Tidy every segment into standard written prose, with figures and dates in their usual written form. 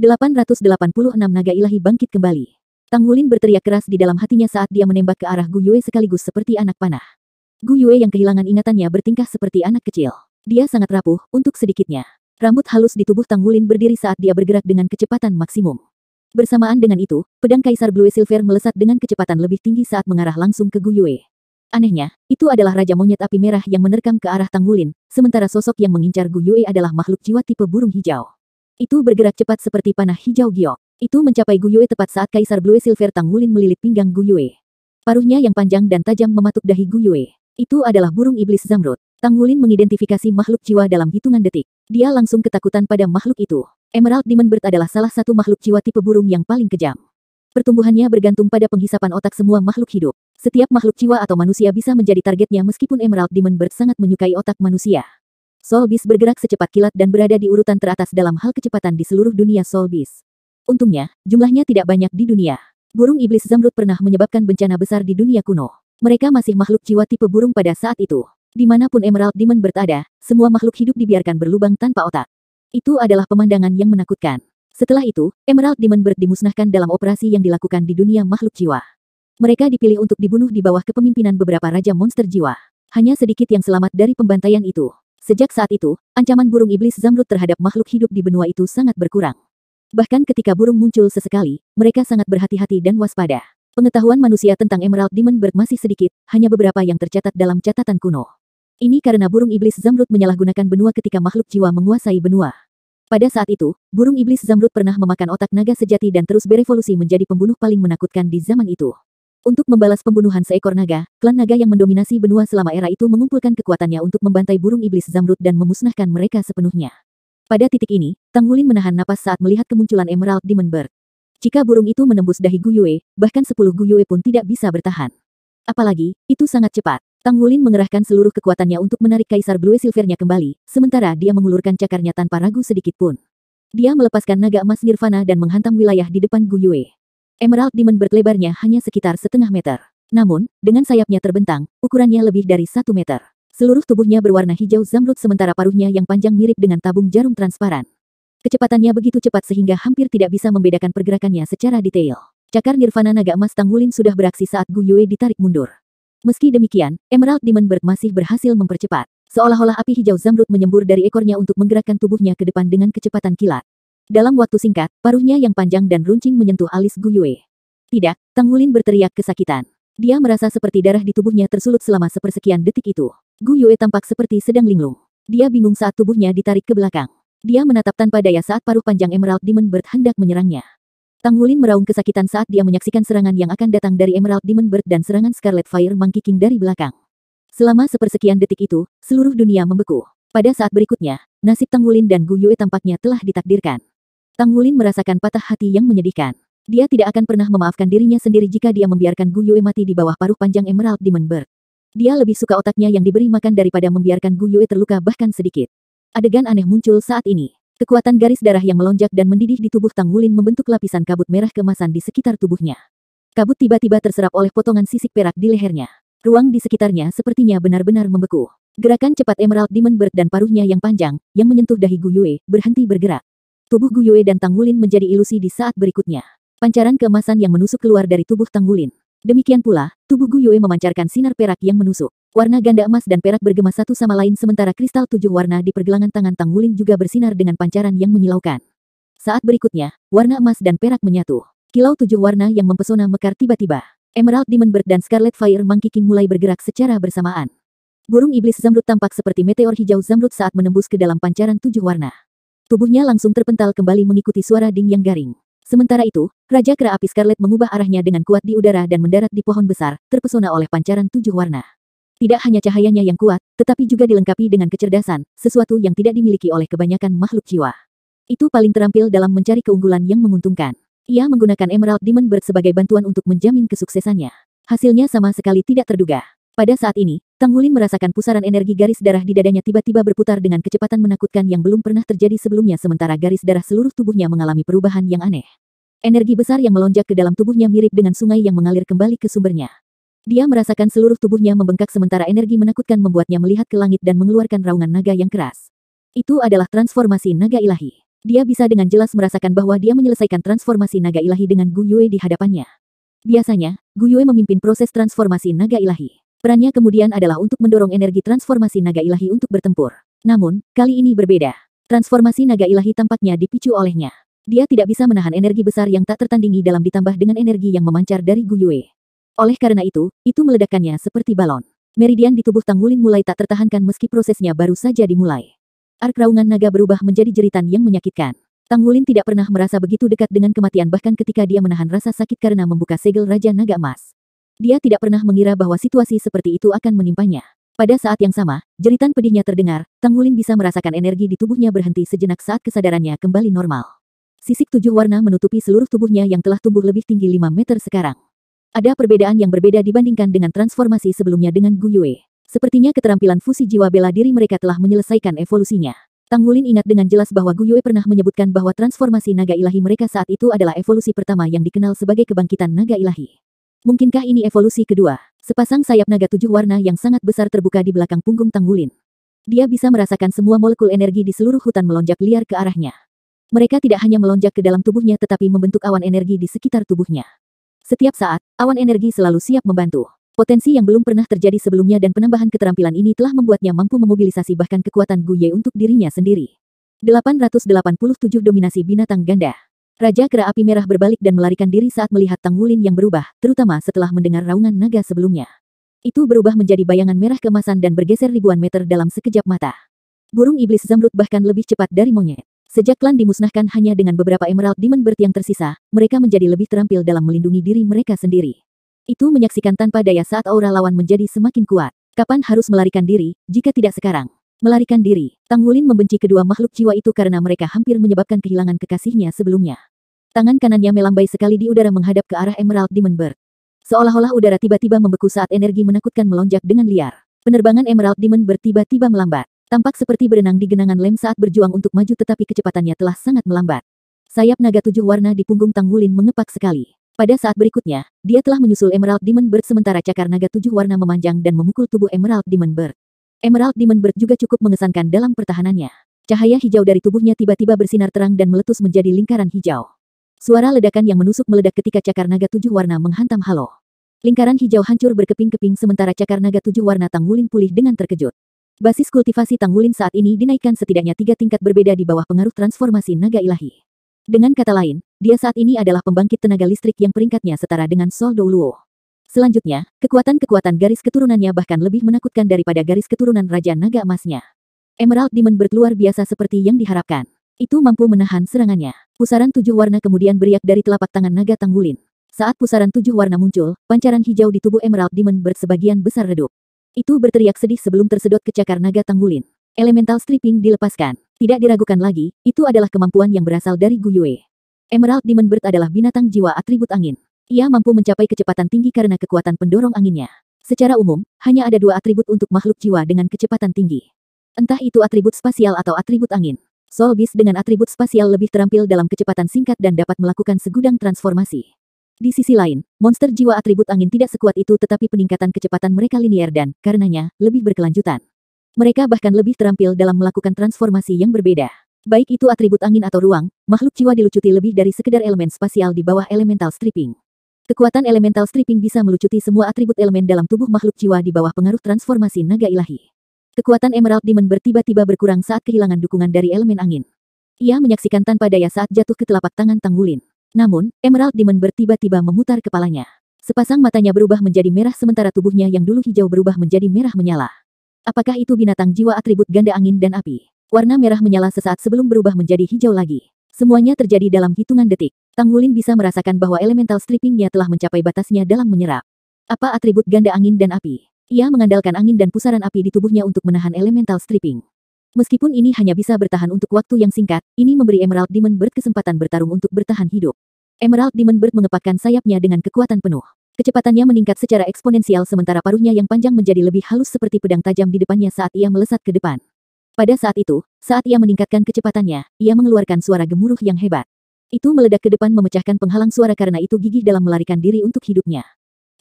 886 naga ilahi bangkit kembali. Tang Wulin berteriak keras di dalam hatinya saat dia menembak ke arah Gu Yue sekaligus seperti anak panah. Gu Yue yang kehilangan ingatannya bertingkah seperti anak kecil. Dia sangat rapuh, untuk sedikitnya. Rambut halus di tubuh Tang Wulin berdiri saat dia bergerak dengan kecepatan maksimum. Bersamaan dengan itu, pedang Kaisar Blue Silver melesat dengan kecepatan lebih tinggi saat mengarah langsung ke Gu Yue. Anehnya, itu adalah Raja Monyet Api Merah yang menerkam ke arah Tang Wulin, sementara sosok yang mengincar Gu Yue adalah makhluk jiwa tipe burung hijau. Itu bergerak cepat seperti panah hijau giok. Itu mencapai Gu Yue tepat saat Kaisar Blue Silver Tang Wulin melilit pinggang Gu Yue. Paruhnya yang panjang dan tajam mematuk dahi Gu Yue. Itu adalah burung iblis Zamrud. Tang Wulin mengidentifikasi makhluk jiwa dalam hitungan detik. Dia langsung ketakutan pada makhluk itu. Emerald Demon Bird adalah salah satu makhluk jiwa tipe burung yang paling kejam. Pertumbuhannya bergantung pada penghisapan otak semua makhluk hidup. Setiap makhluk jiwa atau manusia bisa menjadi targetnya meskipun Emerald Demon Bird sangat menyukai otak manusia. Soul Beast bergerak secepat kilat dan berada di urutan teratas dalam hal kecepatan di seluruh dunia Soul Beast. Untungnya, jumlahnya tidak banyak di dunia. Burung iblis Zamrud pernah menyebabkan bencana besar di dunia kuno. Mereka masih makhluk jiwa tipe burung pada saat itu. Dimanapun Emerald Demon Bird ada, semua makhluk hidup dibiarkan berlubang tanpa otak. Itu adalah pemandangan yang menakutkan. Setelah itu, Emerald Demon Bird dimusnahkan dalam operasi yang dilakukan di dunia makhluk jiwa. Mereka dipilih untuk dibunuh di bawah kepemimpinan beberapa raja monster jiwa. Hanya sedikit yang selamat dari pembantaian itu. Sejak saat itu, ancaman burung iblis Zamrud terhadap makhluk hidup di benua itu sangat berkurang. Bahkan ketika burung muncul sesekali, mereka sangat berhati-hati dan waspada. Pengetahuan manusia tentang Emerald Demon Bird masih sedikit, hanya beberapa yang tercatat dalam catatan kuno. Ini karena burung iblis Zamrud menyalahgunakan benua ketika makhluk jiwa menguasai benua. Pada saat itu, burung iblis Zamrud pernah memakan otak naga sejati dan terus berevolusi menjadi pembunuh paling menakutkan di zaman itu. Untuk membalas pembunuhan seekor naga, klan naga yang mendominasi benua selama era itu mengumpulkan kekuatannya untuk membantai burung iblis Zamrud dan memusnahkan mereka sepenuhnya. Pada titik ini, Tang Wulin menahan napas saat melihat kemunculan Emerald Demon Bird. Jika burung itu menembus dahi Gu Yue, bahkan 10 Gu Yue pun tidak bisa bertahan. Apalagi, itu sangat cepat. Tang Wulin mengerahkan seluruh kekuatannya untuk menarik Kaisar Blue Silvernya kembali, sementara dia mengulurkan cakarnya tanpa ragu sedikit pun. Dia melepaskan naga emas Nirvana dan menghantam wilayah di depan Gu Yue. Emerald Demon Bird lebarnya hanya sekitar setengah meter. Namun, dengan sayapnya terbentang, ukurannya lebih dari 1 meter. Seluruh tubuhnya berwarna hijau zamrud sementara paruhnya yang panjang mirip dengan tabung jarum transparan. Kecepatannya begitu cepat sehingga hampir tidak bisa membedakan pergerakannya secara detail. Cakar Nirvana naga emas Tang Wulin sudah beraksi saat Gu Yue ditarik mundur. Meski demikian, Emerald Demon Bird masih berhasil mempercepat. Seolah-olah api hijau zamrud menyembur dari ekornya untuk menggerakkan tubuhnya ke depan dengan kecepatan kilat. Dalam waktu singkat, paruhnya yang panjang dan runcing menyentuh alis Gu Yue. Tidak, Tang Wulin berteriak kesakitan. Dia merasa seperti darah di tubuhnya tersulut selama sepersekian detik itu. Gu Yue tampak seperti sedang linglung. Dia bingung saat tubuhnya ditarik ke belakang. Dia menatap tanpa daya saat paruh panjang Emerald Demon Bird hendak menyerangnya. Tang Wulin meraung kesakitan saat dia menyaksikan serangan yang akan datang dari Emerald Demon Bird dan serangan Scarlet Fire Monkey King dari belakang. Selama sepersekian detik itu, seluruh dunia membeku. Pada saat berikutnya, nasib Tang Wulin dan Gu Yue tampaknya telah ditakdirkan. Tang Wulin merasakan patah hati yang menyedihkan. Dia tidak akan pernah memaafkan dirinya sendiri jika dia membiarkan Gu Yue mati di bawah paruh panjang Emerald Demon Bird. Dia lebih suka otaknya yang diberi makan daripada membiarkan Gu Yue terluka bahkan sedikit. Adegan aneh muncul saat ini. Kekuatan garis darah yang melonjak dan mendidih di tubuh Tang Wulin membentuk lapisan kabut merah keemasan di sekitar tubuhnya. Kabut tiba-tiba terserap oleh potongan sisik perak di lehernya. Ruang di sekitarnya sepertinya benar-benar membeku. Gerakan cepat Emerald Demon Bird dan paruhnya yang panjang, yang menyentuh dahi Gu Yue, berhenti bergerak. Tubuh Gu Yue dan Tang Wulin menjadi ilusi di saat berikutnya. Pancaran keemasan yang menusuk keluar dari tubuh Tang Wulin. Demikian pula, tubuh Gu Yue memancarkan sinar perak yang menusuk. Warna ganda emas dan perak bergema satu sama lain sementara kristal 7 warna di pergelangan tangan Tang Wulin juga bersinar dengan pancaran yang menyilaukan. Saat berikutnya, warna emas dan perak menyatu. Kilau 7 warna yang mempesona mekar tiba-tiba. Emerald Demon Bird dan Scarlet Fire Monkey King mulai bergerak secara bersamaan. Burung iblis zamrud tampak seperti meteor hijau zamrud saat menembus ke dalam pancaran 7 warna. Tubuhnya langsung terpental kembali mengikuti suara ding yang garing. Sementara itu, Raja Kera Api Scarlet mengubah arahnya dengan kuat di udara dan mendarat di pohon besar, terpesona oleh pancaran 7 warna. Tidak hanya cahayanya yang kuat, tetapi juga dilengkapi dengan kecerdasan, sesuatu yang tidak dimiliki oleh kebanyakan makhluk jiwa. Itu paling terampil dalam mencari keunggulan yang menguntungkan. Ia menggunakan Emerald Demon Bird sebagai bantuan untuk menjamin kesuksesannya. Hasilnya sama sekali tidak terduga. Pada saat ini, Tang Wulin merasakan pusaran energi garis darah di dadanya tiba-tiba berputar dengan kecepatan menakutkan yang belum pernah terjadi sebelumnya sementara garis darah seluruh tubuhnya mengalami perubahan yang aneh. Energi besar yang melonjak ke dalam tubuhnya mirip dengan sungai yang mengalir kembali ke sumbernya. Dia merasakan seluruh tubuhnya membengkak sementara energi menakutkan membuatnya melihat ke langit dan mengeluarkan raungan naga yang keras. Itu adalah transformasi naga ilahi. Dia bisa dengan jelas merasakan bahwa dia menyelesaikan transformasi naga ilahi dengan Gu Yue di hadapannya. Biasanya, Gu Yue memimpin proses transformasi naga ilahi. Perannya kemudian adalah untuk mendorong energi transformasi naga ilahi untuk bertempur. Namun, kali ini berbeda. Transformasi naga ilahi tampaknya dipicu olehnya. Dia tidak bisa menahan energi besar yang tak tertandingi dalam ditambah dengan energi yang memancar dari Gu Yue. Oleh karena itu meledakkannya seperti balon. Meridian di tubuh Tang Wulin mulai tak tertahankan meski prosesnya baru saja dimulai. Ark raungan naga berubah menjadi jeritan yang menyakitkan. Tang Wulin tidak pernah merasa begitu dekat dengan kematian bahkan ketika dia menahan rasa sakit karena membuka segel Raja Naga Emas. Dia tidak pernah mengira bahwa situasi seperti itu akan menimpanya. Pada saat yang sama, jeritan pedihnya terdengar, Tang Wulin bisa merasakan energi di tubuhnya berhenti sejenak saat kesadarannya kembali normal. Sisik 7 warna menutupi seluruh tubuhnya yang telah tumbuh lebih tinggi 5 meter sekarang. Ada perbedaan yang berbeda dibandingkan dengan transformasi sebelumnya dengan Gu Yue. Sepertinya keterampilan fusi jiwa bela diri mereka telah menyelesaikan evolusinya. Tang Wulin ingat dengan jelas bahwa Gu Yue pernah menyebutkan bahwa transformasi naga ilahi mereka saat itu adalah evolusi pertama yang dikenal sebagai kebangkitan naga ilahi. Mungkinkah ini evolusi kedua? Sepasang sayap naga 7 warna yang sangat besar terbuka di belakang punggung Tang Wulin. Dia bisa merasakan semua molekul energi di seluruh hutan melonjak liar ke arahnya. Mereka tidak hanya melonjak ke dalam tubuhnya tetapi membentuk awan energi di sekitar tubuhnya. Setiap saat, awan energi selalu siap membantu. Potensi yang belum pernah terjadi sebelumnya dan penambahan keterampilan ini telah membuatnya mampu memobilisasi bahkan kekuatan Gu Ye untuk dirinya sendiri. 887 Dominasi binatang ganda. Raja Kera Api Merah berbalik dan melarikan diri saat melihat Tang Wulin yang berubah, terutama setelah mendengar raungan naga sebelumnya. Itu berubah menjadi bayangan merah keemasan dan bergeser ribuan meter dalam sekejap mata. Burung iblis zamrud bahkan lebih cepat dari monyet. Sejak klan dimusnahkan hanya dengan beberapa Emerald Demon Bird yang tersisa, mereka menjadi lebih terampil dalam melindungi diri mereka sendiri. Itu menyaksikan tanpa daya saat aura lawan menjadi semakin kuat. Kapan harus melarikan diri, jika tidak sekarang? Melarikan diri. Tang Wulin membenci kedua makhluk jiwa itu karena mereka hampir menyebabkan kehilangan kekasihnya sebelumnya. Tangan kanannya melambai sekali di udara menghadap ke arah Emerald Demon Bird. Seolah-olah udara tiba-tiba membeku saat energi menakutkan melonjak dengan liar. Penerbangan Emerald Demon Bird tiba-tiba melambat. Tampak seperti berenang di genangan lem saat berjuang untuk maju tetapi kecepatannya telah sangat melambat. Sayap naga 7 warna di punggung Tang Wulin mengepak sekali. Pada saat berikutnya, dia telah menyusul Emerald Demon Bird sementara cakar naga 7 warna memanjang dan memukul tubuh Emerald Demon Bird. Emerald Demon Bird juga cukup mengesankan dalam pertahanannya. Cahaya hijau dari tubuhnya tiba-tiba bersinar terang dan meletus menjadi lingkaran hijau. Suara ledakan yang menusuk meledak ketika cakar naga 7 warna menghantam halo. Lingkaran hijau hancur berkeping-keping sementara cakar naga 7 warna Tang Wulin pulih dengan terkejut. Basis kultivasi Tang Wulin saat ini dinaikkan setidaknya 3 tingkat berbeda di bawah pengaruh transformasi naga ilahi. Dengan kata lain, dia saat ini adalah pembangkit tenaga listrik yang peringkatnya setara dengan Sol Douluo. Selanjutnya, kekuatan-kekuatan garis keturunannya bahkan lebih menakutkan daripada garis keturunan Raja Naga Emasnya. Emerald Demon Bird luar biasa seperti yang diharapkan. Itu mampu menahan serangannya. Pusaran 7 warna kemudian beriak dari telapak tangan naga Tang Wulin. Saat pusaran 7 warna muncul, pancaran hijau di tubuh Emerald Demon Bird sebagian besar redup. Itu berteriak sedih sebelum tersedot ke cakar naga Tang Wulin. Elemental stripping dilepaskan. Tidak diragukan lagi, itu adalah kemampuan yang berasal dari Gu Yue. Emerald Demon Bird adalah binatang jiwa atribut angin. Ia mampu mencapai kecepatan tinggi karena kekuatan pendorong anginnya. Secara umum, hanya ada 2 atribut untuk makhluk jiwa dengan kecepatan tinggi. Entah itu atribut spasial atau atribut angin. Soul Beast dengan atribut spasial lebih terampil dalam kecepatan singkat dan dapat melakukan segudang transformasi. Di sisi lain, monster jiwa atribut angin tidak sekuat itu tetapi peningkatan kecepatan mereka linier dan, karenanya, lebih berkelanjutan. Mereka bahkan lebih terampil dalam melakukan transformasi yang berbeda. Baik itu atribut angin atau ruang, makhluk jiwa dilucuti lebih dari sekedar elemen spasial di bawah elemental stripping. Kekuatan elemental stripping bisa melucuti semua atribut elemen dalam tubuh makhluk jiwa di bawah pengaruh transformasi naga ilahi. Kekuatan Emerald Demon Bird tiba-tiba berkurang saat kehilangan dukungan dari elemen angin. Ia menyaksikan tanpa daya saat jatuh ke telapak tangan Tang Wulin. Namun, Emerald Demon Bird tiba-tiba memutar kepalanya. Sepasang matanya berubah menjadi merah sementara tubuhnya yang dulu hijau berubah menjadi merah menyala. Apakah itu binatang jiwa atribut ganda angin dan api? Warna merah menyala sesaat sebelum berubah menjadi hijau lagi. Semuanya terjadi dalam hitungan detik. Tang Wulin bisa merasakan bahwa elemental strippingnya telah mencapai batasnya dalam menyerap. Apa atribut ganda angin dan api? Ia mengandalkan angin dan pusaran api di tubuhnya untuk menahan elemental stripping. Meskipun ini hanya bisa bertahan untuk waktu yang singkat, ini memberi Emerald Demon Bird kesempatan bertarung untuk bertahan hidup. Emerald Demon Bird mengepakkan sayapnya dengan kekuatan penuh. Kecepatannya meningkat secara eksponensial sementara paruhnya yang panjang menjadi lebih halus seperti pedang tajam di depannya saat ia melesat ke depan. Pada saat itu, saat ia meningkatkan kecepatannya, ia mengeluarkan suara gemuruh yang hebat. Itu meledak ke depan memecahkan penghalang suara karena itu gigih dalam melarikan diri untuk hidupnya.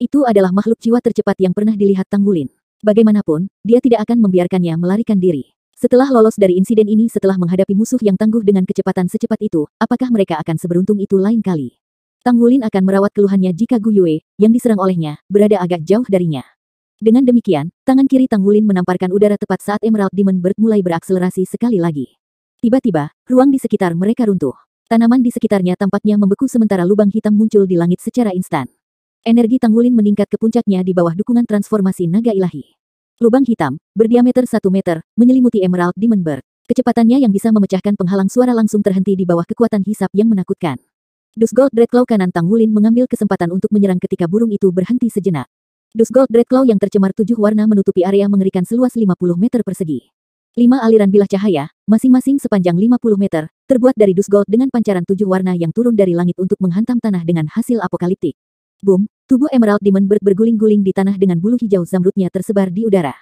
Itu adalah makhluk jiwa tercepat yang pernah dilihat Tang Wulin. Bagaimanapun, dia tidak akan membiarkannya melarikan diri. Setelah lolos dari insiden ini setelah menghadapi musuh yang tangguh dengan kecepatan secepat itu, apakah mereka akan seberuntung itu lain kali? Tang Wulin akan merawat keluhannya jika Gu Yue, yang diserang olehnya, berada agak jauh darinya. Dengan demikian, tangan kiri Tang Wulin menamparkan udara tepat saat Emerald Demon Bird mulai berakselerasi sekali lagi. Tiba-tiba, ruang di sekitar mereka runtuh. Tanaman di sekitarnya tampaknya membeku sementara lubang hitam muncul di langit secara instan. Energi Tang Wulin meningkat ke puncaknya di bawah dukungan transformasi naga ilahi. Lubang hitam, berdiameter 1 meter, menyelimuti Emerald Demon Bird. Kecepatannya yang bisa memecahkan penghalang suara langsung terhenti di bawah kekuatan hisap yang menakutkan. Dusgold Dreadclaw kanan Tang Wulin mengambil kesempatan untuk menyerang ketika burung itu berhenti sejenak. Dusgold Dreadclaw yang tercemar 7 warna menutupi area mengerikan seluas 50 meter persegi. 5 aliran bilah cahaya, masing-masing sepanjang 50 meter, terbuat dari Dusgold dengan pancaran 7 warna yang turun dari langit untuk menghantam tanah dengan hasil apokaliptik. Boom, tubuh Emerald Demon Bird berguling-guling di tanah dengan bulu hijau zamrudnya tersebar di udara.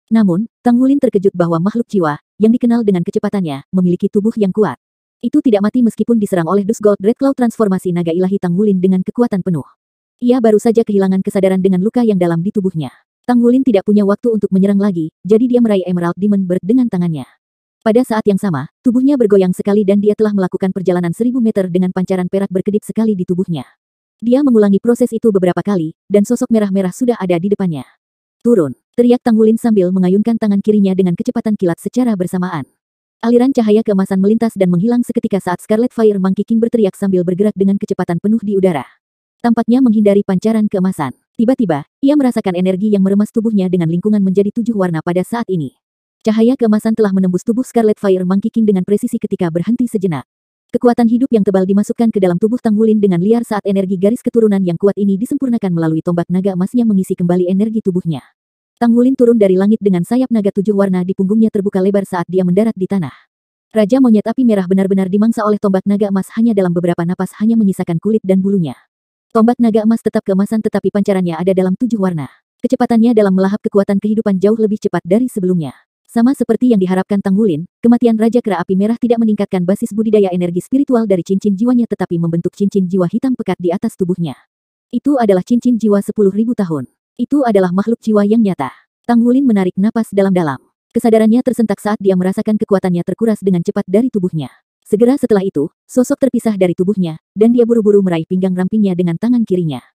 Namun, Tang Wulin terkejut bahwa makhluk jiwa, yang dikenal dengan kecepatannya, memiliki tubuh yang kuat. Itu tidak mati meskipun diserang oleh Dusgold Dreadclaw transformasi naga ilahi Tang Wulin dengan kekuatan penuh. Ia baru saja kehilangan kesadaran dengan luka yang dalam di tubuhnya. Tang Wulin tidak punya waktu untuk menyerang lagi, jadi dia meraih Emerald Demon Bird dengan tangannya. Pada saat yang sama, tubuhnya bergoyang sekali dan dia telah melakukan perjalanan 1000 meter dengan pancaran perak berkedip sekali di tubuhnya. Dia mengulangi proses itu beberapa kali, dan sosok merah-merah sudah ada di depannya. Turun, teriak Tang Wulin sambil mengayunkan tangan kirinya dengan kecepatan kilat secara bersamaan. Aliran cahaya keemasan melintas dan menghilang seketika saat Scarlet Fire Monkey King berteriak sambil bergerak dengan kecepatan penuh di udara. Tampaknya menghindari pancaran keemasan. Tiba-tiba, ia merasakan energi yang meremas tubuhnya dengan lingkungan menjadi 7 warna pada saat ini. Cahaya keemasan telah menembus tubuh Scarlet Fire Monkey King dengan presisi ketika berhenti sejenak. Kekuatan hidup yang tebal dimasukkan ke dalam tubuh Tang Wulin dengan liar saat energi garis keturunan yang kuat ini disempurnakan melalui tombak naga emasnya mengisi kembali energi tubuhnya. Tang Wulin turun dari langit dengan sayap naga 7 warna di punggungnya terbuka lebar saat dia mendarat di tanah. Raja monyet api merah benar-benar dimangsa oleh tombak naga emas hanya dalam beberapa napas hanya menyisakan kulit dan bulunya. Tombak naga emas tetap keemasan tetapi pancarannya ada dalam 7 warna. Kecepatannya dalam melahap kekuatan kehidupan jauh lebih cepat dari sebelumnya. Sama seperti yang diharapkan Tang Wulin, kematian Raja Kera Api Merah tidak meningkatkan basis budidaya energi spiritual dari cincin jiwanya tetapi membentuk cincin jiwa hitam pekat di atas tubuhnya. Itu adalah cincin jiwa 10.000 tahun. Itu adalah makhluk jiwa yang nyata. Tang Wulin menarik napas dalam-dalam. Kesadarannya tersentak saat dia merasakan kekuatannya terkuras dengan cepat dari tubuhnya. Segera setelah itu, sosok terpisah dari tubuhnya, dan dia buru-buru meraih pinggang rampingnya dengan tangan kirinya.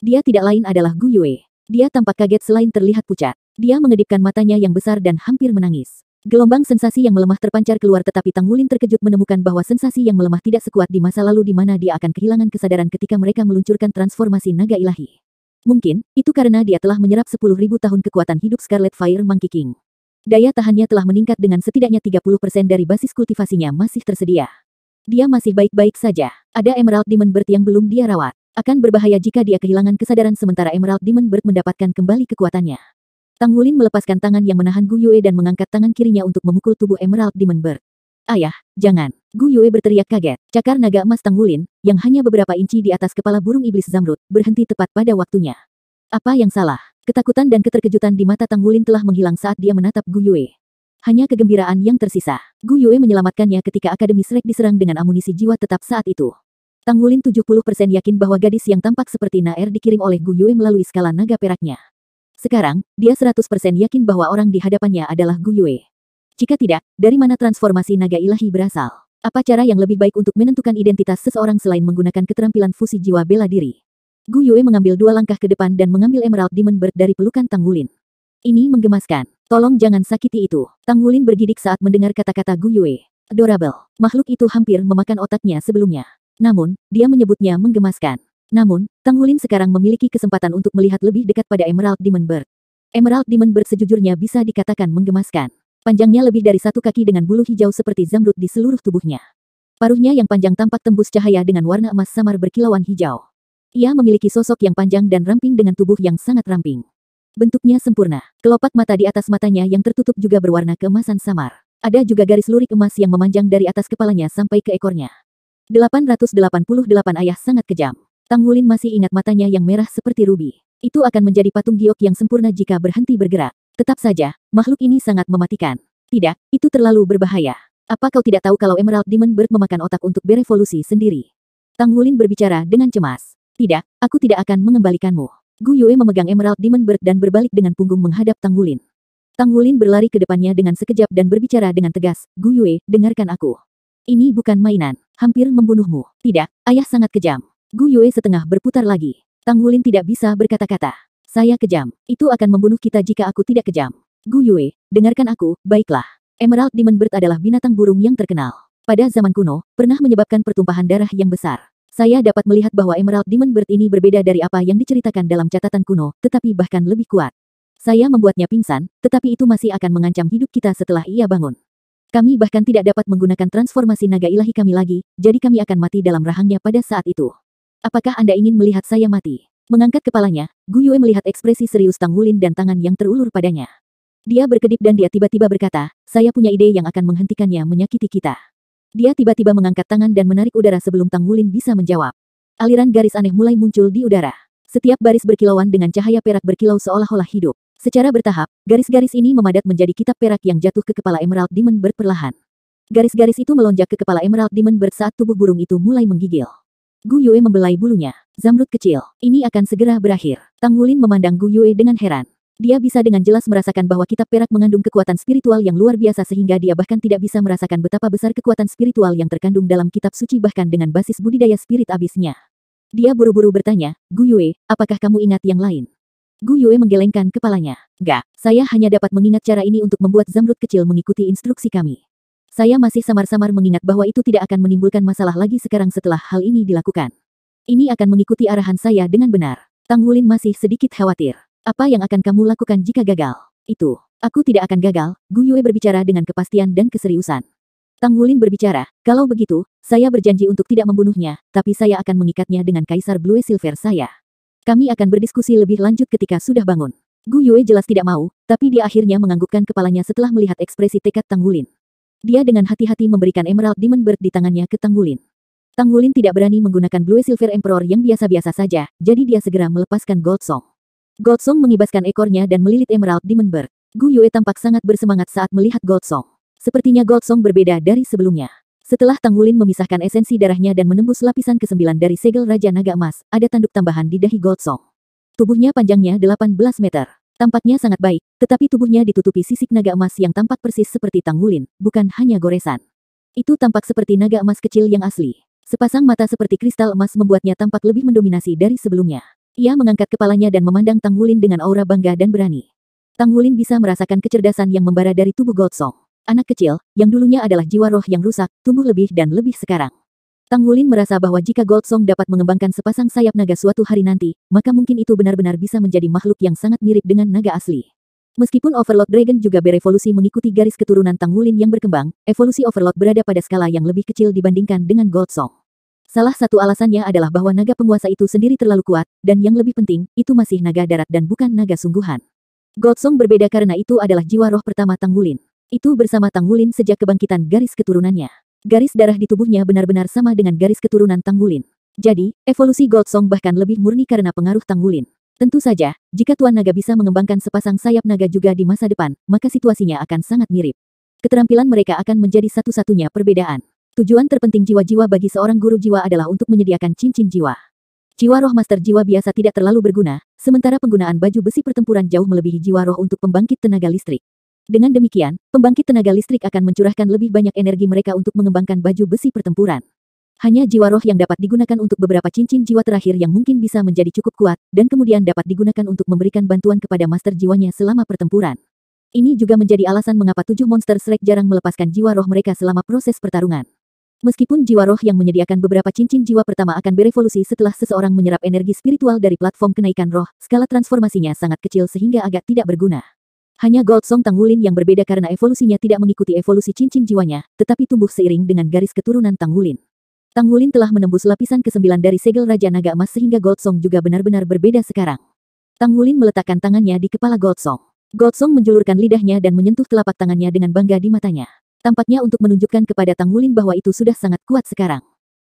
Dia tidak lain adalah Gu Yue. Dia tampak kaget selain terlihat pucat. Dia mengedipkan matanya yang besar dan hampir menangis. Gelombang sensasi yang melemah terpancar keluar tetapi Tang Wulin terkejut menemukan bahwa sensasi yang melemah tidak sekuat di masa lalu di mana dia akan kehilangan kesadaran ketika mereka meluncurkan transformasi naga ilahi. Mungkin, itu karena dia telah menyerap 10.000 tahun kekuatan hidup Scarlet Fire Monkey King. Daya tahannya telah meningkat dengan setidaknya 30% dari basis kultivasinya masih tersedia. Dia masih baik-baik saja. Ada Emerald Demon Bird yang belum dia rawat. Akan berbahaya jika dia kehilangan kesadaran sementara Emerald Demon Bird mendapatkan kembali kekuatannya. Tang Wulin melepaskan tangan yang menahan Gu Yue dan mengangkat tangan kirinya untuk memukul tubuh Emerald Demon Bird. Ayah, jangan. Gu Yue berteriak kaget. Cakar naga emas Tang Wulin, yang hanya beberapa inci di atas kepala burung iblis zamrud, berhenti tepat pada waktunya. Apa yang salah? Ketakutan dan keterkejutan di mata Tang Wulin telah menghilang saat dia menatap Gu Yue. Hanya kegembiraan yang tersisa. Gu Yue menyelamatkannya ketika Akademi Shrek diserang dengan amunisi jiwa tetap saat itu. Tang Wulin 70% yakin bahwa gadis yang tampak seperti Naer dikirim oleh Gu Yue melalui skala naga peraknya. Sekarang, dia 100% yakin bahwa orang di hadapannya adalah Gu Yue. Jika tidak, dari mana transformasi naga ilahi berasal? Apa cara yang lebih baik untuk menentukan identitas seseorang selain menggunakan keterampilan fusi jiwa bela diri? Gu Yue mengambil 2 langkah ke depan dan mengambil Emerald Demon Bird dari pelukan Tang Wulin. Ini menggemaskan. Tolong jangan sakiti itu. Tang Wulin bergidik saat mendengar kata-kata Gu Yue. Adorable. Makhluk itu hampir memakan otaknya sebelumnya. Namun, dia menyebutnya menggemaskan. Namun, Tang Wulin sekarang memiliki kesempatan untuk melihat lebih dekat pada Emerald Demon Bird. Emerald Demon Bird sejujurnya bisa dikatakan menggemaskan. Panjangnya lebih dari 1 kaki dengan bulu hijau seperti zamrud di seluruh tubuhnya. Paruhnya yang panjang tampak tembus cahaya dengan warna emas samar berkilauan hijau. Ia memiliki sosok yang panjang dan ramping dengan tubuh yang sangat ramping. Bentuknya sempurna. Kelopak mata di atas matanya yang tertutup juga berwarna keemasan samar. Ada juga garis lurik emas yang memanjang dari atas kepalanya sampai ke ekornya. 888 ayah sangat kejam. Tang Wulin masih ingat matanya yang merah seperti rubi. Itu akan menjadi patung giok yang sempurna jika berhenti bergerak. Tetap saja, makhluk ini sangat mematikan. Tidak, itu terlalu berbahaya. Apa kau tidak tahu kalau Emerald Demon Bird memakan otak untuk berevolusi sendiri? Tang Wulin berbicara dengan cemas. Tidak, aku tidak akan mengembalikanmu. Gu Yue memegang Emerald Demon Bird dan berbalik dengan punggung menghadap Tang Wulin. Tang Wulin berlari ke depannya dengan sekejap dan berbicara dengan tegas, Gu Yue, dengarkan aku. Ini bukan mainan, hampir membunuhmu. Tidak, ayah sangat kejam. Gu Yue setengah berputar lagi. Tang Wulin tidak bisa berkata-kata. Saya kejam. Itu akan membunuh kita jika aku tidak kejam. Gu Yue, dengarkan aku, baiklah. Emerald Demon Bird adalah binatang burung yang terkenal. Pada zaman kuno, pernah menyebabkan pertumpahan darah yang besar. Saya dapat melihat bahwa Emerald Demon Bird ini berbeda dari apa yang diceritakan dalam catatan kuno, tetapi bahkan lebih kuat. Saya membuatnya pingsan, tetapi itu masih akan mengancam hidup kita setelah ia bangun. Kami bahkan tidak dapat menggunakan transformasi naga ilahi kami lagi, jadi kami akan mati dalam rahangnya pada saat itu. Apakah Anda ingin melihat saya mati? Mengangkat kepalanya, Gu Yue melihat ekspresi serius Tang Wulin dan tangan yang terulur padanya. Dia berkedip dan dia tiba-tiba berkata, saya punya ide yang akan menghentikannya menyakiti kita. Dia tiba-tiba mengangkat tangan dan menarik udara sebelum Tang Wulin bisa menjawab. Aliran garis aneh mulai muncul di udara. Setiap baris berkilauan dengan cahaya perak berkilau seolah-olah hidup. Secara bertahap, garis-garis ini memadat menjadi kitab perak yang jatuh ke kepala Emerald Demon Bird perlahan. Garis-garis itu melonjak ke kepala Emerald Demon Bird saat tubuh burung itu mulai menggigil. Gu Yue membelai bulunya. Zamrud kecil, ini akan segera berakhir. Tang Wulin memandang Gu Yue dengan heran. Dia bisa dengan jelas merasakan bahwa kitab perak mengandung kekuatan spiritual yang luar biasa sehingga dia bahkan tidak bisa merasakan betapa besar kekuatan spiritual yang terkandung dalam kitab suci bahkan dengan basis budidaya spirit abisnya. Dia buru-buru bertanya, Gu Yue, apakah kamu ingat yang lain? Gu Yue menggelengkan kepalanya. Enggak, saya hanya dapat mengingat cara ini untuk membuat Zamrud kecil mengikuti instruksi kami. Saya masih samar-samar mengingat bahwa itu tidak akan menimbulkan masalah lagi sekarang setelah hal ini dilakukan. Ini akan mengikuti arahan saya dengan benar. Tang Wulin masih sedikit khawatir. Apa yang akan kamu lakukan jika gagal? Itu. Aku tidak akan gagal, Gu Yue berbicara dengan kepastian dan keseriusan. Tang Wulin berbicara, kalau begitu, saya berjanji untuk tidak membunuhnya, tapi saya akan mengikatnya dengan Kaisar Blue Silver saya. Kami akan berdiskusi lebih lanjut ketika sudah bangun. Gu Yue jelas tidak mau, tapi dia akhirnya menganggukkan kepalanya setelah melihat ekspresi tekad Tang Wulin. Dia dengan hati-hati memberikan Emerald Demon Bird di tangannya ke Tang Wulin. Tang Wulin tidak berani menggunakan Blue Silver Emperor yang biasa-biasa saja, jadi dia segera melepaskan Gold Song. Gold Song mengibaskan ekornya dan melilit Emerald Demon Bird. Gu Yue tampak sangat bersemangat saat melihat Gold Song. Sepertinya Gold Song berbeda dari sebelumnya. Setelah Tang Wulin memisahkan esensi darahnya dan menembus lapisan ke-9 dari segel Raja Naga Emas, ada tanduk tambahan di dahi Gold Song. Tubuhnya panjangnya 18 meter. Tampaknya sangat baik, tetapi tubuhnya ditutupi sisik naga emas yang tampak persis seperti Tang Wulin, bukan hanya goresan. Itu tampak seperti naga emas kecil yang asli. Sepasang mata seperti kristal emas membuatnya tampak lebih mendominasi dari sebelumnya. Ia mengangkat kepalanya dan memandang Tang Wulin dengan aura bangga dan berani. Tang Wulin bisa merasakan kecerdasan yang membara dari tubuh Gold Song. Anak kecil, yang dulunya adalah jiwa roh yang rusak, tumbuh lebih dan lebih sekarang. Tang Wulin merasa bahwa jika Gold Song dapat mengembangkan sepasang sayap naga suatu hari nanti, maka mungkin itu benar-benar bisa menjadi makhluk yang sangat mirip dengan naga asli. Meskipun Overlord Dragon juga berevolusi mengikuti garis keturunan Tang Wulin yang berkembang, evolusi Overlord berada pada skala yang lebih kecil dibandingkan dengan Gold Song. Salah satu alasannya adalah bahwa naga penguasa itu sendiri terlalu kuat, dan yang lebih penting, itu masih naga darat dan bukan naga sungguhan. Gold Song berbeda karena itu adalah jiwa roh pertama Tang Wulin. Itu bersama Tang Wulin sejak kebangkitan garis keturunannya. Garis darah di tubuhnya benar-benar sama dengan garis keturunan Tang Wulin. Jadi, evolusi Gold Song bahkan lebih murni karena pengaruh Tang Wulin. Tentu saja, jika Tuan Naga bisa mengembangkan sepasang sayap naga juga di masa depan, maka situasinya akan sangat mirip. Keterampilan mereka akan menjadi satu-satunya perbedaan. Tujuan terpenting jiwa-jiwa bagi seorang guru jiwa adalah untuk menyediakan cincin jiwa. Jiwa roh master jiwa biasa tidak terlalu berguna, sementara penggunaan baju besi pertempuran jauh melebihi jiwa roh untuk pembangkit tenaga listrik. Dengan demikian, pembangkit tenaga listrik akan mencurahkan lebih banyak energi mereka untuk mengembangkan baju besi pertempuran. Hanya jiwa roh yang dapat digunakan untuk beberapa cincin jiwa terakhir yang mungkin bisa menjadi cukup kuat, dan kemudian dapat digunakan untuk memberikan bantuan kepada master jiwanya selama pertempuran. Ini juga menjadi alasan mengapa 7 monster Shrek jarang melepaskan jiwa roh mereka selama proses pertarungan. Meskipun jiwa roh yang menyediakan beberapa cincin jiwa pertama akan berevolusi setelah seseorang menyerap energi spiritual dari platform kenaikan roh, skala transformasinya sangat kecil sehingga agak tidak berguna. Hanya Gold Song Tang Wulin yang berbeda karena evolusinya tidak mengikuti evolusi cincin jiwanya, tetapi tumbuh seiring dengan garis keturunan Tang Wulin. Tang Wulin telah menembus lapisan ke-9 dari segel Raja Naga Emas sehingga Gold Song juga benar-benar berbeda sekarang. Tang Wulin meletakkan tangannya di kepala Gold Song. Gold Song menjulurkan lidahnya dan menyentuh telapak tangannya dengan bangga di matanya. Tampaknya untuk menunjukkan kepada Tang Wulin bahwa itu sudah sangat kuat sekarang.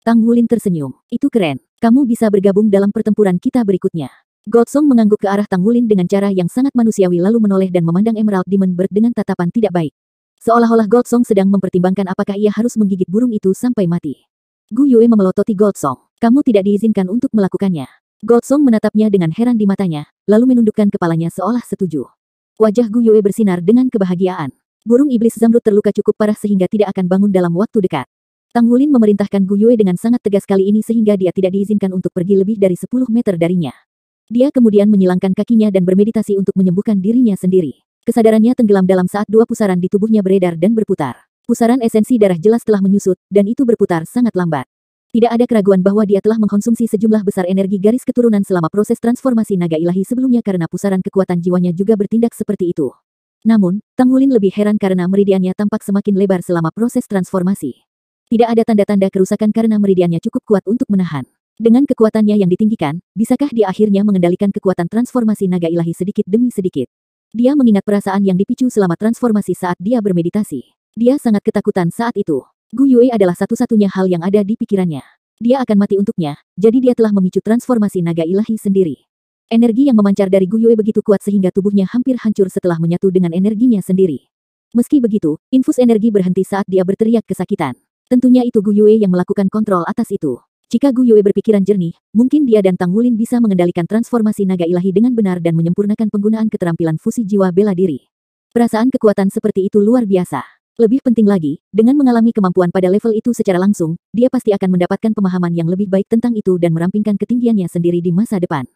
Tang Wulin tersenyum. Itu keren. Kamu bisa bergabung dalam pertempuran kita berikutnya. Gold Song mengangguk ke arah Tang Wulin dengan cara yang sangat manusiawi lalu menoleh dan memandang Emerald Demon Bird dengan tatapan tidak baik. Seolah-olah Gold Song sedang mempertimbangkan apakah ia harus menggigit burung itu sampai mati. Gu Yue memelototi Gold Song. Kamu tidak diizinkan untuk melakukannya. Gold Song menatapnya dengan heran di matanya, lalu menundukkan kepalanya seolah setuju. Wajah Gu Yue bersinar dengan kebahagiaan. Burung iblis zamrud terluka cukup parah sehingga tidak akan bangun dalam waktu dekat. Tang Wulin memerintahkan Gu Yue dengan sangat tegas kali ini sehingga dia tidak diizinkan untuk pergi lebih dari 10 meter darinya. Dia kemudian menyilangkan kakinya dan bermeditasi untuk menyembuhkan dirinya sendiri. Kesadarannya tenggelam dalam saat dua pusaran di tubuhnya beredar dan berputar. Pusaran esensi darah jelas telah menyusut, dan itu berputar sangat lambat. Tidak ada keraguan bahwa dia telah mengkonsumsi sejumlah besar energi garis keturunan selama proses transformasi naga ilahi sebelumnya karena pusaran kekuatan jiwanya juga bertindak seperti itu. Namun, Tang Wulin lebih heran karena meridiannya tampak semakin lebar selama proses transformasi. Tidak ada tanda-tanda kerusakan karena meridiannya cukup kuat untuk menahan. Dengan kekuatannya yang ditinggikan, bisakah dia akhirnya mengendalikan kekuatan transformasi naga ilahi sedikit demi sedikit? Dia mengingat perasaan yang dipicu selama transformasi saat dia bermeditasi. Dia sangat ketakutan saat itu. Gu Yue adalah satu-satunya hal yang ada di pikirannya. Dia akan mati untuknya, jadi dia telah memicu transformasi naga ilahi sendiri. Energi yang memancar dari Gu Yue begitu kuat sehingga tubuhnya hampir hancur setelah menyatu dengan energinya sendiri. Meski begitu, infus energi berhenti saat dia berteriak kesakitan. Tentunya itu Gu Yue yang melakukan kontrol atas itu. Jika Gu Yue berpikiran jernih, mungkin dia dan Tang Wulin bisa mengendalikan transformasi naga ilahi dengan benar dan menyempurnakan penggunaan keterampilan fusi jiwa bela diri. Perasaan kekuatan seperti itu luar biasa. Lebih penting lagi, dengan mengalami kemampuan pada level itu secara langsung, dia pasti akan mendapatkan pemahaman yang lebih baik tentang itu dan merampingkan ketinggiannya sendiri di masa depan.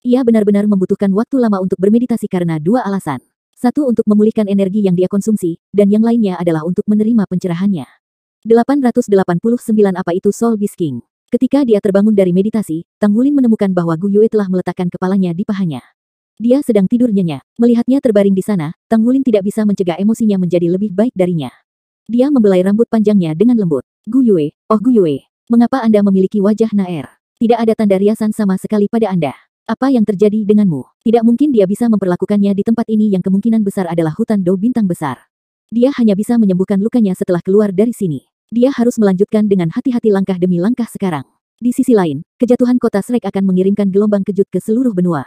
Ia benar-benar membutuhkan waktu lama untuk bermeditasi karena dua alasan. Satu untuk memulihkan energi yang dia konsumsi, dan yang lainnya adalah untuk menerima pencerahannya. 889 Apa itu Soul Beast King? Ketika dia terbangun dari meditasi, Tang Wulin menemukan bahwa Gu Yue telah meletakkan kepalanya di pahanya. Dia sedang tidur nyenyak. Melihatnya terbaring di sana, Tang Wulin tidak bisa mencegah emosinya menjadi lebih baik darinya. Dia membelai rambut panjangnya dengan lembut. Gu Yue, oh Gu Yue, mengapa Anda memiliki wajah naer? Tidak ada tanda riasan sama sekali pada Anda. Apa yang terjadi denganmu? Tidak mungkin dia bisa memperlakukannya di tempat ini yang kemungkinan besar adalah hutan Do bintang besar. Dia hanya bisa menyembuhkan lukanya setelah keluar dari sini. Dia harus melanjutkan dengan hati-hati langkah demi langkah sekarang. Di sisi lain, kejatuhan kota Shrek akan mengirimkan gelombang kejut ke seluruh benua.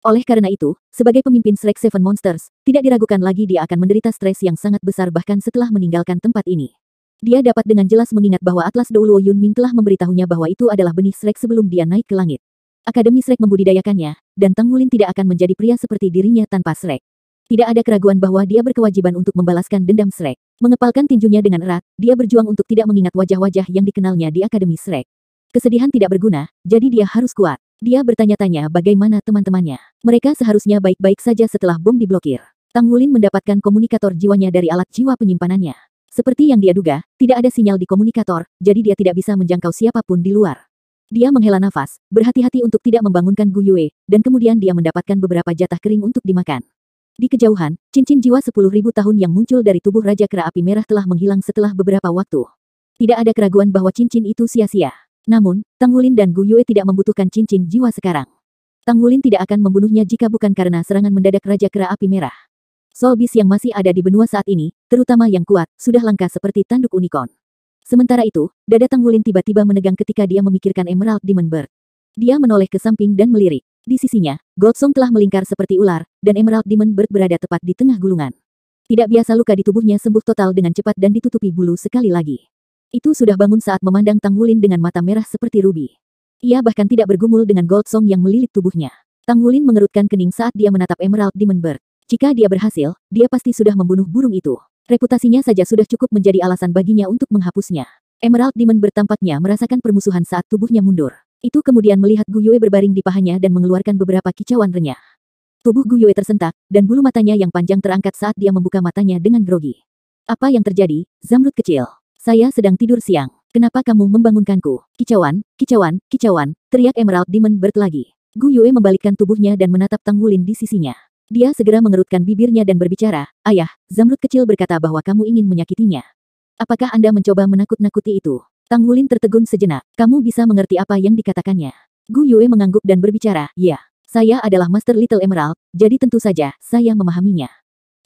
Oleh karena itu, sebagai pemimpin Shrek Seven Monsters, tidak diragukan lagi dia akan menderita stres yang sangat besar bahkan setelah meninggalkan tempat ini. Dia dapat dengan jelas mengingat bahwa Atlas Douluo Yunming telah memberitahunya bahwa itu adalah benih Shrek sebelum dia naik ke langit. Akademi Shrek membudidayakannya, dan Tang Wulin tidak akan menjadi pria seperti dirinya tanpa Shrek. Tidak ada keraguan bahwa dia berkewajiban untuk membalaskan dendam Shrek. Mengepalkan tinjunya dengan erat, dia berjuang untuk tidak mengingat wajah-wajah yang dikenalnya di Akademi Shrek. Kesedihan tidak berguna, jadi dia harus kuat. Dia bertanya-tanya bagaimana teman-temannya. Mereka seharusnya baik-baik saja setelah bom diblokir. Tang Wulin mendapatkan komunikator jiwanya dari alat jiwa penyimpanannya. Seperti yang dia duga, tidak ada sinyal di komunikator, jadi dia tidak bisa menjangkau siapapun di luar. Dia menghela nafas, berhati-hati untuk tidak membangunkan Gu Yue, dan kemudian dia mendapatkan beberapa jatah kering untuk dimakan. Di kejauhan, cincin jiwa 10.000 tahun yang muncul dari tubuh Raja Kera Api Merah telah menghilang setelah beberapa waktu. Tidak ada keraguan bahwa cincin itu sia-sia. Namun, Tang Wulin dan Gu Yue tidak membutuhkan cincin jiwa sekarang. Tang Wulin tidak akan membunuhnya jika bukan karena serangan mendadak Raja Kera Api Merah. Soul Beast yang masih ada di benua saat ini, terutama yang kuat, sudah langka seperti tanduk unicorn. Sementara itu, dada Tang Wulin tiba-tiba menegang ketika dia memikirkan Emerald Demon Bird. Dia menoleh ke samping dan melirik. Di sisinya, Goldsong telah melingkar seperti ular, dan Emerald Demon Bird berada tepat di tengah gulungan. Tidak biasa luka di tubuhnya sembuh total dengan cepat dan ditutupi bulu sekali lagi. Itu sudah bangun saat memandang Tang Wulin dengan mata merah seperti rubi. Ia bahkan tidak bergumul dengan Goldsong yang melilit tubuhnya. Tang Wulin mengerutkan kening saat dia menatap Emerald Demon Bird. Jika dia berhasil, dia pasti sudah membunuh burung itu. Reputasinya saja sudah cukup menjadi alasan baginya untuk menghapusnya. Emerald Demon Bird tampaknya merasakan permusuhan saat tubuhnya mundur. Itu kemudian melihat Gu Yue berbaring di pahanya dan mengeluarkan beberapa kicauan renyah. Tubuh Gu Yue tersentak, dan bulu matanya yang panjang terangkat saat dia membuka matanya dengan grogi. Apa yang terjadi, Zamrud kecil? Saya sedang tidur siang. Kenapa kamu membangunkanku? Kicauan, kicauan, kicauan, teriak Emerald Demon Bird lagi. Gu Yue membalikkan tubuhnya dan menatap Tang Wulin di sisinya. Dia segera mengerutkan bibirnya dan berbicara, "Ayah, Zamrud kecil berkata bahwa kamu ingin menyakitinya. Apakah Anda mencoba menakut-nakuti itu?" Tang Wulin tertegun sejenak. Kamu bisa mengerti apa yang dikatakannya. Gu Yue mengangguk dan berbicara, "Ya, saya adalah Master Little Emerald, jadi tentu saja saya memahaminya."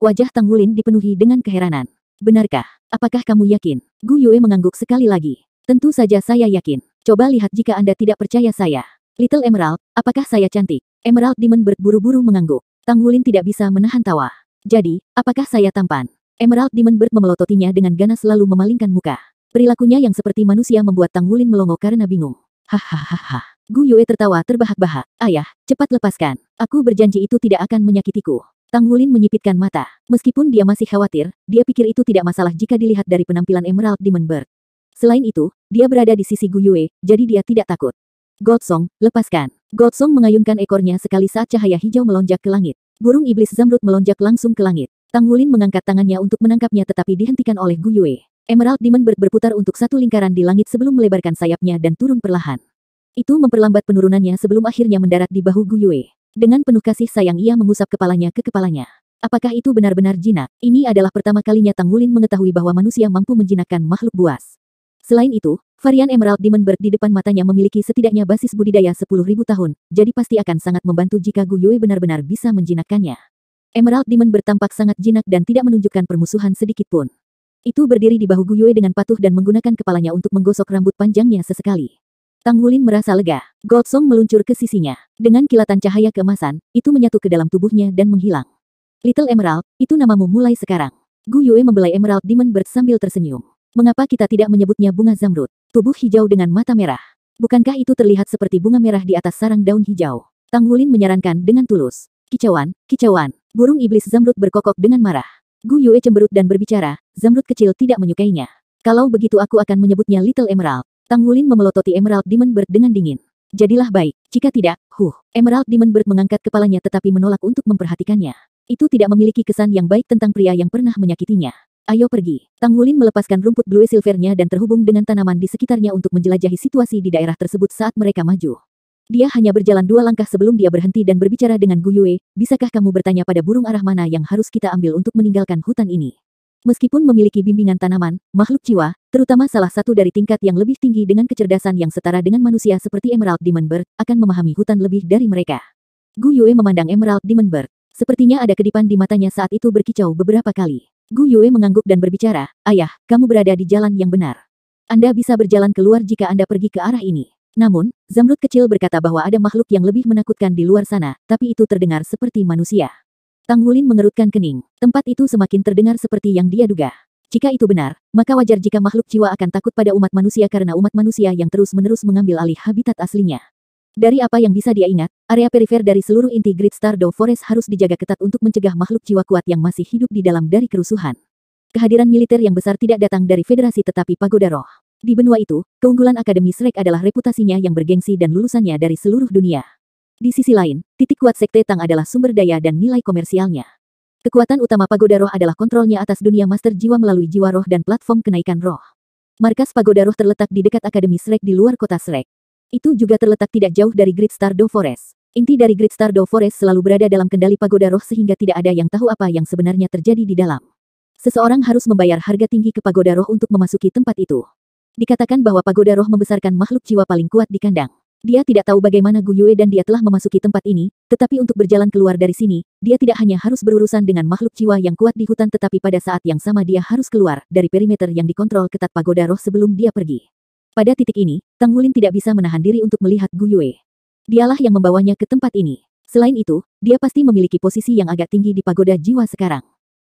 Wajah Tang Wulin dipenuhi dengan keheranan. Benarkah? Apakah kamu yakin? Gu Yue mengangguk sekali lagi. Tentu saja saya yakin. Coba lihat jika Anda tidak percaya saya. Little Emerald, apakah saya cantik? Emerald Demon Bird buru-buru mengangguk. Tang Wulin tidak bisa menahan tawa. Jadi, apakah saya tampan? Emerald Demon Bird memelototinya dengan ganas lalu memalingkan muka. Perilakunya yang seperti manusia membuat Tang Wulin melongo karena bingung. Hahaha. Gu Yue tertawa terbahak-bahak. Ayah, cepat lepaskan. Aku berjanji itu tidak akan menyakitiku. Tang Wulin menyipitkan mata. Meskipun dia masih khawatir, dia pikir itu tidak masalah jika dilihat dari penampilan Emerald Demon Bird. Selain itu, dia berada di sisi Gu Yue, jadi dia tidak takut. Goldsong, lepaskan. Goldsong mengayunkan ekornya sekali saat cahaya hijau melonjak ke langit. Burung iblis zamrud melonjak langsung ke langit. Tang Wulin mengangkat tangannya untuk menangkapnya tetapi dihentikan oleh Gu Yue. Emerald Demon Bird berputar untuk satu lingkaran di langit sebelum melebarkan sayapnya dan turun perlahan. Itu memperlambat penurunannya sebelum akhirnya mendarat di bahu Gu Yue. Dengan penuh kasih sayang ia mengusap kepalanya ke kepalanya. Apakah itu benar-benar jinak? Ini adalah pertama kalinya Tang Wulin mengetahui bahwa manusia mampu menjinakkan makhluk buas. Selain itu, varian Emerald Demon Bird di depan matanya memiliki setidaknya basis budidaya 10.000 tahun, jadi pasti akan sangat membantu jika Gu Yue benar-benar bisa menjinakkannya. Emerald Demon Bird tampak sangat jinak dan tidak menunjukkan permusuhan sedikit pun. Itu berdiri di bahu Gu Yue dengan patuh dan menggunakan kepalanya untuk menggosok rambut panjangnya sesekali. Tang Wulin merasa lega. Goldsong meluncur ke sisinya. Dengan kilatan cahaya keemasan, itu menyatu ke dalam tubuhnya dan menghilang. Little Emerald, itu namamu mulai sekarang. Gu Yue membelai Emerald Demon Bird sambil tersenyum. Mengapa kita tidak menyebutnya bunga zamrud? Tubuh hijau dengan mata merah. Bukankah itu terlihat seperti bunga merah di atas sarang daun hijau? Tang Wulin menyarankan dengan tulus. Kicauan, kicauan. Burung iblis zamrud berkokok dengan marah. Gu Yue cemberut dan berbicara, zamrud kecil tidak menyukainya. Kalau begitu aku akan menyebutnya Little Emerald. Tang Wulin memelototi Emerald Demon Bird dengan dingin. Jadilah baik, jika tidak, Emerald Demon Bird mengangkat kepalanya tetapi menolak untuk memperhatikannya. Itu tidak memiliki kesan yang baik tentang pria yang pernah menyakitinya. Ayo pergi. Tang Wulin melepaskan rumput blue silvernya dan terhubung dengan tanaman di sekitarnya untuk menjelajahi situasi di daerah tersebut saat mereka maju. Dia hanya berjalan 2 langkah sebelum dia berhenti dan berbicara dengan Gu Yue, bisakah kamu bertanya pada burung arah mana yang harus kita ambil untuk meninggalkan hutan ini? Meskipun memiliki bimbingan tanaman, makhluk jiwa, terutama salah satu dari tingkat yang lebih tinggi dengan kecerdasan yang setara dengan manusia seperti Emerald Demon Bird, akan memahami hutan lebih dari mereka. Gu Yue memandang Emerald Demon Bird. Sepertinya ada kedipan di matanya saat itu berkicau beberapa kali. Gu Yue mengangguk dan berbicara, ayah, kamu berada di jalan yang benar. Anda bisa berjalan keluar jika Anda pergi ke arah ini. Namun, zamrud kecil berkata bahwa ada makhluk yang lebih menakutkan di luar sana, tapi itu terdengar seperti manusia. Tang Wulin mengerutkan kening. Tempat itu semakin terdengar seperti yang dia duga. Jika itu benar, maka wajar jika makhluk jiwa akan takut pada umat manusia karena umat manusia yang terus-menerus mengambil alih habitat aslinya. Dari apa yang bisa dia ingat, area perifer dari seluruh inti Great Stardew Forest harus dijaga ketat untuk mencegah makhluk jiwa kuat yang masih hidup di dalam dari kerusuhan. Kehadiran militer yang besar tidak datang dari federasi tetapi pagoda roh. Di benua itu, keunggulan Akademi Shrek adalah reputasinya yang bergengsi dan lulusannya dari seluruh dunia. Di sisi lain, titik kuat Sekte Tang adalah sumber daya dan nilai komersialnya. Kekuatan utama pagoda roh adalah kontrolnya atas dunia master jiwa melalui jiwa roh dan platform kenaikan roh. Markas pagoda roh terletak di dekat Akademi Shrek di luar kota Shrek. Itu juga terletak tidak jauh dari Great Stardew Forest. Inti dari Great Stardew Forest selalu berada dalam kendali pagoda roh sehingga tidak ada yang tahu apa yang sebenarnya terjadi di dalam. Seseorang harus membayar harga tinggi ke pagoda roh untuk memasuki tempat itu. Dikatakan bahwa pagoda roh membesarkan makhluk jiwa paling kuat di kandang. Dia tidak tahu bagaimana Gu Yue dan dia telah memasuki tempat ini, tetapi untuk berjalan keluar dari sini, dia tidak hanya harus berurusan dengan makhluk jiwa yang kuat di hutan tetapi pada saat yang sama dia harus keluar dari perimeter yang dikontrol ketat pagoda roh sebelum dia pergi. Pada titik ini, Tang Wulin tidak bisa menahan diri untuk melihat Gu Yue. Dialah yang membawanya ke tempat ini. Selain itu, dia pasti memiliki posisi yang agak tinggi di pagoda jiwa sekarang.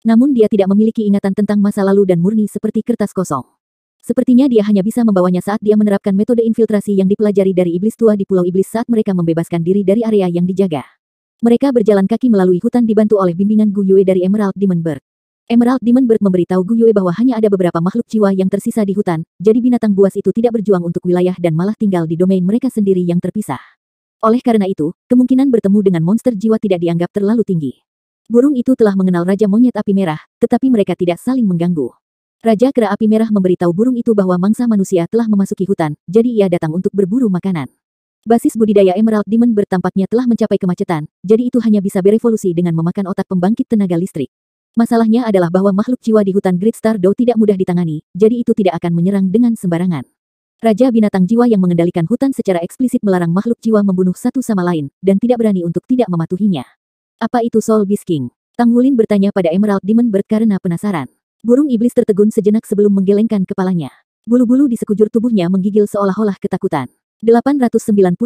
Namun dia tidak memiliki ingatan tentang masa lalu dan murni seperti kertas kosong. Sepertinya dia hanya bisa membawanya saat dia menerapkan metode infiltrasi yang dipelajari dari iblis tua di Pulau Iblis saat mereka membebaskan diri dari area yang dijaga. Mereka berjalan kaki melalui hutan dibantu oleh bimbingan Gu Yue dari Emerald Demon Bird. Emerald Demon Bird memberitahu Gu Yue bahwa hanya ada beberapa makhluk jiwa yang tersisa di hutan, jadi binatang buas itu tidak berjuang untuk wilayah dan malah tinggal di domain mereka sendiri yang terpisah. Oleh karena itu, kemungkinan bertemu dengan monster jiwa tidak dianggap terlalu tinggi. Burung itu telah mengenal Raja Monyet Api Merah, tetapi mereka tidak saling mengganggu. Raja Kera Api Merah memberitahu burung itu bahwa mangsa manusia telah memasuki hutan, jadi ia datang untuk berburu makanan. Basis budidaya Emerald Demon Bird tampaknya telah mencapai kemacetan, jadi itu hanya bisa berevolusi dengan memakan otak pembangkit tenaga listrik. Masalahnya adalah bahwa makhluk jiwa di hutan Great Stardew tidak mudah ditangani, jadi itu tidak akan menyerang dengan sembarangan. Raja binatang jiwa yang mengendalikan hutan secara eksplisit melarang makhluk jiwa membunuh satu sama lain, dan tidak berani untuk tidak mematuhinya. Apa itu Soul Beast King? Tang Wulin bertanya pada Emerald Demon Bird karena penasaran. Burung iblis tertegun sejenak sebelum menggelengkan kepalanya. Bulu-bulu di sekujur tubuhnya menggigil seolah-olah ketakutan. 890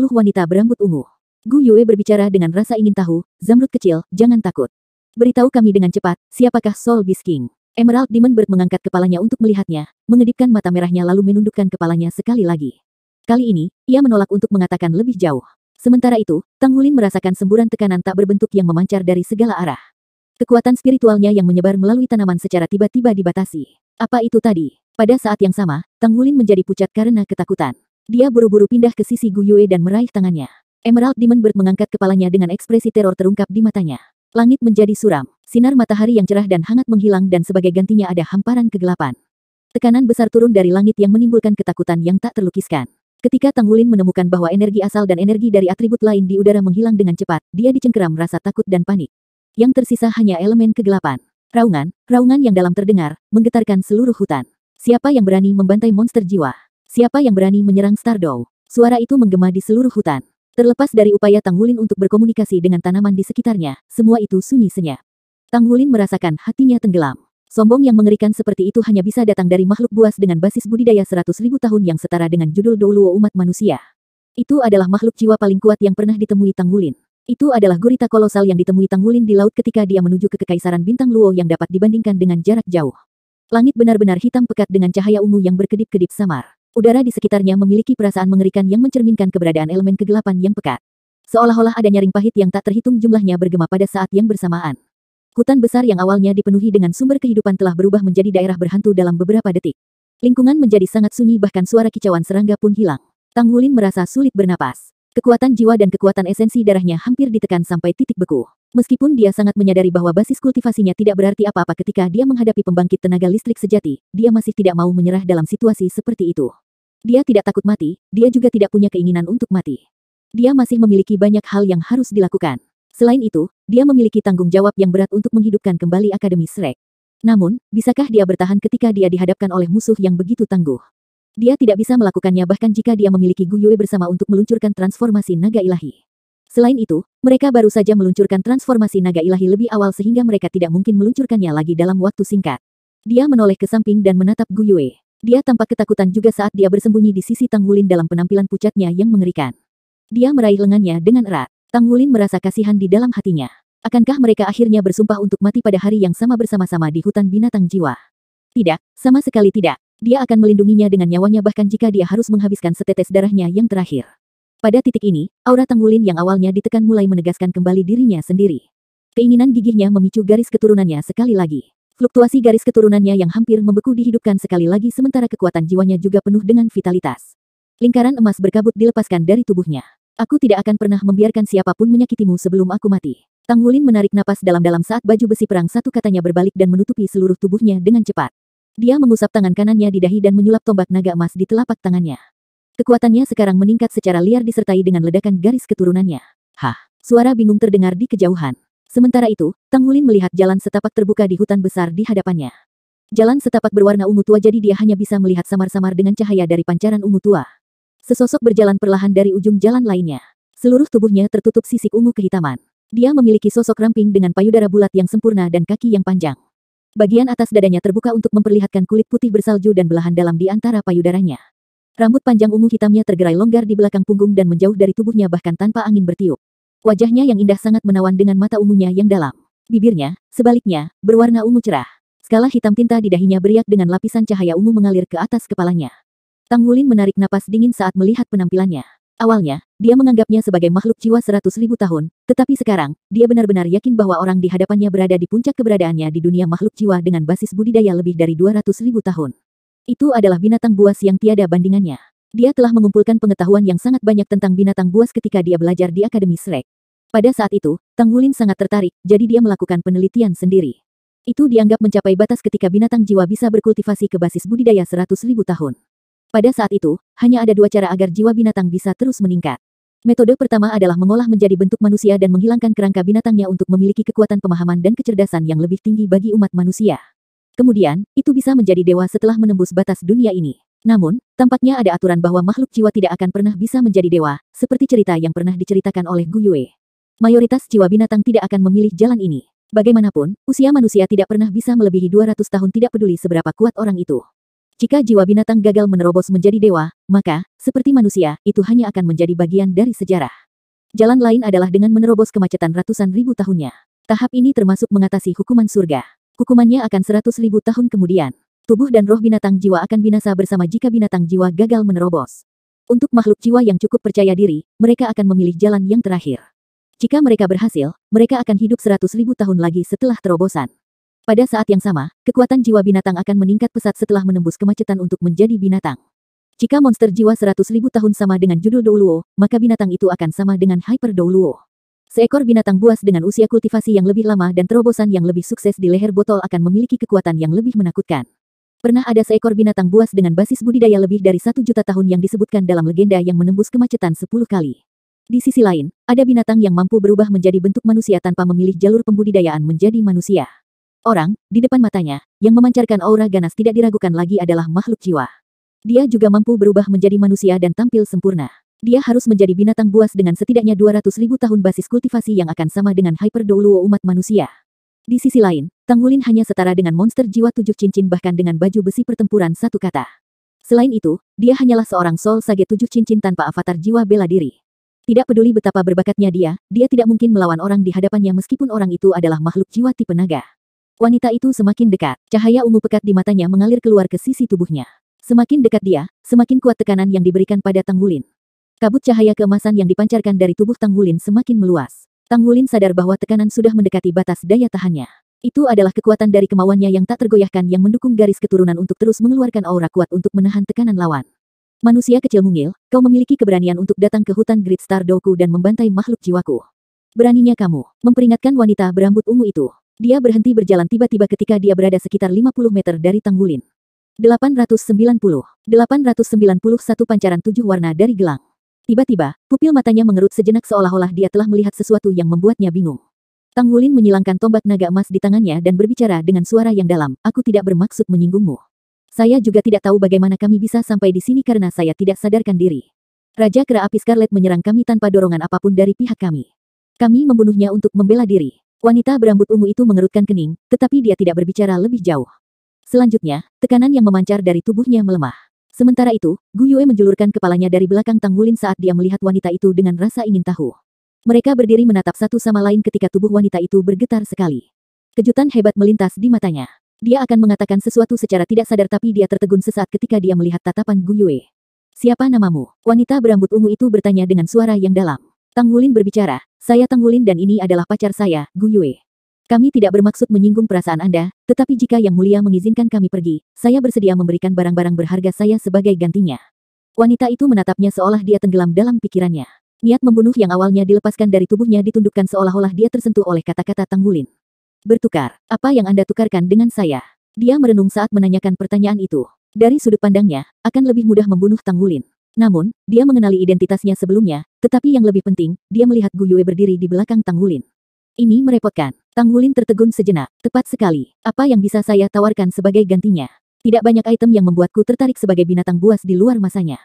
wanita berambut ungu. Gu Yue berbicara dengan rasa ingin tahu, zamrud kecil, jangan takut. Beritahu kami dengan cepat, siapakah Soul Beast King? Emerald Demon Bird mengangkat kepalanya untuk melihatnya, mengedipkan mata merahnya lalu menundukkan kepalanya sekali lagi. Kali ini, ia menolak untuk mengatakan lebih jauh. Sementara itu, Tang Wulin merasakan semburan tekanan tak berbentuk yang memancar dari segala arah. Kekuatan spiritualnya yang menyebar melalui tanaman secara tiba-tiba dibatasi. Apa itu tadi? Pada saat yang sama, Tang Wulin menjadi pucat karena ketakutan. Dia buru-buru pindah ke sisi Gu Yue dan meraih tangannya. Emerald Demon Bird mengangkat kepalanya dengan ekspresi teror terungkap di matanya. Langit menjadi suram, sinar matahari yang cerah dan hangat menghilang dan sebagai gantinya ada hamparan kegelapan. Tekanan besar turun dari langit yang menimbulkan ketakutan yang tak terlukiskan. Ketika Tang Wulin menemukan bahwa energi asal dan energi dari atribut lain di udara menghilang dengan cepat, dia dicengkeram rasa takut dan panik. Yang tersisa hanya elemen kegelapan. Raungan yang dalam terdengar, menggetarkan seluruh hutan. Siapa yang berani membantai monster jiwa? Siapa yang berani menyerang Stardow? Suara itu menggema di seluruh hutan. Terlepas dari upaya Tang Wulin untuk berkomunikasi dengan tanaman di sekitarnya, semua itu sunyi senyap. Tang Wulin merasakan hatinya tenggelam. Sombong yang mengerikan seperti itu hanya bisa datang dari makhluk buas dengan basis budidaya 100.000 tahun yang setara dengan judul Douluo umat manusia. Itu adalah makhluk jiwa paling kuat yang pernah ditemui Tang Wulin. Itu adalah gurita kolosal yang ditemui Tang Wulin di laut ketika dia menuju ke kekaisaran bintang Luo yang dapat dibandingkan dengan jarak jauh. Langit benar-benar hitam pekat dengan cahaya ungu yang berkedip-kedip samar. Udara di sekitarnya memiliki perasaan mengerikan yang mencerminkan keberadaan elemen kegelapan yang pekat. Seolah-olah ada nyaring pahit yang tak terhitung jumlahnya bergema pada saat yang bersamaan. Hutan besar yang awalnya dipenuhi dengan sumber kehidupan telah berubah menjadi daerah berhantu dalam beberapa detik. Lingkungan menjadi sangat sunyi bahkan suara kicauan serangga pun hilang. Tang Wulin merasa sulit bernapas. Kekuatan jiwa dan kekuatan esensi darahnya hampir ditekan sampai titik beku. Meskipun dia sangat menyadari bahwa basis kultivasinya tidak berarti apa-apa ketika dia menghadapi pembangkit tenaga listrik sejati, dia masih tidak mau menyerah dalam situasi seperti itu. Dia tidak takut mati, dia juga tidak punya keinginan untuk mati. Dia masih memiliki banyak hal yang harus dilakukan. Selain itu, dia memiliki tanggung jawab yang berat untuk menghidupkan kembali Akademi Shrek. Namun, bisakah dia bertahan ketika dia dihadapkan oleh musuh yang begitu tangguh? Dia tidak bisa melakukannya bahkan jika dia memiliki Gu Yue bersama untuk meluncurkan transformasi naga ilahi. Selain itu, mereka baru saja meluncurkan transformasi naga ilahi lebih awal sehingga mereka tidak mungkin meluncurkannya lagi dalam waktu singkat. Dia menoleh ke samping dan menatap Gu Yue. Dia tampak ketakutan juga saat dia bersembunyi di sisi Tang Wulin dalam penampilan pucatnya yang mengerikan. Dia meraih lengannya dengan erat. Tang Wulin merasa kasihan di dalam hatinya. Akankah mereka akhirnya bersumpah untuk mati pada hari yang sama bersama-sama di hutan binatang jiwa? Tidak, sama sekali tidak. Dia akan melindunginya dengan nyawanya bahkan jika dia harus menghabiskan setetes darahnya yang terakhir. Pada titik ini, aura Tang Wulin yang awalnya ditekan mulai menegaskan kembali dirinya sendiri. Keinginan gigihnya memicu garis keturunannya sekali lagi. Fluktuasi garis keturunannya yang hampir membeku dihidupkan sekali lagi sementara kekuatan jiwanya juga penuh dengan vitalitas. Lingkaran emas berkabut dilepaskan dari tubuhnya. Aku tidak akan pernah membiarkan siapapun menyakitimu sebelum aku mati. Tang Wulin menarik napas dalam-dalam saat baju besi perang satu katanya berbalik dan menutupi seluruh tubuhnya dengan cepat. Dia mengusap tangan kanannya di dahi dan menyulap tombak naga emas di telapak tangannya. Kekuatannya sekarang meningkat secara liar disertai dengan ledakan garis keturunannya. Hah! Suara bingung terdengar di kejauhan. Sementara itu, Tang Wulin melihat jalan setapak terbuka di hutan besar di hadapannya. Jalan setapak berwarna ungu tua jadi dia hanya bisa melihat samar-samar dengan cahaya dari pancaran ungu tua. Sesosok berjalan perlahan dari ujung jalan lainnya. Seluruh tubuhnya tertutup sisik ungu kehitaman. Dia memiliki sosok ramping dengan payudara bulat yang sempurna dan kaki yang panjang. Bagian atas dadanya terbuka untuk memperlihatkan kulit putih bersalju dan belahan dalam di antara payudaranya. Rambut panjang ungu hitamnya tergerai longgar di belakang punggung dan menjauh dari tubuhnya bahkan tanpa angin bertiup. Wajahnya yang indah sangat menawan dengan mata ungunya yang dalam. Bibirnya, sebaliknya, berwarna ungu cerah. Skala hitam tinta di dahinya beriak dengan lapisan cahaya ungu mengalir ke atas kepalanya. Tang Wulin menarik napas dingin saat melihat penampilannya. Awalnya, dia menganggapnya sebagai makhluk jiwa 100.000 tahun, tetapi sekarang, dia benar-benar yakin bahwa orang di hadapannya berada di puncak keberadaannya di dunia makhluk jiwa dengan basis budidaya lebih dari 200.000 tahun. Itu adalah binatang buas yang tiada bandingannya. Dia telah mengumpulkan pengetahuan yang sangat banyak tentang binatang buas ketika dia belajar di Akademi Shrek. Pada saat itu, Tang Wulin sangat tertarik, jadi dia melakukan penelitian sendiri. Itu dianggap mencapai batas ketika binatang jiwa bisa berkultivasi ke basis budidaya 100.000 tahun. Pada saat itu, hanya ada dua cara agar jiwa binatang bisa terus meningkat. Metode pertama adalah mengolah menjadi bentuk manusia dan menghilangkan kerangka binatangnya untuk memiliki kekuatan pemahaman dan kecerdasan yang lebih tinggi bagi umat manusia. Kemudian, itu bisa menjadi dewa setelah menembus batas dunia ini. Namun, tampaknya ada aturan bahwa makhluk jiwa tidak akan pernah bisa menjadi dewa, seperti cerita yang pernah diceritakan oleh Gu Yue. Mayoritas jiwa binatang tidak akan memilih jalan ini. Bagaimanapun, usia manusia tidak pernah bisa melebihi 200 tahun tidak peduli seberapa kuat orang itu. Jika jiwa binatang gagal menerobos menjadi dewa, maka, seperti manusia, itu hanya akan menjadi bagian dari sejarah. Jalan lain adalah dengan menerobos kemacetan ratusan ribu tahunnya. Tahap ini termasuk mengatasi hukuman surga. Hukumannya akan 100.000 tahun kemudian. Tubuh dan roh binatang jiwa akan binasa bersama jika binatang jiwa gagal menerobos. Untuk makhluk jiwa yang cukup percaya diri, mereka akan memilih jalan yang terakhir. Jika mereka berhasil, mereka akan hidup 100.000 tahun lagi setelah terobosan. Pada saat yang sama, kekuatan jiwa binatang akan meningkat pesat setelah menembus kemacetan untuk menjadi binatang. Jika monster jiwa 100.000 tahun sama dengan judul Douluo, maka binatang itu akan sama dengan Hyper Douluo. Seekor binatang buas dengan usia kultivasi yang lebih lama dan terobosan yang lebih sukses di leher botol akan memiliki kekuatan yang lebih menakutkan. Pernah ada seekor binatang buas dengan basis budidaya lebih dari 1 juta tahun yang disebutkan dalam legenda yang menembus kemacetan 10 kali. Di sisi lain, ada binatang yang mampu berubah menjadi bentuk manusia tanpa memilih jalur pembudidayaan menjadi manusia. Orang, di depan matanya, yang memancarkan aura ganas tidak diragukan lagi adalah makhluk jiwa. Dia juga mampu berubah menjadi manusia dan tampil sempurna. Dia harus menjadi binatang buas dengan setidaknya 200.000 tahun basis kultivasi yang akan sama dengan Hyper Douluo umat manusia. Di sisi lain, Tang Wulin hanya setara dengan monster jiwa 7 cincin bahkan dengan baju besi pertempuran satu kata. Selain itu, dia hanyalah seorang Soul Sage 7 cincin tanpa avatar jiwa bela diri. Tidak peduli betapa berbakatnya dia tidak mungkin melawan orang di hadapannya meskipun orang itu adalah makhluk jiwa tipe naga. Wanita itu semakin dekat, cahaya ungu pekat di matanya mengalir keluar ke sisi tubuhnya. Semakin dekat dia, semakin kuat tekanan yang diberikan pada Tang Wulin. Kabut cahaya keemasan yang dipancarkan dari tubuh Tang Wulin semakin meluas. Tang Wulin sadar bahwa tekanan sudah mendekati batas daya tahannya. Itu adalah kekuatan dari kemauannya yang tak tergoyahkan yang mendukung garis keturunan untuk terus mengeluarkan aura kuat untuk menahan tekanan lawan. Manusia kecil mungil, kau memiliki keberanian untuk datang ke hutan Great Star Doku dan membantai makhluk jiwaku. Beraninya kamu, memperingatkan wanita berambut ungu itu. Dia berhenti berjalan tiba-tiba ketika dia berada sekitar 50 meter dari Tang Wulin. 891 pancaran 7 warna dari gelang. Tiba-tiba, pupil matanya mengerut sejenak seolah-olah dia telah melihat sesuatu yang membuatnya bingung. Tang Wulin menyilangkan tombak naga emas di tangannya dan berbicara dengan suara yang dalam, aku tidak bermaksud menyinggungmu. Saya juga tidak tahu bagaimana kami bisa sampai di sini karena saya tidak sadarkan diri. Raja Kera Api Scarlet menyerang kami tanpa dorongan apapun dari pihak kami. Kami membunuhnya untuk membela diri. Wanita berambut ungu itu mengerutkan kening, tetapi dia tidak berbicara lebih jauh. Selanjutnya, tekanan yang memancar dari tubuhnya melemah. Sementara itu, Gu Yue menjulurkan kepalanya dari belakang Tang Wulin saat dia melihat wanita itu dengan rasa ingin tahu. Mereka berdiri menatap satu sama lain ketika tubuh wanita itu bergetar sekali. Kejutan hebat melintas di matanya. Dia akan mengatakan sesuatu secara tidak sadar tapi dia tertegun sesaat ketika dia melihat tatapan Gu Yue. Siapa namamu? Wanita berambut ungu itu bertanya dengan suara yang dalam. Tang Wulin berbicara, saya Tang Wulin dan ini adalah pacar saya, Gu Yue. Kami tidak bermaksud menyinggung perasaan Anda, tetapi jika Yang Mulia mengizinkan kami pergi, saya bersedia memberikan barang-barang berharga saya sebagai gantinya. Wanita itu menatapnya seolah dia tenggelam dalam pikirannya. Niat membunuh yang awalnya dilepaskan dari tubuhnya ditundukkan seolah-olah dia tersentuh oleh kata-kata Tang Wulin. Bertukar, apa yang Anda tukarkan dengan saya? Dia merenung saat menanyakan pertanyaan itu. Dari sudut pandangnya, akan lebih mudah membunuh Tang Wulin. Namun, dia mengenali identitasnya sebelumnya, tetapi yang lebih penting, dia melihat Gu Yue berdiri di belakang Tang Wulin. Ini merepotkan. Tang Wulin tertegun sejenak. Tepat sekali. Apa yang bisa saya tawarkan sebagai gantinya? Tidak banyak item yang membuatku tertarik sebagai binatang buas di luar masanya.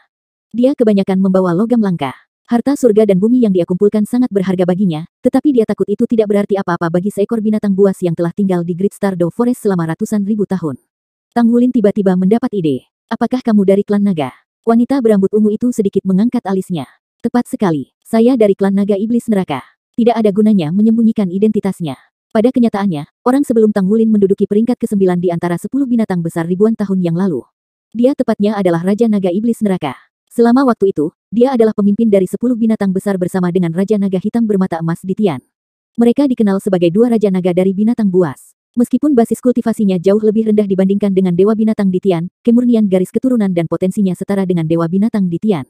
Dia kebanyakan membawa logam langka. Harta surga dan bumi yang dia kumpulkan sangat berharga baginya, tetapi dia takut itu tidak berarti apa-apa bagi seekor binatang buas yang telah tinggal di Great Stardew Forest selama ratusan ribu tahun. Tang Wulin tiba-tiba mendapat ide. Apakah kamu dari klan naga? Wanita berambut ungu itu sedikit mengangkat alisnya. Tepat sekali. Saya dari klan naga iblis neraka. Tidak ada gunanya menyembunyikan identitasnya. Pada kenyataannya, orang sebelum Tang Wulin menduduki peringkat ke-9 di antara 10 binatang besar ribuan tahun yang lalu. Dia tepatnya adalah Raja Naga Iblis Neraka. Selama waktu itu, dia adalah pemimpin dari 10 binatang besar bersama dengan Raja Naga Hitam bermata emas di Tian. Mereka dikenal sebagai dua Raja Naga dari binatang buas. Meskipun basis kultivasinya jauh lebih rendah dibandingkan dengan Dewa Binatang di Tian, kemurnian garis keturunan dan potensinya setara dengan Dewa Binatang di Tian.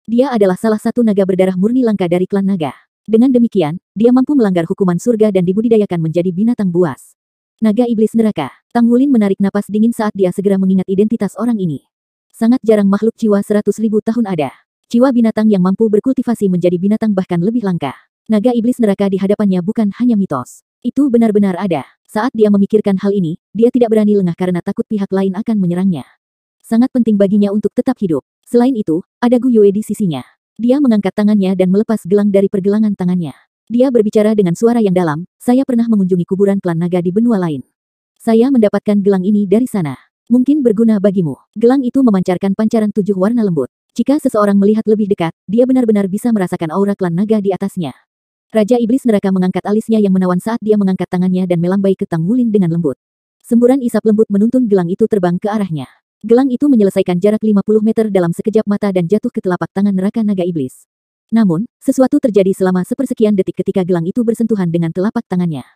Dia adalah salah satu naga berdarah murni langka dari klan naga. Dengan demikian, dia mampu melanggar hukuman surga dan dibudidayakan menjadi binatang buas. Naga Iblis Neraka. Tang Wulin menarik napas dingin saat dia segera mengingat identitas orang ini. Sangat jarang makhluk jiwa 100.000 tahun ada. Jiwa binatang yang mampu berkultivasi menjadi binatang bahkan lebih langka. Naga Iblis Neraka di hadapannya bukan hanya mitos. Itu benar-benar ada. Saat dia memikirkan hal ini, dia tidak berani lengah karena takut pihak lain akan menyerangnya. Sangat penting baginya untuk tetap hidup. Selain itu, ada Gu Yue di sisinya. Dia mengangkat tangannya dan melepas gelang dari pergelangan tangannya. Dia berbicara dengan suara yang dalam, saya pernah mengunjungi kuburan klan naga di benua lain. Saya mendapatkan gelang ini dari sana. Mungkin berguna bagimu. Gelang itu memancarkan pancaran 7 warna lembut. Jika seseorang melihat lebih dekat, dia benar-benar bisa merasakan aura klan naga di atasnya. Raja Iblis Neraka mengangkat alisnya yang menawan saat dia mengangkat tangannya dan melambai ke Tang Wulin dengan lembut. Semburan isap lembut menuntun gelang itu terbang ke arahnya. Gelang itu menyelesaikan jarak 50 meter dalam sekejap mata dan jatuh ke telapak tangan neraka naga iblis. Namun, sesuatu terjadi selama sepersekian detik ketika gelang itu bersentuhan dengan telapak tangannya.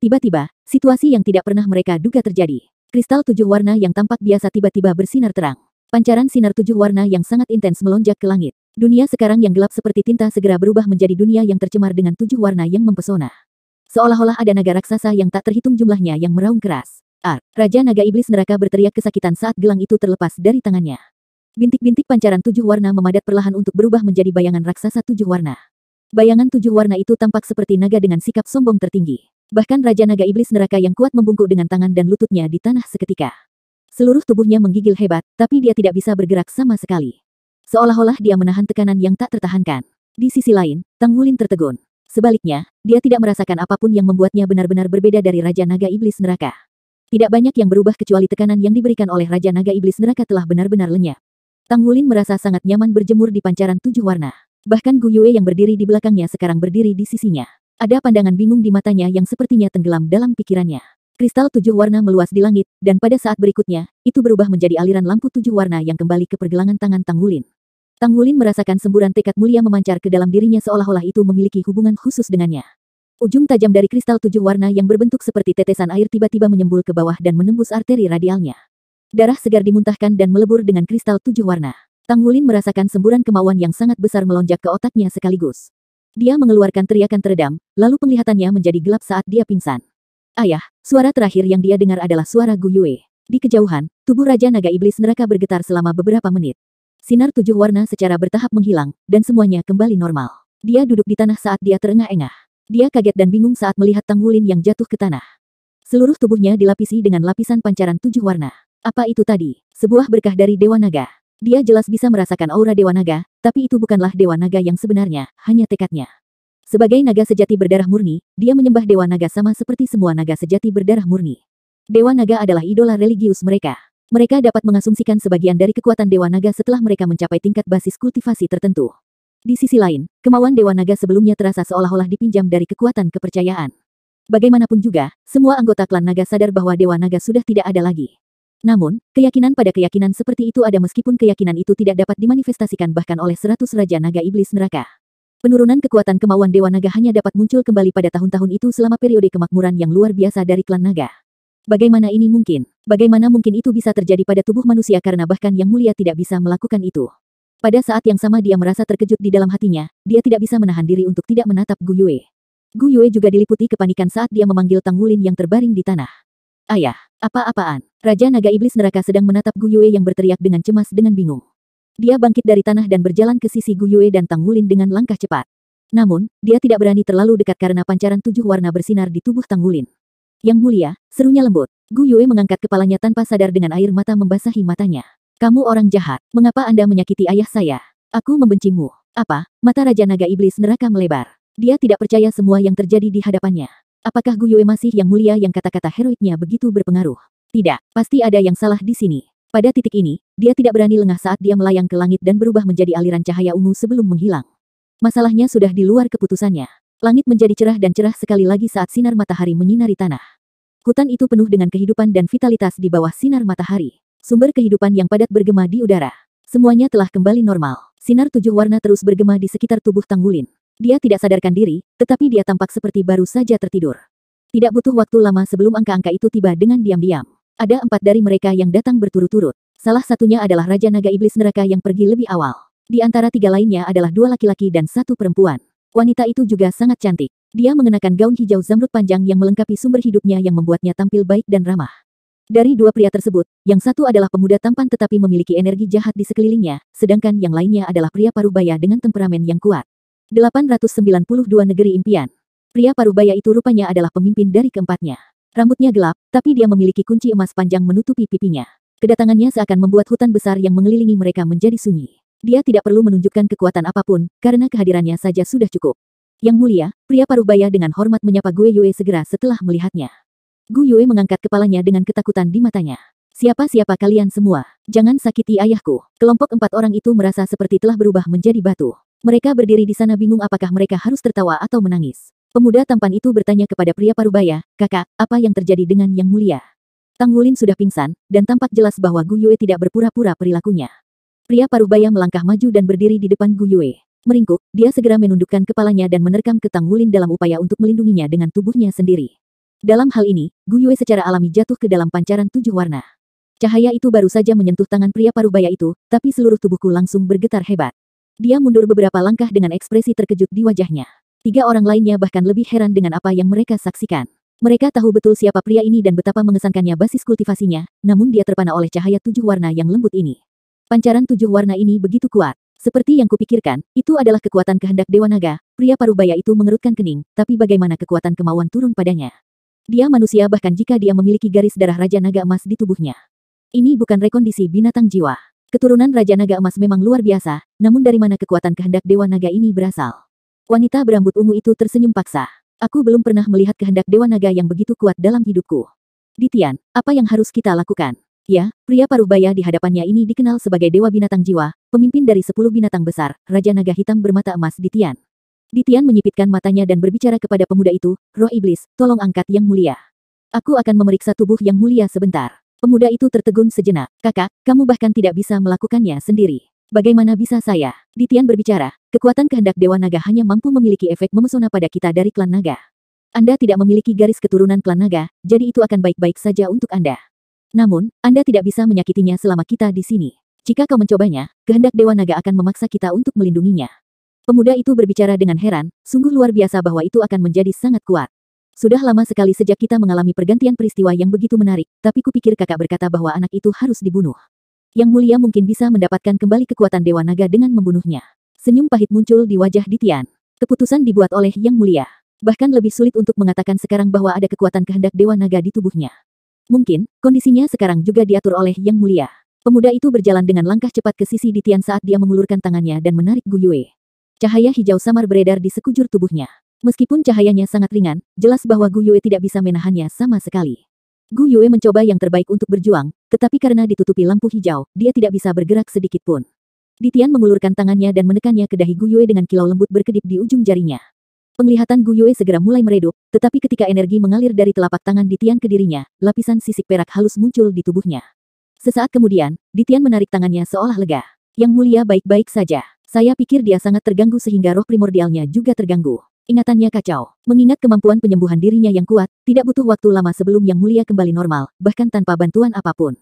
Tiba-tiba, situasi yang tidak pernah mereka duga terjadi. Kristal 7 warna yang tampak biasa tiba-tiba bersinar terang. Pancaran sinar 7 warna yang sangat intens melonjak ke langit. Dunia sekarang yang gelap seperti tinta segera berubah menjadi dunia yang tercemar dengan 7 warna yang mempesona. Seolah-olah ada naga raksasa yang tak terhitung jumlahnya yang meraung keras. Raja Naga Iblis Neraka berteriak kesakitan saat gelang itu terlepas dari tangannya. Bintik-bintik pancaran 7 warna memadat perlahan untuk berubah menjadi bayangan raksasa 7 warna. Bayangan 7 warna itu tampak seperti naga dengan sikap sombong tertinggi. Bahkan Raja Naga Iblis Neraka yang kuat membungkuk dengan tangan dan lututnya di tanah seketika. Seluruh tubuhnya menggigil hebat, tapi dia tidak bisa bergerak sama sekali. Seolah-olah dia menahan tekanan yang tak tertahankan. Di sisi lain, Tang Wulin tertegun. Sebaliknya, dia tidak merasakan apapun yang membuatnya benar-benar berbeda dari Raja Naga Iblis Neraka. Tidak banyak yang berubah kecuali tekanan yang diberikan oleh Raja Naga Iblis Neraka telah benar-benar lenyap. Tang Wulin merasa sangat nyaman berjemur di pancaran 7 warna. Bahkan Gu Yue yang berdiri di belakangnya sekarang berdiri di sisinya. Ada pandangan bingung di matanya yang sepertinya tenggelam dalam pikirannya. Kristal 7 warna meluas di langit, dan pada saat berikutnya, itu berubah menjadi aliran lampu 7 warna yang kembali ke pergelangan tangan Tang Wulin. Tang Wulin merasakan semburan tekad mulia memancar ke dalam dirinya seolah-olah itu memiliki hubungan khusus dengannya. Ujung tajam dari kristal 7 warna yang berbentuk seperti tetesan air tiba-tiba menyembul ke bawah dan menembus arteri radialnya. Darah segar dimuntahkan dan melebur dengan kristal 7 warna. Tang Wulin merasakan semburan kemauan yang sangat besar melonjak ke otaknya sekaligus. Dia mengeluarkan teriakan teredam, lalu penglihatannya menjadi gelap saat dia pingsan. Ayah, suara terakhir yang dia dengar adalah suara Gu Yue. Di kejauhan, tubuh Raja Naga Iblis Neraka bergetar selama beberapa menit. Sinar 7 warna secara bertahap menghilang, dan semuanya kembali normal. Dia duduk di tanah saat dia terengah-engah. Dia kaget dan bingung saat melihat Tang Wulin yang jatuh ke tanah. Seluruh tubuhnya dilapisi dengan lapisan pancaran 7 warna. Apa itu tadi? Sebuah berkah dari Dewa Naga. Dia jelas bisa merasakan aura Dewa Naga, tapi itu bukanlah Dewa Naga yang sebenarnya, hanya tekadnya. Sebagai naga sejati berdarah murni, dia menyembah Dewa Naga sama seperti semua naga sejati berdarah murni. Dewa Naga adalah idola religius mereka. Mereka dapat mengasumsikan sebagian dari kekuatan Dewa Naga setelah mereka mencapai tingkat basis kultivasi tertentu. Di sisi lain, kemauan Dewa Naga sebelumnya terasa seolah-olah dipinjam dari kekuatan kepercayaan. Bagaimanapun juga, semua anggota klan naga sadar bahwa Dewa Naga sudah tidak ada lagi. Namun, keyakinan pada keyakinan seperti itu ada meskipun keyakinan itu tidak dapat dimanifestasikan bahkan oleh 100 Raja Naga Iblis Neraka. Penurunan kekuatan kemauan Dewa Naga hanya dapat muncul kembali pada tahun-tahun itu selama periode kemakmuran yang luar biasa dari klan naga. Bagaimana ini mungkin? Bagaimana mungkin itu bisa terjadi pada tubuh manusia karena bahkan yang mulia tidak bisa melakukan itu? Pada saat yang sama dia merasa terkejut di dalam hatinya, dia tidak bisa menahan diri untuk tidak menatap Gu Yue. Gu Yue juga diliputi kepanikan saat dia memanggil Tang Wulin yang terbaring di tanah. Ayah, apa-apaan? Raja Naga Iblis Neraka sedang menatap Gu Yue yang berteriak dengan cemas dengan bingung. Dia bangkit dari tanah dan berjalan ke sisi Gu Yue dan Tang Wulin dengan langkah cepat. Namun, dia tidak berani terlalu dekat karena pancaran 7 warna bersinar di tubuh Tang Wulin. Yang mulia, serunya lembut. Gu Yue mengangkat kepalanya tanpa sadar dengan air mata membasahi matanya. Kamu orang jahat, mengapa Anda menyakiti ayah saya? Aku membencimu. Apa? Mata Raja Naga Iblis Neraka melebar. Dia tidak percaya semua yang terjadi di hadapannya. Apakah Gu Yue masih yang mulia yang kata-kata heroiknya begitu berpengaruh? Tidak, pasti ada yang salah di sini. Pada titik ini, dia tidak berani lengah saat dia melayang ke langit dan berubah menjadi aliran cahaya ungu sebelum menghilang. Masalahnya sudah di luar keputusannya. Langit menjadi cerah dan cerah sekali lagi saat sinar matahari menyinari tanah. Hutan itu penuh dengan kehidupan dan vitalitas di bawah sinar matahari. Sumber kehidupan yang padat bergema di udara. Semuanya telah kembali normal. Sinar 7 warna terus bergema di sekitar tubuh Tang Wulin. Dia tidak sadarkan diri, tetapi dia tampak seperti baru saja tertidur. Tidak butuh waktu lama sebelum angka-angka itu tiba dengan diam-diam. Ada 4 dari mereka yang datang berturut-turut. Salah satunya adalah Raja Naga Iblis Neraka yang pergi lebih awal. Di antara 3 lainnya adalah 2 laki-laki dan 1 perempuan. Wanita itu juga sangat cantik. Dia mengenakan gaun hijau zamrud panjang yang melengkapi sumber hidupnya yang membuatnya tampil baik dan ramah. Dari 2 pria tersebut, yang satu adalah pemuda tampan tetapi memiliki energi jahat di sekelilingnya, sedangkan yang lainnya adalah pria parubaya dengan temperamen yang kuat. 892 Negeri Impian. Pria parubaya itu rupanya adalah pemimpin dari keempatnya. Rambutnya gelap, tapi dia memiliki kunci emas panjang menutupi pipinya. Kedatangannya seakan membuat hutan besar yang mengelilingi mereka menjadi sunyi. Dia tidak perlu menunjukkan kekuatan apapun, karena kehadirannya saja sudah cukup. Yang mulia, pria parubaya dengan hormat menyapa Gu Yue segera setelah melihatnya. Gu Yue mengangkat kepalanya dengan ketakutan di matanya. Siapa-siapa kalian semua? Jangan sakiti ayahku. Kelompok 4 orang itu merasa seperti telah berubah menjadi batu. Mereka berdiri di sana bingung apakah mereka harus tertawa atau menangis. Pemuda tampan itu bertanya kepada pria parubaya, "Kakak, apa yang terjadi dengan Yang Mulia?" Tang Wulin sudah pingsan, dan tampak jelas bahwa Gu Yue tidak berpura-pura perilakunya. Pria parubaya melangkah maju dan berdiri di depan Gu Yue. Meringkuk, dia segera menundukkan kepalanya dan menerkam ke Tang Wulin dalam upaya untuk melindunginya dengan tubuhnya sendiri. Dalam hal ini, Gu Yue secara alami jatuh ke dalam pancaran 7 warna. Cahaya itu baru saja menyentuh tangan pria parubaya itu, tapi seluruh tubuhku langsung bergetar hebat. Dia mundur beberapa langkah dengan ekspresi terkejut di wajahnya. 3 orang lainnya bahkan lebih heran dengan apa yang mereka saksikan. Mereka tahu betul siapa pria ini dan betapa mengesankannya basis kultivasinya, namun dia terpana oleh cahaya 7 warna yang lembut ini. Pancaran 7 warna ini begitu kuat. Seperti yang kupikirkan, itu adalah kekuatan kehendak Dewa Naga. Pria parubaya itu mengerutkan kening, tapi bagaimana kekuatan kemauan turun padanya? Dia manusia bahkan jika dia memiliki garis darah Raja Naga Emas di tubuhnya. Ini bukan rekondisi binatang jiwa. Keturunan Raja Naga Emas memang luar biasa, namun dari mana kekuatan kehendak Dewa Naga ini berasal? Wanita berambut ungu itu tersenyum paksa. Aku belum pernah melihat kehendak Dewa Naga yang begitu kuat dalam hidupku. Ditian, apa yang harus kita lakukan? Ya, pria parubaya di hadapannya ini dikenal sebagai Dewa Binatang Jiwa, pemimpin dari 10 binatang besar, Raja Naga Hitam bermata emas Ditian. Ditian menyipitkan matanya dan berbicara kepada pemuda itu, roh iblis, tolong angkat yang mulia. Aku akan memeriksa tubuh yang mulia sebentar. Pemuda itu tertegun sejenak. Kakak, kamu bahkan tidak bisa melakukannya sendiri. Bagaimana bisa saya? Ditian berbicara, kekuatan kehendak Dewa Naga hanya mampu memiliki efek memesona pada kita dari klan naga. Anda tidak memiliki garis keturunan klan naga, jadi itu akan baik-baik saja untuk Anda. Namun, Anda tidak bisa menyakitinya selama kita di sini. Jika kau mencobanya, kehendak Dewa Naga akan memaksa kita untuk melindunginya. Pemuda itu berbicara dengan heran, sungguh luar biasa bahwa itu akan menjadi sangat kuat. Sudah lama sekali sejak kita mengalami pergantian peristiwa yang begitu menarik, tapi kupikir kakak berkata bahwa anak itu harus dibunuh. Yang mulia mungkin bisa mendapatkan kembali kekuatan Dewa Naga dengan membunuhnya. Senyum pahit muncul di wajah Ditian. Keputusan dibuat oleh Yang Mulia. Bahkan lebih sulit untuk mengatakan sekarang bahwa ada kekuatan kehendak Dewa Naga di tubuhnya. Mungkin, kondisinya sekarang juga diatur oleh Yang Mulia. Pemuda itu berjalan dengan langkah cepat ke sisi Ditian saat dia mengulurkan tangannya dan menarik Gu Yue. Cahaya hijau samar beredar di sekujur tubuhnya. Meskipun cahayanya sangat ringan, jelas bahwa Gu Yue tidak bisa menahannya sama sekali. Gu Yue mencoba yang terbaik untuk berjuang, tetapi karena ditutupi lampu hijau, dia tidak bisa bergerak sedikit pun. Ditian mengulurkan tangannya dan menekannya ke dahi Gu Yue dengan kilau lembut berkedip di ujung jarinya. Penglihatan Gu Yue segera mulai meredup, tetapi ketika energi mengalir dari telapak tangan Ditian ke dirinya, lapisan sisik perak halus muncul di tubuhnya. Sesaat kemudian, Ditian menarik tangannya seolah lega. Yang mulia baik-baik saja. Saya pikir dia sangat terganggu sehingga roh primordialnya juga terganggu. Ingatannya kacau. Mengingat kemampuan penyembuhan dirinya yang kuat, tidak butuh waktu lama sebelum Yang Mulia kembali normal, bahkan tanpa bantuan apapun.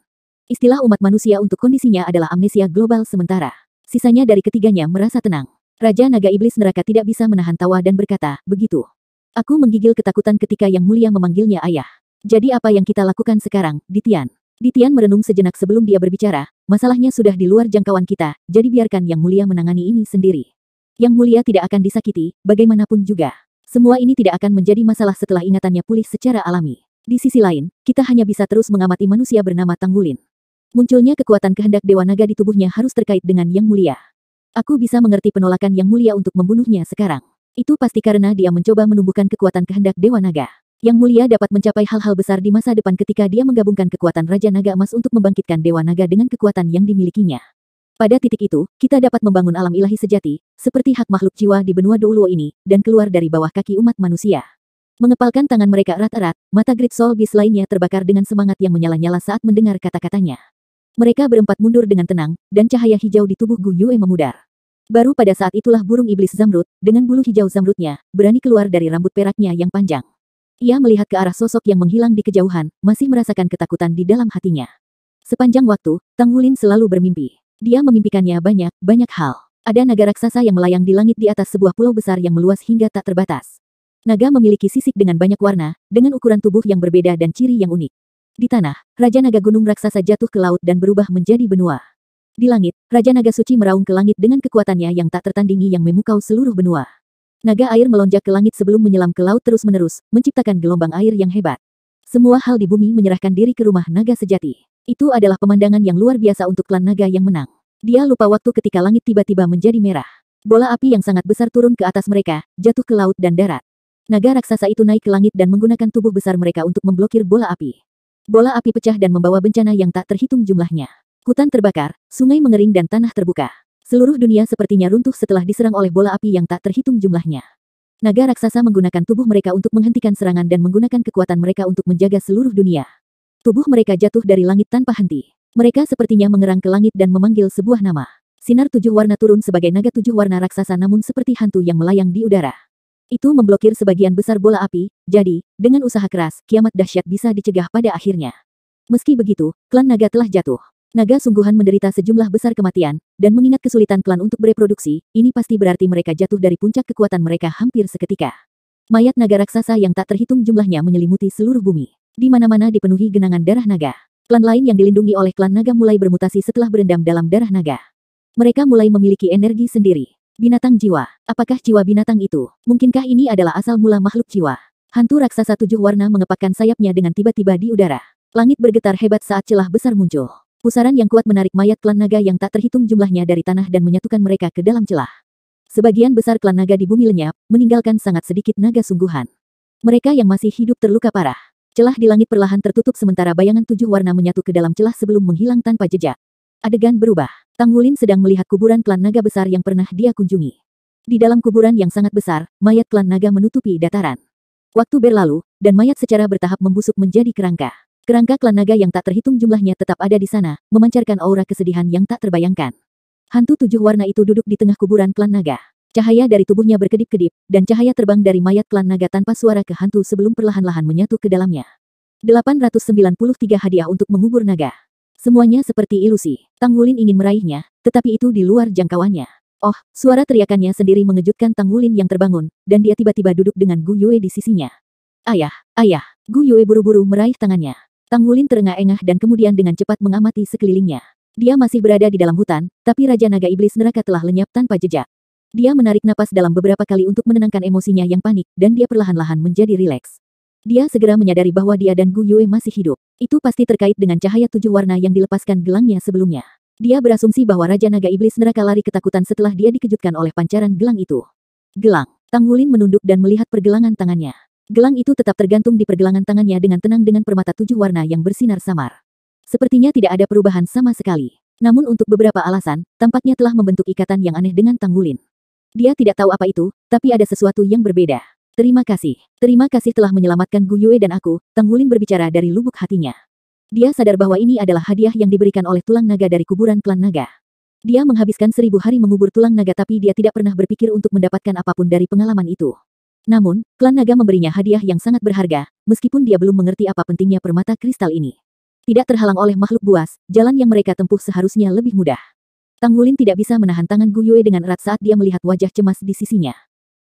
Istilah umat manusia untuk kondisinya adalah amnesia global sementara. Sisanya dari ketiganya merasa tenang. Raja Naga Iblis Neraka tidak bisa menahan tawa dan berkata, begitu. Aku menggigil ketakutan ketika Yang Mulia memanggilnya ayah. Jadi apa yang kita lakukan sekarang, Ditian? Ditian merenung sejenak sebelum dia berbicara, masalahnya sudah di luar jangkauan kita, jadi biarkan Yang Mulia menangani ini sendiri. Yang Mulia tidak akan disakiti, bagaimanapun juga. Semua ini tidak akan menjadi masalah setelah ingatannya pulih secara alami. Di sisi lain, kita hanya bisa terus mengamati manusia bernama Tang Wulin. Munculnya kekuatan kehendak Dewa Naga di tubuhnya harus terkait dengan Yang Mulia. Aku bisa mengerti penolakan Yang Mulia untuk membunuhnya sekarang. Itu pasti karena dia mencoba menumbuhkan kekuatan kehendak Dewa Naga. Yang Mulia dapat mencapai hal-hal besar di masa depan ketika dia menggabungkan kekuatan Raja Naga Emas untuk membangkitkan Dewa Naga dengan kekuatan yang dimilikinya. Pada titik itu, kita dapat membangun alam ilahi sejati, seperti hak makhluk jiwa di benua Douluo ini, dan keluar dari bawah kaki umat manusia. Mengepalkan tangan mereka erat-erat, mata Great Soul Beast lainnya terbakar dengan semangat yang menyala-nyala saat mendengar kata-katanya. Mereka berempat mundur dengan tenang, dan cahaya hijau di tubuh Gu Yue memudar. Baru pada saat itulah burung iblis Zamrud, dengan bulu hijau Zamrudnya, berani keluar dari rambut peraknya yang panjang. Ia melihat ke arah sosok yang menghilang di kejauhan, masih merasakan ketakutan di dalam hatinya. Sepanjang waktu, Tang Wulin selalu bermimpi. Dia memimpikannya banyak hal. Ada naga raksasa yang melayang di langit di atas sebuah pulau besar yang meluas hingga tak terbatas. Naga memiliki sisik dengan banyak warna, dengan ukuran tubuh yang berbeda dan ciri yang unik. Di tanah, Raja Naga Gunung Raksasa jatuh ke laut dan berubah menjadi benua. Di langit, Raja Naga Suci meraung ke langit dengan kekuatannya yang tak tertandingi yang memukau seluruh benua. Naga air melonjak ke langit sebelum menyelam ke laut terus-menerus, menciptakan gelombang air yang hebat. Semua hal di bumi menyerahkan diri ke rumah naga sejati. Itu adalah pemandangan yang luar biasa untuk klan naga yang menang. Dia lupa waktu ketika langit tiba-tiba menjadi merah. Bola api yang sangat besar turun ke atas mereka, jatuh ke laut dan darat. Naga raksasa itu naik ke langit dan menggunakan tubuh besar mereka untuk memblokir bola api. Bola api pecah dan membawa bencana yang tak terhitung jumlahnya. Hutan terbakar, sungai mengering dan tanah terbuka. Seluruh dunia sepertinya runtuh setelah diserang oleh bola api yang tak terhitung jumlahnya. Naga raksasa menggunakan tubuh mereka untuk menghentikan serangan dan menggunakan kekuatan mereka untuk menjaga seluruh dunia. Tubuh mereka jatuh dari langit tanpa henti. Mereka sepertinya mengerang ke langit dan memanggil sebuah nama. Sinar 7 warna turun sebagai naga 7 warna raksasa namun seperti hantu yang melayang di udara. Itu memblokir sebagian besar bola api, jadi, dengan usaha keras, kiamat dahsyat bisa dicegah pada akhirnya. Meski begitu, klan naga telah jatuh. Naga sungguhan menderita sejumlah besar kematian, dan mengingat kesulitan klan untuk bereproduksi, ini pasti berarti mereka jatuh dari puncak kekuatan mereka hampir seketika. Mayat naga raksasa yang tak terhitung jumlahnya menyelimuti seluruh bumi. Di mana-mana dipenuhi genangan darah naga. Klan lain yang dilindungi oleh klan naga mulai bermutasi setelah berendam dalam darah naga. Mereka mulai memiliki energi sendiri. Binatang jiwa. Apakah jiwa binatang itu? Mungkinkah ini adalah asal mula makhluk jiwa? Hantu raksasa 7 warna mengepakkan sayapnya dengan tiba-tiba di udara. Langit bergetar hebat saat celah besar muncul. Pusaran yang kuat menarik mayat klan naga yang tak terhitung jumlahnya dari tanah dan menyatukan mereka ke dalam celah. Sebagian besar klan naga di bumi lenyap, meninggalkan sangat sedikit naga sungguhan. Mereka yang masih hidup terluka parah. Celah di langit perlahan tertutup sementara bayangan 7 warna menyatu ke dalam celah sebelum menghilang tanpa jejak. Adegan berubah. Tang Wulin sedang melihat kuburan klan naga besar yang pernah dia kunjungi. Di dalam kuburan yang sangat besar, mayat klan naga menutupi dataran. Waktu berlalu, dan mayat secara bertahap membusuk menjadi kerangka. Kerangka klan naga yang tak terhitung jumlahnya tetap ada di sana, memancarkan aura kesedihan yang tak terbayangkan. Hantu 7 warna itu duduk di tengah kuburan klan naga. Cahaya dari tubuhnya berkedip-kedip, dan cahaya terbang dari mayat klan naga tanpa suara ke hantu sebelum perlahan-lahan menyatu ke dalamnya. 893 hadiah untuk mengubur naga. Semuanya seperti ilusi. Tang Wulin ingin meraihnya, tetapi itu di luar jangkauannya. Oh, suara teriakannya sendiri mengejutkan Tang Wulin yang terbangun, dan dia tiba-tiba duduk dengan Gu Yue di sisinya. Ayah, ayah, Gu Yue buru-buru meraih tangannya. Tang Wulin terengah-engah dan kemudian dengan cepat mengamati sekelilingnya. Dia masih berada di dalam hutan, tapi Raja Naga Iblis Neraka telah lenyap tanpa jejak. Dia menarik napas dalam beberapa kali untuk menenangkan emosinya yang panik, dan dia perlahan-lahan menjadi rileks. Dia segera menyadari bahwa dia dan Gu Yue masih hidup. Itu pasti terkait dengan cahaya 7 warna yang dilepaskan gelangnya sebelumnya. Dia berasumsi bahwa Raja Naga Iblis Neraka lari ketakutan setelah dia dikejutkan oleh pancaran gelang itu. Gelang. Tang Wulin menunduk dan melihat pergelangan tangannya. Gelang itu tetap tergantung di pergelangan tangannya dengan tenang dengan permata 7 warna yang bersinar samar. Sepertinya tidak ada perubahan sama sekali. Namun untuk beberapa alasan, tampaknya telah membentuk ikatan yang aneh dengan Tang Wulin. Dia tidak tahu apa itu, tapi ada sesuatu yang berbeda. Terima kasih. Terima kasih telah menyelamatkan Gu Yue dan aku, Tang Wulin berbicara dari lubuk hatinya. Dia sadar bahwa ini adalah hadiah yang diberikan oleh tulang naga dari kuburan klan naga. Dia menghabiskan 1000 hari mengubur tulang naga tapi dia tidak pernah berpikir untuk mendapatkan apapun dari pengalaman itu. Namun, klan naga memberinya hadiah yang sangat berharga, meskipun dia belum mengerti apa pentingnya permata kristal ini. Tidak terhalang oleh makhluk buas, jalan yang mereka tempuh seharusnya lebih mudah. Tang Wulin tidak bisa menahan tangan Gu Yue dengan erat saat dia melihat wajah cemas di sisinya.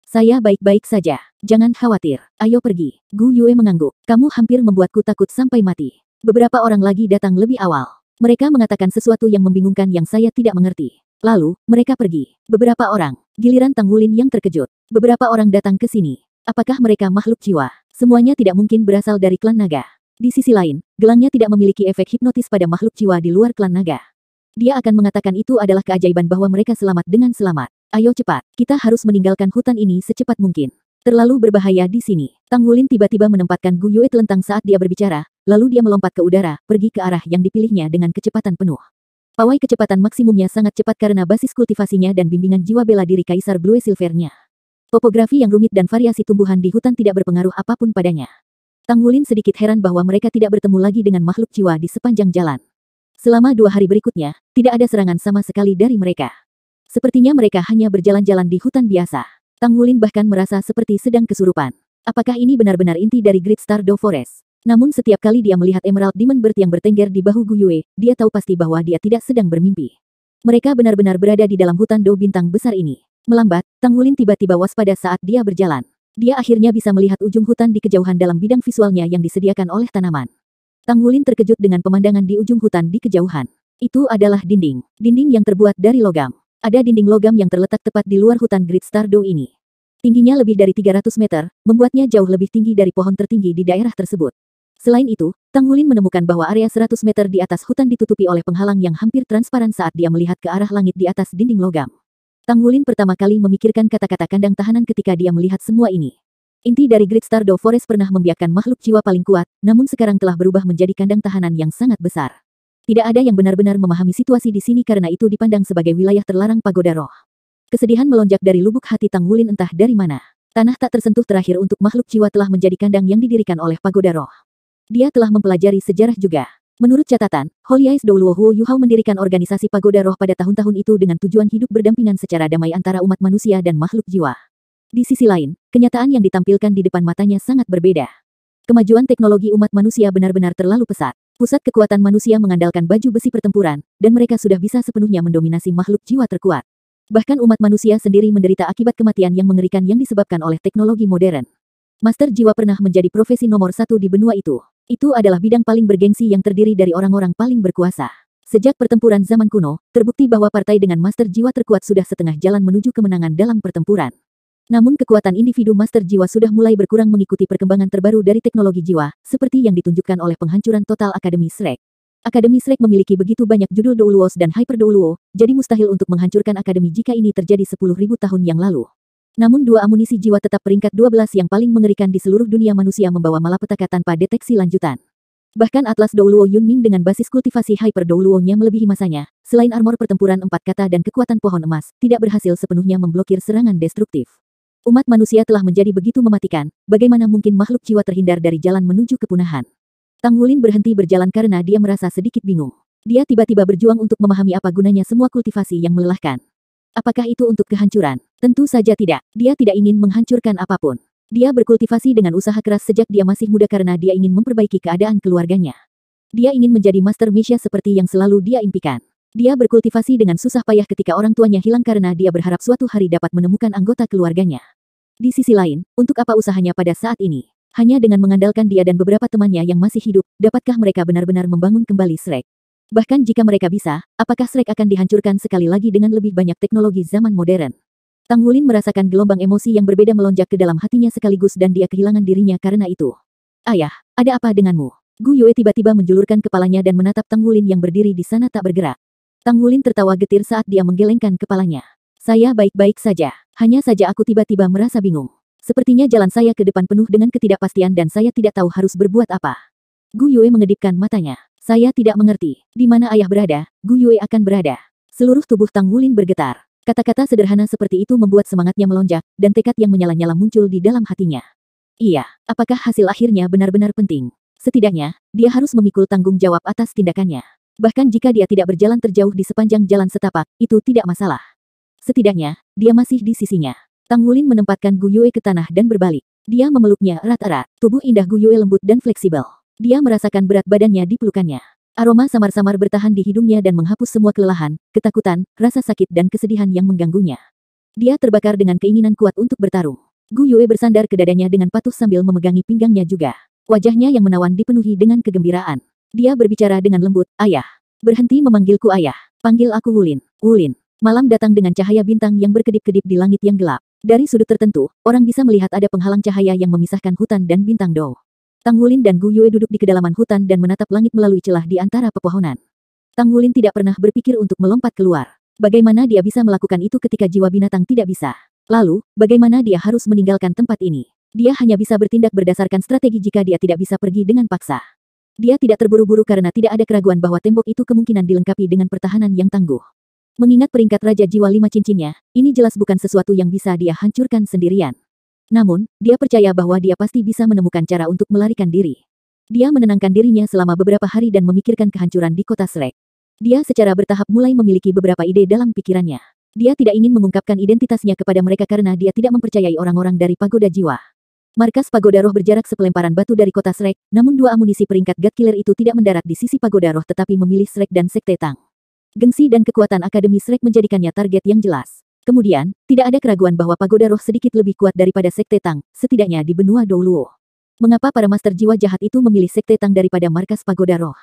Saya baik-baik saja. Jangan khawatir. Ayo pergi. Gu Yue mengangguk. Kamu hampir membuatku takut sampai mati. Beberapa orang lagi datang lebih awal. Mereka mengatakan sesuatu yang membingungkan yang saya tidak mengerti. Lalu, mereka pergi. Beberapa orang. Giliran Tang Wulin yang terkejut. Beberapa orang datang ke sini. Apakah mereka makhluk jiwa? Semuanya tidak mungkin berasal dari klan naga. Di sisi lain, gelangnya tidak memiliki efek hipnotis pada makhluk jiwa di luar klan naga. Dia akan mengatakan itu adalah keajaiban bahwa mereka selamat dengan selamat. Ayo cepat, kita harus meninggalkan hutan ini secepat mungkin. Terlalu berbahaya di sini. Tang Wulin tiba-tiba menempatkan Gu Yue telentang saat dia berbicara, lalu dia melompat ke udara, pergi ke arah yang dipilihnya dengan kecepatan penuh. Pawai kecepatan maksimumnya sangat cepat karena basis kultivasinya dan bimbingan jiwa bela diri Kaisar Blue Silvernya. Topografi yang rumit dan variasi tumbuhan di hutan tidak berpengaruh apapun padanya. Tang Wulin sedikit heran bahwa mereka tidak bertemu lagi dengan makhluk jiwa di sepanjang jalan. Selama 2 hari berikutnya, tidak ada serangan sama sekali dari mereka. Sepertinya mereka hanya berjalan-jalan di hutan biasa. Tang Wulin bahkan merasa seperti sedang kesurupan. Apakah ini benar-benar inti dari Great Stardew Forest? Namun setiap kali dia melihat Emerald Demon Bird yang bertengger di bahu Gu Yue, dia tahu pasti bahwa dia tidak sedang bermimpi. Mereka benar-benar berada di dalam hutan Do bintang besar ini. Melambat, Tang Wulin tiba-tiba waspada saat dia berjalan. Dia akhirnya bisa melihat ujung hutan di kejauhan dalam bidang visualnya yang disediakan oleh tanaman. Tang Wulin terkejut dengan pemandangan di ujung hutan di kejauhan. Itu adalah dinding. Dinding yang terbuat dari logam. Ada dinding logam yang terletak tepat di luar hutan Great Stardew ini. Tingginya lebih dari 300 meter, membuatnya jauh lebih tinggi dari pohon tertinggi di daerah tersebut. Selain itu, Tang Wulin menemukan bahwa area 100 meter di atas hutan ditutupi oleh penghalang yang hampir transparan saat dia melihat ke arah langit di atas dinding logam. Tang Wulin pertama kali memikirkan kata-kata kandang tahanan ketika dia melihat semua ini. Inti dari Great Stardew Forest pernah membiarkan makhluk jiwa paling kuat, namun sekarang telah berubah menjadi kandang tahanan yang sangat besar. Tidak ada yang benar-benar memahami situasi di sini karena itu dipandang sebagai wilayah terlarang pagoda roh. Kesedihan melonjak dari lubuk hati Tang Wulin entah dari mana. Tanah tak tersentuh terakhir untuk makhluk jiwa telah menjadi kandang yang didirikan oleh pagoda roh. Dia telah mempelajari sejarah juga. Menurut catatan, Holy Ice Douluo Huo Yuhao mendirikan organisasi Pagoda Roh pada tahun-tahun itu dengan tujuan hidup berdampingan secara damai antara umat manusia dan makhluk jiwa. Di sisi lain, kenyataan yang ditampilkan di depan matanya sangat berbeda. Kemajuan teknologi umat manusia benar-benar terlalu pesat. Pusat kekuatan manusia mengandalkan baju besi pertempuran, dan mereka sudah bisa sepenuhnya mendominasi makhluk jiwa terkuat. Bahkan umat manusia sendiri menderita akibat kematian yang mengerikan yang disebabkan oleh teknologi modern. Master jiwa pernah menjadi profesi nomor satu di benua itu. Itu adalah bidang paling bergengsi yang terdiri dari orang-orang paling berkuasa. Sejak pertempuran zaman kuno, terbukti bahwa partai dengan master jiwa terkuat sudah setengah jalan menuju kemenangan dalam pertempuran. Namun kekuatan individu master jiwa sudah mulai berkurang mengikuti perkembangan terbaru dari teknologi jiwa, seperti yang ditunjukkan oleh penghancuran total Akademi Shrek. Akademi Shrek memiliki begitu banyak judul Douluos dan Hyper Douluo, jadi mustahil untuk menghancurkan akademi jika ini terjadi 10.000 tahun yang lalu. Namun dua amunisi jiwa tetap peringkat 12 yang paling mengerikan di seluruh dunia manusia membawa malapetaka tanpa deteksi lanjutan. Bahkan Atlas Douluo Yunming dengan basis kultivasi Hyper Douluo-nya melebihi masanya, selain armor pertempuran 4 kata dan kekuatan pohon emas, tidak berhasil sepenuhnya memblokir serangan destruktif. Umat manusia telah menjadi begitu mematikan, bagaimana mungkin makhluk jiwa terhindar dari jalan menuju kepunahan? Tang Wulin berhenti berjalan karena dia merasa sedikit bingung. Dia tiba-tiba berjuang untuk memahami apa gunanya semua kultivasi yang melelahkan. Apakah itu untuk kehancuran? Tentu saja tidak. Dia tidak ingin menghancurkan apapun. Dia berkultivasi dengan usaha keras sejak dia masih muda karena dia ingin memperbaiki keadaan keluarganya. Dia ingin menjadi Master Misha seperti yang selalu dia impikan. Dia berkultivasi dengan susah payah ketika orang tuanya hilang karena dia berharap suatu hari dapat menemukan anggota keluarganya. Di sisi lain, untuk apa usahanya pada saat ini? Hanya dengan mengandalkan dia dan beberapa temannya yang masih hidup, dapatkah mereka benar-benar membangun kembali Shrek? Bahkan jika mereka bisa, apakah Shrek akan dihancurkan sekali lagi dengan lebih banyak teknologi zaman modern? Tang Wulin merasakan gelombang emosi yang berbeda melonjak ke dalam hatinya sekaligus dan dia kehilangan dirinya karena itu. Ayah, ada apa denganmu? Gu Yue tiba-tiba menjulurkan kepalanya dan menatap Tang Wulin yang berdiri di sana tak bergerak. Tang Wulin tertawa getir saat dia menggelengkan kepalanya. Saya baik-baik saja. Hanya saja aku tiba-tiba merasa bingung. Sepertinya jalan saya ke depan penuh dengan ketidakpastian dan saya tidak tahu harus berbuat apa. Gu Yue mengedipkan matanya. Saya tidak mengerti. Di mana ayah berada, Gu Yue akan berada. Seluruh tubuh Tang Wulin bergetar. Kata-kata sederhana seperti itu membuat semangatnya melonjak, dan tekad yang menyala-nyala muncul di dalam hatinya. Iya, apakah hasil akhirnya benar-benar penting? Setidaknya, dia harus memikul tanggung jawab atas tindakannya. Bahkan jika dia tidak berjalan terjauh di sepanjang jalan setapak, itu tidak masalah. Setidaknya, dia masih di sisinya. Tang Wulin menempatkan Gu Yue ke tanah dan berbalik. Dia memeluknya erat-erat. Tubuh indah Gu Yue lembut dan fleksibel. Dia merasakan berat badannya di pelukannya. Aroma samar-samar bertahan di hidungnya dan menghapus semua kelelahan, ketakutan, rasa sakit dan kesedihan yang mengganggunya. Dia terbakar dengan keinginan kuat untuk bertarung. Gu Yue bersandar ke dadanya dengan patuh sambil memegangi pinggangnya juga. Wajahnya yang menawan dipenuhi dengan kegembiraan. Dia berbicara dengan lembut, ayah. Berhenti memanggilku ayah. Panggil aku Wulin. Wulin. Malam datang dengan cahaya bintang yang berkedip-kedip di langit yang gelap. Dari sudut tertentu, orang bisa melihat ada penghalang cahaya yang memisahkan hutan dan bintang Do. Tang Wulin dan Gu Yue duduk di kedalaman hutan dan menatap langit melalui celah di antara pepohonan. Tang Wulin tidak pernah berpikir untuk melompat keluar. Bagaimana dia bisa melakukan itu ketika jiwa binatang tidak bisa? Lalu, bagaimana dia harus meninggalkan tempat ini? Dia hanya bisa bertindak berdasarkan strategi jika dia tidak bisa pergi dengan paksa. Dia tidak terburu-buru karena tidak ada keraguan bahwa tembok itu kemungkinan dilengkapi dengan pertahanan yang tangguh. Mengingat peringkat Raja Jiwa 5 cincinnya, ini jelas bukan sesuatu yang bisa dia hancurkan sendirian. Namun, dia percaya bahwa dia pasti bisa menemukan cara untuk melarikan diri. Dia menenangkan dirinya selama beberapa hari dan memikirkan kehancuran di kota Shrek. Dia secara bertahap mulai memiliki beberapa ide dalam pikirannya. Dia tidak ingin mengungkapkan identitasnya kepada mereka karena dia tidak mempercayai orang-orang dari Pagoda Jiwa. Markas Pagoda Roh berjarak sepelemparan batu dari kota Shrek, namun dua amunisi peringkat God Killer itu tidak mendarat di sisi Pagoda Roh tetapi memilih Shrek dan Sekte Tang. Gengsi dan kekuatan Akademi Shrek menjadikannya target yang jelas. Kemudian, tidak ada keraguan bahwa Pagoda Roh sedikit lebih kuat daripada Sekte Tang, setidaknya di benua Douluo. Mengapa para master jiwa jahat itu memilih Sekte Tang daripada markas Pagoda Roh?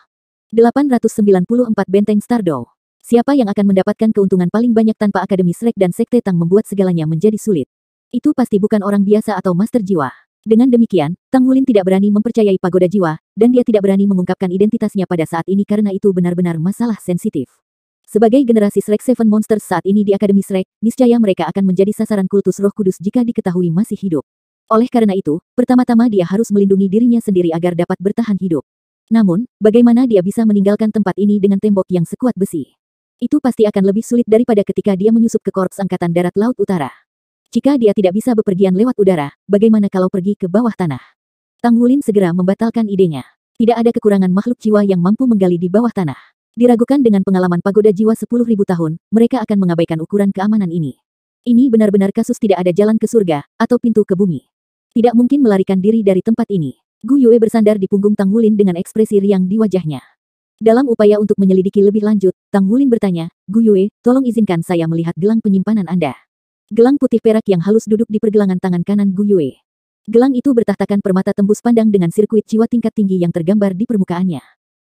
894 Benteng Stardow. Siapa yang akan mendapatkan keuntungan paling banyak tanpa Akademi Shrek dan Sekte Tang membuat segalanya menjadi sulit. Itu pasti bukan orang biasa atau master jiwa. Dengan demikian, Tang Wulin tidak berani mempercayai Pagoda Jiwa, dan dia tidak berani mengungkapkan identitasnya pada saat ini karena itu benar-benar masalah sensitif. Sebagai generasi Shrek Seven Monsters saat ini di Akademi Shrek, niscaya mereka akan menjadi sasaran kultus Roh Kudus jika diketahui masih hidup. Oleh karena itu, pertama-tama dia harus melindungi dirinya sendiri agar dapat bertahan hidup. Namun, bagaimana dia bisa meninggalkan tempat ini dengan tembok yang sekuat besi? Itu pasti akan lebih sulit daripada ketika dia menyusup ke Korps Angkatan Darat Laut Utara. Jika dia tidak bisa bepergian lewat udara, bagaimana kalau pergi ke bawah tanah? Tang Wulin segera membatalkan idenya. Tidak ada kekurangan makhluk jiwa yang mampu menggali di bawah tanah. Diragukan dengan pengalaman pagoda jiwa 10.000 tahun, mereka akan mengabaikan ukuran keamanan ini. Ini benar-benar kasus tidak ada jalan ke surga, atau pintu ke bumi. Tidak mungkin melarikan diri dari tempat ini. Gu Yue bersandar di punggung Tang Wulin dengan ekspresi riang di wajahnya. Dalam upaya untuk menyelidiki lebih lanjut, Tang Wulin bertanya, "Gu Yue, tolong izinkan saya melihat gelang penyimpanan Anda." Gelang putih perak yang halus duduk di pergelangan tangan kanan Gu Yue. Gelang itu bertahtakan permata tembus pandang dengan sirkuit jiwa tingkat tinggi yang tergambar di permukaannya.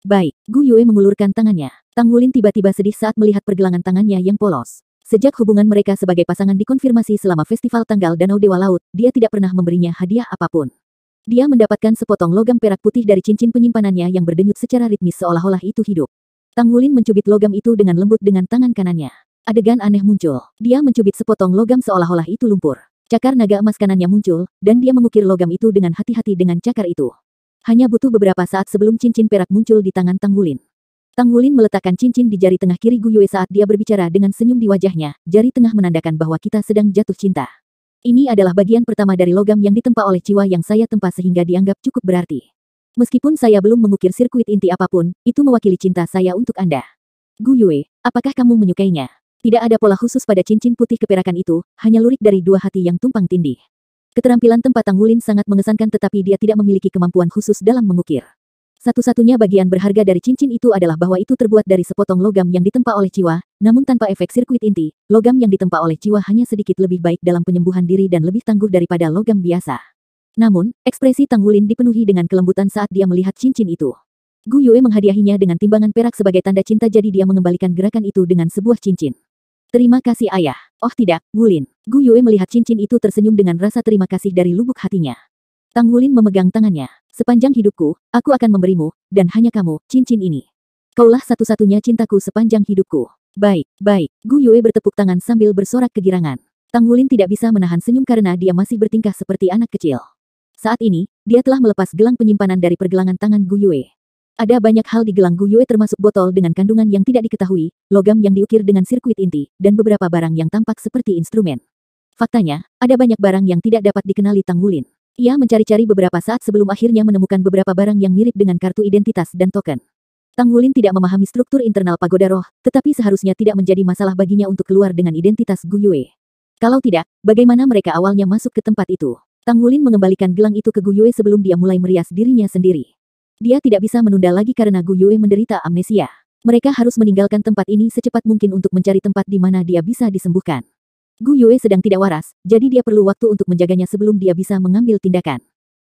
Baik, Gu Yue mengulurkan tangannya. Tang Wulin tiba-tiba sedih saat melihat pergelangan tangannya yang polos. Sejak hubungan mereka sebagai pasangan dikonfirmasi selama festival tanggal Danau Dewa Laut, dia tidak pernah memberinya hadiah apapun. Dia mendapatkan sepotong logam perak putih dari cincin penyimpanannya yang berdenyut secara ritmis seolah-olah itu hidup. Tang Wulin mencubit logam itu dengan lembut dengan tangan kanannya. Adegan aneh muncul. Dia mencubit sepotong logam seolah-olah itu lumpur. Cakar naga emas kanannya muncul, dan dia mengukir logam itu dengan hati-hati dengan cakar itu. Hanya butuh beberapa saat sebelum cincin perak muncul di tangan Tang Wulin. Tang Wulin meletakkan cincin di jari tengah kiri Gu Yue saat dia berbicara dengan senyum di wajahnya, jari tengah menandakan bahwa kita sedang jatuh cinta. Ini adalah bagian pertama dari logam yang ditempa oleh jiwa yang saya tempa sehingga dianggap cukup berarti. Meskipun saya belum mengukir sirkuit inti apapun, itu mewakili cinta saya untuk Anda. Gu Yue, apakah kamu menyukainya? Tidak ada pola khusus pada cincin putih keperakan itu, hanya lurik dari dua hati yang tumpang tindih. Keterampilan tempat Tang Wulin sangat mengesankan tetapi dia tidak memiliki kemampuan khusus dalam mengukir. Satu-satunya bagian berharga dari cincin itu adalah bahwa itu terbuat dari sepotong logam yang ditempa oleh jiwa, namun tanpa efek sirkuit inti, logam yang ditempa oleh jiwa hanya sedikit lebih baik dalam penyembuhan diri dan lebih tangguh daripada logam biasa. Namun, ekspresi Tang Wulin dipenuhi dengan kelembutan saat dia melihat cincin itu. Gu Yue menghadiahinya dengan timbangan perak sebagai tanda cinta jadi dia mengembalikan gerakan itu dengan sebuah cincin. Terima kasih ayah. Oh tidak, Wulin. Gu Yue melihat cincin itu tersenyum dengan rasa terima kasih dari lubuk hatinya. Tang Wulin memegang tangannya. Sepanjang hidupku, aku akan memberimu, dan hanya kamu, cincin ini. Kaulah satu-satunya cintaku sepanjang hidupku. Baik, baik. Gu Yue bertepuk tangan sambil bersorak kegirangan. Tang Wulin tidak bisa menahan senyum karena dia masih bertingkah seperti anak kecil. Saat ini, dia telah melepas gelang penyimpanan dari pergelangan tangan Gu Yue. Ada banyak hal di gelang Gu Yue termasuk botol dengan kandungan yang tidak diketahui, logam yang diukir dengan sirkuit inti, dan beberapa barang yang tampak seperti instrumen. Faktanya, ada banyak barang yang tidak dapat dikenali Tang Wulin. Ia mencari-cari beberapa saat sebelum akhirnya menemukan beberapa barang yang mirip dengan kartu identitas dan token. Tang Wulin tidak memahami struktur internal pagoda roh, tetapi seharusnya tidak menjadi masalah baginya untuk keluar dengan identitas Gu Yue. Kalau tidak, bagaimana mereka awalnya masuk ke tempat itu? Tang Wulin mengembalikan gelang itu ke Gu Yue sebelum dia mulai merias dirinya sendiri. Dia tidak bisa menunda lagi karena Gu Yue menderita amnesia. Mereka harus meninggalkan tempat ini secepat mungkin untuk mencari tempat di mana dia bisa disembuhkan. Gu Yue sedang tidak waras, jadi dia perlu waktu untuk menjaganya sebelum dia bisa mengambil tindakan.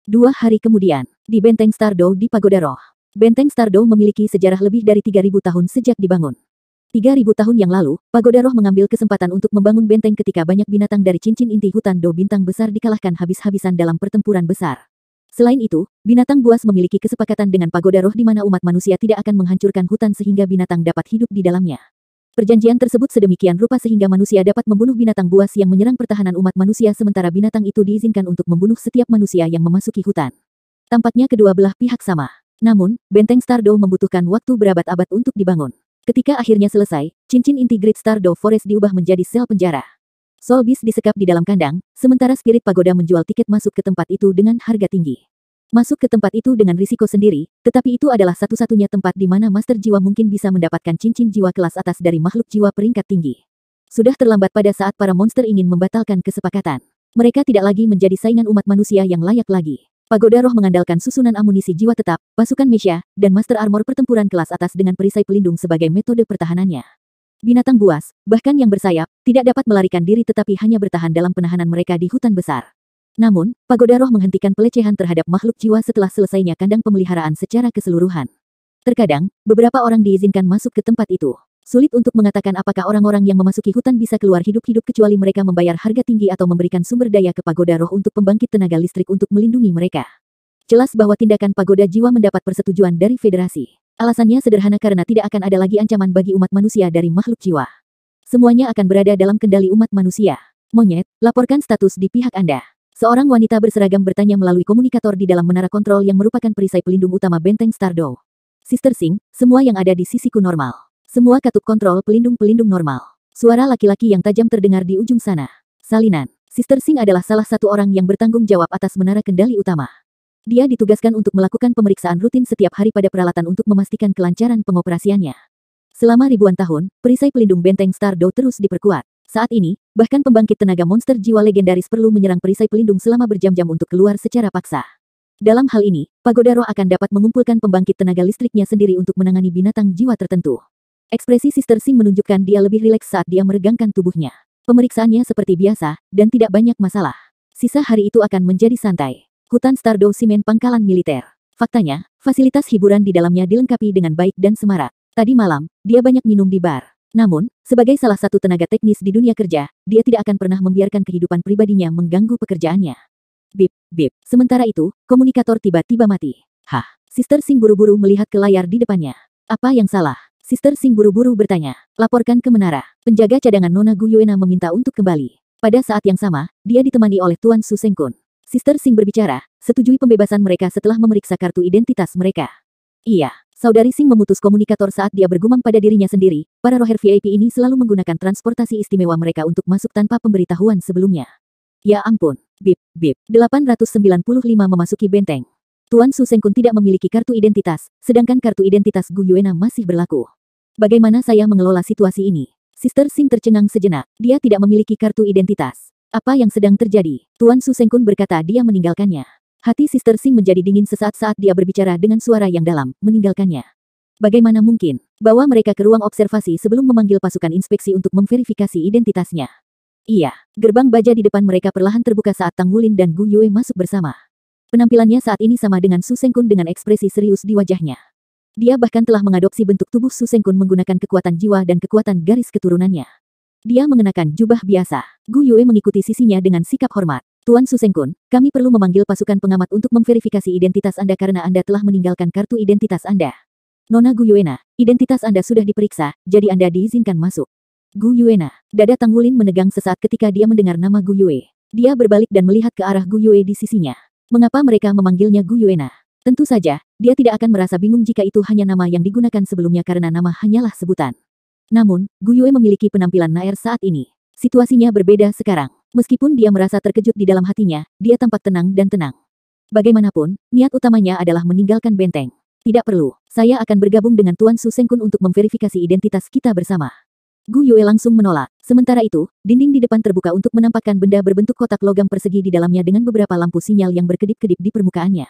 2 hari kemudian, di Benteng Stardow di Pagoda Roh. Benteng Stardow memiliki sejarah lebih dari 3.000 tahun sejak dibangun. 3.000 tahun yang lalu, Pagoda Roh mengambil kesempatan untuk membangun benteng ketika banyak binatang dari cincin inti hutan Do bintang besar dikalahkan habis-habisan dalam pertempuran besar. Selain itu, binatang buas memiliki kesepakatan dengan Pagoda Roh di mana umat manusia tidak akan menghancurkan hutan sehingga binatang dapat hidup di dalamnya. Perjanjian tersebut sedemikian rupa sehingga manusia dapat membunuh binatang buas yang menyerang pertahanan umat manusia sementara binatang itu diizinkan untuk membunuh setiap manusia yang memasuki hutan. Tampaknya kedua belah pihak sama. Namun, benteng Stardow membutuhkan waktu berabad-abad untuk dibangun. Ketika akhirnya selesai, cincin inti Great Stardow Forest diubah menjadi sel penjara. Soul Beast disekap di dalam kandang, sementara Spirit Pagoda menjual tiket masuk ke tempat itu dengan harga tinggi. Masuk ke tempat itu dengan risiko sendiri, tetapi itu adalah satu-satunya tempat di mana Master Jiwa mungkin bisa mendapatkan cincin jiwa kelas atas dari makhluk jiwa peringkat tinggi. Sudah terlambat pada saat para monster ingin membatalkan kesepakatan. Mereka tidak lagi menjadi saingan umat manusia yang layak lagi. Pagoda Roh mengandalkan susunan amunisi jiwa tetap, pasukan Mesha, dan Master Armor pertempuran kelas atas dengan perisai pelindung sebagai metode pertahanannya. Binatang buas, bahkan yang bersayap, tidak dapat melarikan diri tetapi hanya bertahan dalam penahanan mereka di hutan besar. Namun, Pagoda Roh menghentikan pelecehan terhadap makhluk jiwa setelah selesainya kandang pemeliharaan secara keseluruhan. Terkadang, beberapa orang diizinkan masuk ke tempat itu. Sulit untuk mengatakan apakah orang-orang yang memasuki hutan bisa keluar hidup-hidup kecuali mereka membayar harga tinggi atau memberikan sumber daya ke Pagoda Roh untuk pembangkit tenaga listrik untuk melindungi mereka. Jelas bahwa tindakan Pagoda Jiwa mendapat persetujuan dari Federasi. Alasannya sederhana karena tidak akan ada lagi ancaman bagi umat manusia dari makhluk jiwa. Semuanya akan berada dalam kendali umat manusia. Monyet, laporkan status di pihak Anda. Seorang wanita berseragam bertanya melalui komunikator di dalam menara kontrol yang merupakan perisai pelindung utama benteng Stardow. Sister Sing, semua yang ada di sisiku normal. Semua katup kontrol pelindung-pelindung normal. Suara laki-laki yang tajam terdengar di ujung sana. Salinan. Sister Sing adalah salah satu orang yang bertanggung jawab atas menara kendali utama. Dia ditugaskan untuk melakukan pemeriksaan rutin setiap hari pada peralatan untuk memastikan kelancaran pengoperasiannya. Selama ribuan tahun, perisai pelindung benteng Stardow terus diperkuat. Saat ini, bahkan pembangkit tenaga monster jiwa legendaris perlu menyerang perisai pelindung selama berjam-jam untuk keluar secara paksa. Dalam hal ini, Pagoda Roh akan dapat mengumpulkan pembangkit tenaga listriknya sendiri untuk menangani binatang jiwa tertentu. Ekspresi Sister Sing menunjukkan dia lebih rileks saat dia meregangkan tubuhnya. Pemeriksaannya seperti biasa, dan tidak banyak masalah. Sisa hari itu akan menjadi santai. Hutan Stardow Simen pangkalan militer. Faktanya, fasilitas hiburan di dalamnya dilengkapi dengan baik dan semarak. Tadi malam, dia banyak minum di bar. Namun, sebagai salah satu tenaga teknis di dunia kerja, dia tidak akan pernah membiarkan kehidupan pribadinya mengganggu pekerjaannya. Bip, bip. Sementara itu, komunikator tiba-tiba mati. Hah, Sister Sing buru-buru melihat ke layar di depannya. Apa yang salah? Sister Sing buru-buru bertanya. Laporkan ke menara. Penjaga cadangan Nona Gu Yuena meminta untuk kembali. Pada saat yang sama, dia ditemani oleh Tuan Su Sengkun. Sister Sing berbicara, setujui pembebasan mereka setelah memeriksa kartu identitas mereka. Iya, saudari Sing memutus komunikator saat dia bergumam pada dirinya sendiri, para roher VIP ini selalu menggunakan transportasi istimewa mereka untuk masuk tanpa pemberitahuan sebelumnya. Ya ampun, bip, bip, 895 memasuki benteng. Tuan Su Sengkun tidak memiliki kartu identitas, sedangkan kartu identitas Gu Yuena masih berlaku. Bagaimana saya mengelola situasi ini? Sister Sing tercengang sejenak, dia tidak memiliki kartu identitas. Apa yang sedang terjadi? Tuan Su Sengkun berkata dia meninggalkannya. Hati Sister Sing menjadi dingin sesaat saat dia berbicara dengan suara yang dalam, meninggalkannya. Bagaimana mungkin? Bawa mereka ke ruang observasi sebelum memanggil pasukan inspeksi untuk memverifikasi identitasnya. Iya, gerbang baja di depan mereka perlahan terbuka saat Tang Wulin dan Gu Yue masuk bersama. Penampilannya saat ini sama dengan Su Sengkun dengan ekspresi serius di wajahnya. Dia bahkan telah mengadopsi bentuk tubuh Su Sengkun menggunakan kekuatan jiwa dan kekuatan garis keturunannya. Dia mengenakan jubah biasa. Gu Yue mengikuti sisinya dengan sikap hormat. Tuan Su Sengkun, kami perlu memanggil pasukan pengamat untuk memverifikasi identitas Anda karena Anda telah meninggalkan kartu identitas Anda. Nona Gu Yuena, identitas Anda sudah diperiksa, jadi Anda diizinkan masuk. Gu Yuena, dada Tang Wulin menegang sesaat ketika dia mendengar nama Gu Yue. Dia berbalik dan melihat ke arah Gu Yue di sisinya. Mengapa mereka memanggilnya Gu Yuena? Tentu saja, dia tidak akan merasa bingung jika itu hanya nama yang digunakan sebelumnya karena nama hanyalah sebutan. Namun, Gu Yue memiliki penampilan naer saat ini. Situasinya berbeda sekarang. Meskipun dia merasa terkejut di dalam hatinya, dia tampak tenang dan tenang. Bagaimanapun, niat utamanya adalah meninggalkan benteng. Tidak perlu, saya akan bergabung dengan Tuan Su Sengkun untuk memverifikasi identitas kita bersama. Gu Yue langsung menolak. Sementara itu, dinding di depan terbuka untuk menampakkan benda berbentuk kotak logam persegi di dalamnya dengan beberapa lampu sinyal yang berkedip-kedip di permukaannya.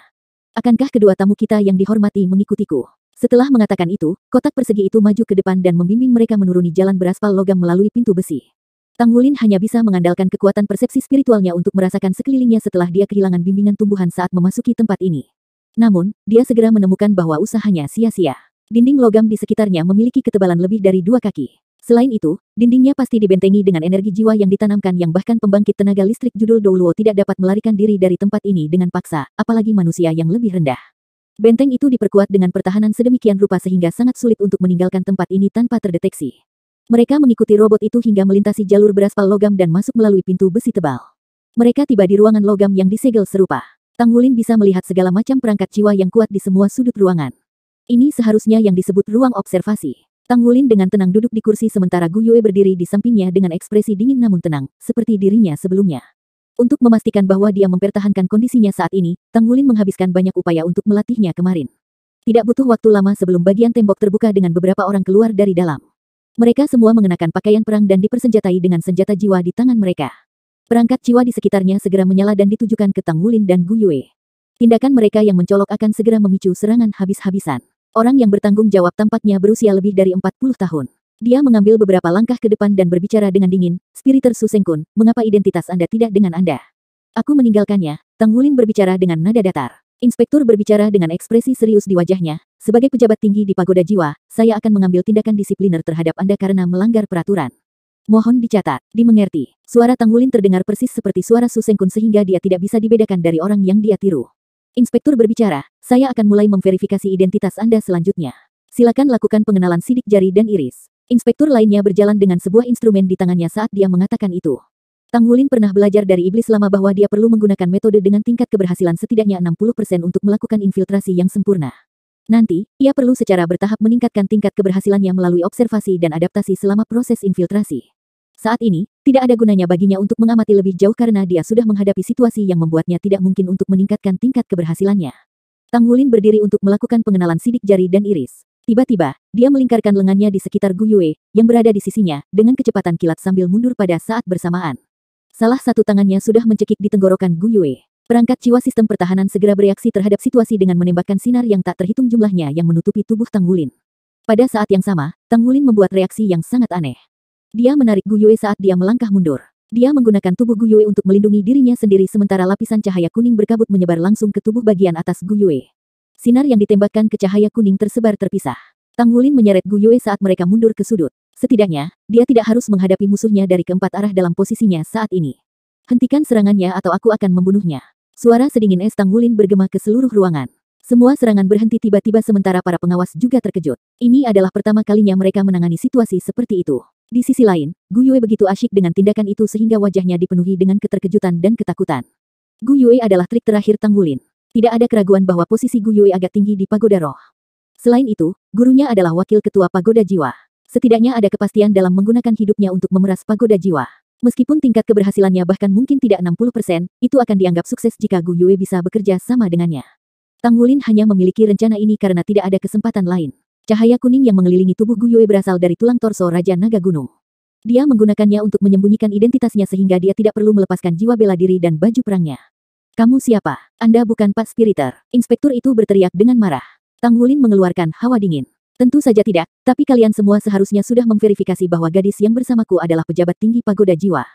Akankah kedua tamu kita yang dihormati mengikutiku? Setelah mengatakan itu, kotak persegi itu maju ke depan dan membimbing mereka menuruni jalan beraspal logam melalui pintu besi. Tang Wulin hanya bisa mengandalkan kekuatan persepsi spiritualnya untuk merasakan sekelilingnya setelah dia kehilangan bimbingan tumbuhan saat memasuki tempat ini. Namun, dia segera menemukan bahwa usahanya sia-sia. Dinding logam di sekitarnya memiliki ketebalan lebih dari 2 kaki. Selain itu, dindingnya pasti dibentengi dengan energi jiwa yang ditanamkan yang bahkan pembangkit tenaga listrik judul Douluo tidak dapat melarikan diri dari tempat ini dengan paksa, apalagi manusia yang lebih rendah. Benteng itu diperkuat dengan pertahanan sedemikian rupa sehingga sangat sulit untuk meninggalkan tempat ini tanpa terdeteksi. Mereka mengikuti robot itu hingga melintasi jalur beraspal logam dan masuk melalui pintu besi tebal. Mereka tiba di ruangan logam yang disegel serupa. Tang Wulin bisa melihat segala macam perangkat jiwa yang kuat di semua sudut ruangan. Ini seharusnya yang disebut ruang observasi. Tang Wulin dengan tenang duduk di kursi sementara Gu Yue berdiri di sampingnya dengan ekspresi dingin namun tenang, seperti dirinya sebelumnya. Untuk memastikan bahwa dia mempertahankan kondisinya saat ini, Tang Wulin menghabiskan banyak upaya untuk melatihnya kemarin. Tidak butuh waktu lama sebelum bagian tembok terbuka dengan beberapa orang keluar dari dalam. Mereka semua mengenakan pakaian perang dan dipersenjatai dengan senjata jiwa di tangan mereka. Perangkat jiwa di sekitarnya segera menyala dan ditujukan ke Tang Wulin dan Gu Yue. Tindakan mereka yang mencolok akan segera memicu serangan habis-habisan. Orang yang bertanggung jawab tampaknya berusia lebih dari 40 tahun. Dia mengambil beberapa langkah ke depan dan berbicara dengan dingin, "Spiriter Su Sengkun, mengapa identitas Anda tidak dengan Anda?" "Aku meninggalkannya," Tang Wulin berbicara dengan nada datar. Inspektur berbicara dengan ekspresi serius di wajahnya, "Sebagai pejabat tinggi di Pagoda Jiwa, saya akan mengambil tindakan disipliner terhadap Anda karena melanggar peraturan. Mohon dicatat, dimengerti." Suara Tang Wulin terdengar persis seperti suara Su Sengkun sehingga dia tidak bisa dibedakan dari orang yang dia tiru. Inspektur berbicara, "Saya akan mulai memverifikasi identitas Anda selanjutnya. Silakan lakukan pengenalan sidik jari dan iris." Inspektur lainnya berjalan dengan sebuah instrumen di tangannya saat dia mengatakan itu. Tang Wulin pernah belajar dari iblis lama bahwa dia perlu menggunakan metode dengan tingkat keberhasilan setidaknya 60% untuk melakukan infiltrasi yang sempurna. Nanti, ia perlu secara bertahap meningkatkan tingkat keberhasilannya melalui observasi dan adaptasi selama proses infiltrasi. Saat ini, tidak ada gunanya baginya untuk mengamati lebih jauh karena dia sudah menghadapi situasi yang membuatnya tidak mungkin untuk meningkatkan tingkat keberhasilannya. Tang Wulin berdiri untuk melakukan pengenalan sidik jari dan iris. Tiba-tiba, dia melingkarkan lengannya di sekitar Gu Yue, yang berada di sisinya, dengan kecepatan kilat sambil mundur pada saat bersamaan. Salah satu tangannya sudah mencekik di tenggorokan Gu Yue. Perangkat jiwa sistem pertahanan segera bereaksi terhadap situasi dengan menembakkan sinar yang tak terhitung jumlahnya yang menutupi tubuh Tang Wulin. Pada saat yang sama, Tang Wulin membuat reaksi yang sangat aneh. Dia menarik Gu Yue saat dia melangkah mundur. Dia menggunakan tubuh Gu Yue untuk melindungi dirinya sendiri sementara lapisan cahaya kuning berkabut menyebar langsung ke tubuh bagian atas Gu Yue. Sinar yang ditembakkan ke cahaya kuning tersebar terpisah. Tang Wulin menyeret Gu Yue saat mereka mundur ke sudut. Setidaknya, dia tidak harus menghadapi musuhnya dari keempat arah dalam posisinya saat ini. Hentikan serangannya atau aku akan membunuhnya. Suara sedingin es Tang Wulin bergema ke seluruh ruangan. Semua serangan berhenti tiba-tiba sementara para pengawas juga terkejut. Ini adalah pertama kalinya mereka menangani situasi seperti itu. Di sisi lain, Gu Yue begitu asyik dengan tindakan itu sehingga wajahnya dipenuhi dengan keterkejutan dan ketakutan. Gu Yue adalah trik terakhir Tang Wulin. Tidak ada keraguan bahwa posisi Gu Yue agak tinggi di pagoda roh. Selain itu, gurunya adalah wakil ketua pagoda jiwa. Setidaknya ada kepastian dalam menggunakan hidupnya untuk memeras pagoda jiwa. Meskipun tingkat keberhasilannya bahkan mungkin tidak 60%, itu akan dianggap sukses jika Gu Yue bisa bekerja sama dengannya. Tang Wulin hanya memiliki rencana ini karena tidak ada kesempatan lain. Cahaya kuning yang mengelilingi tubuh Gu Yue berasal dari tulang torso Raja Naga Gunung. Dia menggunakannya untuk menyembunyikan identitasnya sehingga dia tidak perlu melepaskan jiwa bela diri dan baju perangnya. Kamu siapa? Anda bukan Pak Spiriter. Inspektur itu berteriak dengan marah. Tang Wulin mengeluarkan hawa dingin. Tentu saja tidak, tapi kalian semua seharusnya sudah memverifikasi bahwa gadis yang bersamaku adalah pejabat tinggi pagoda jiwa.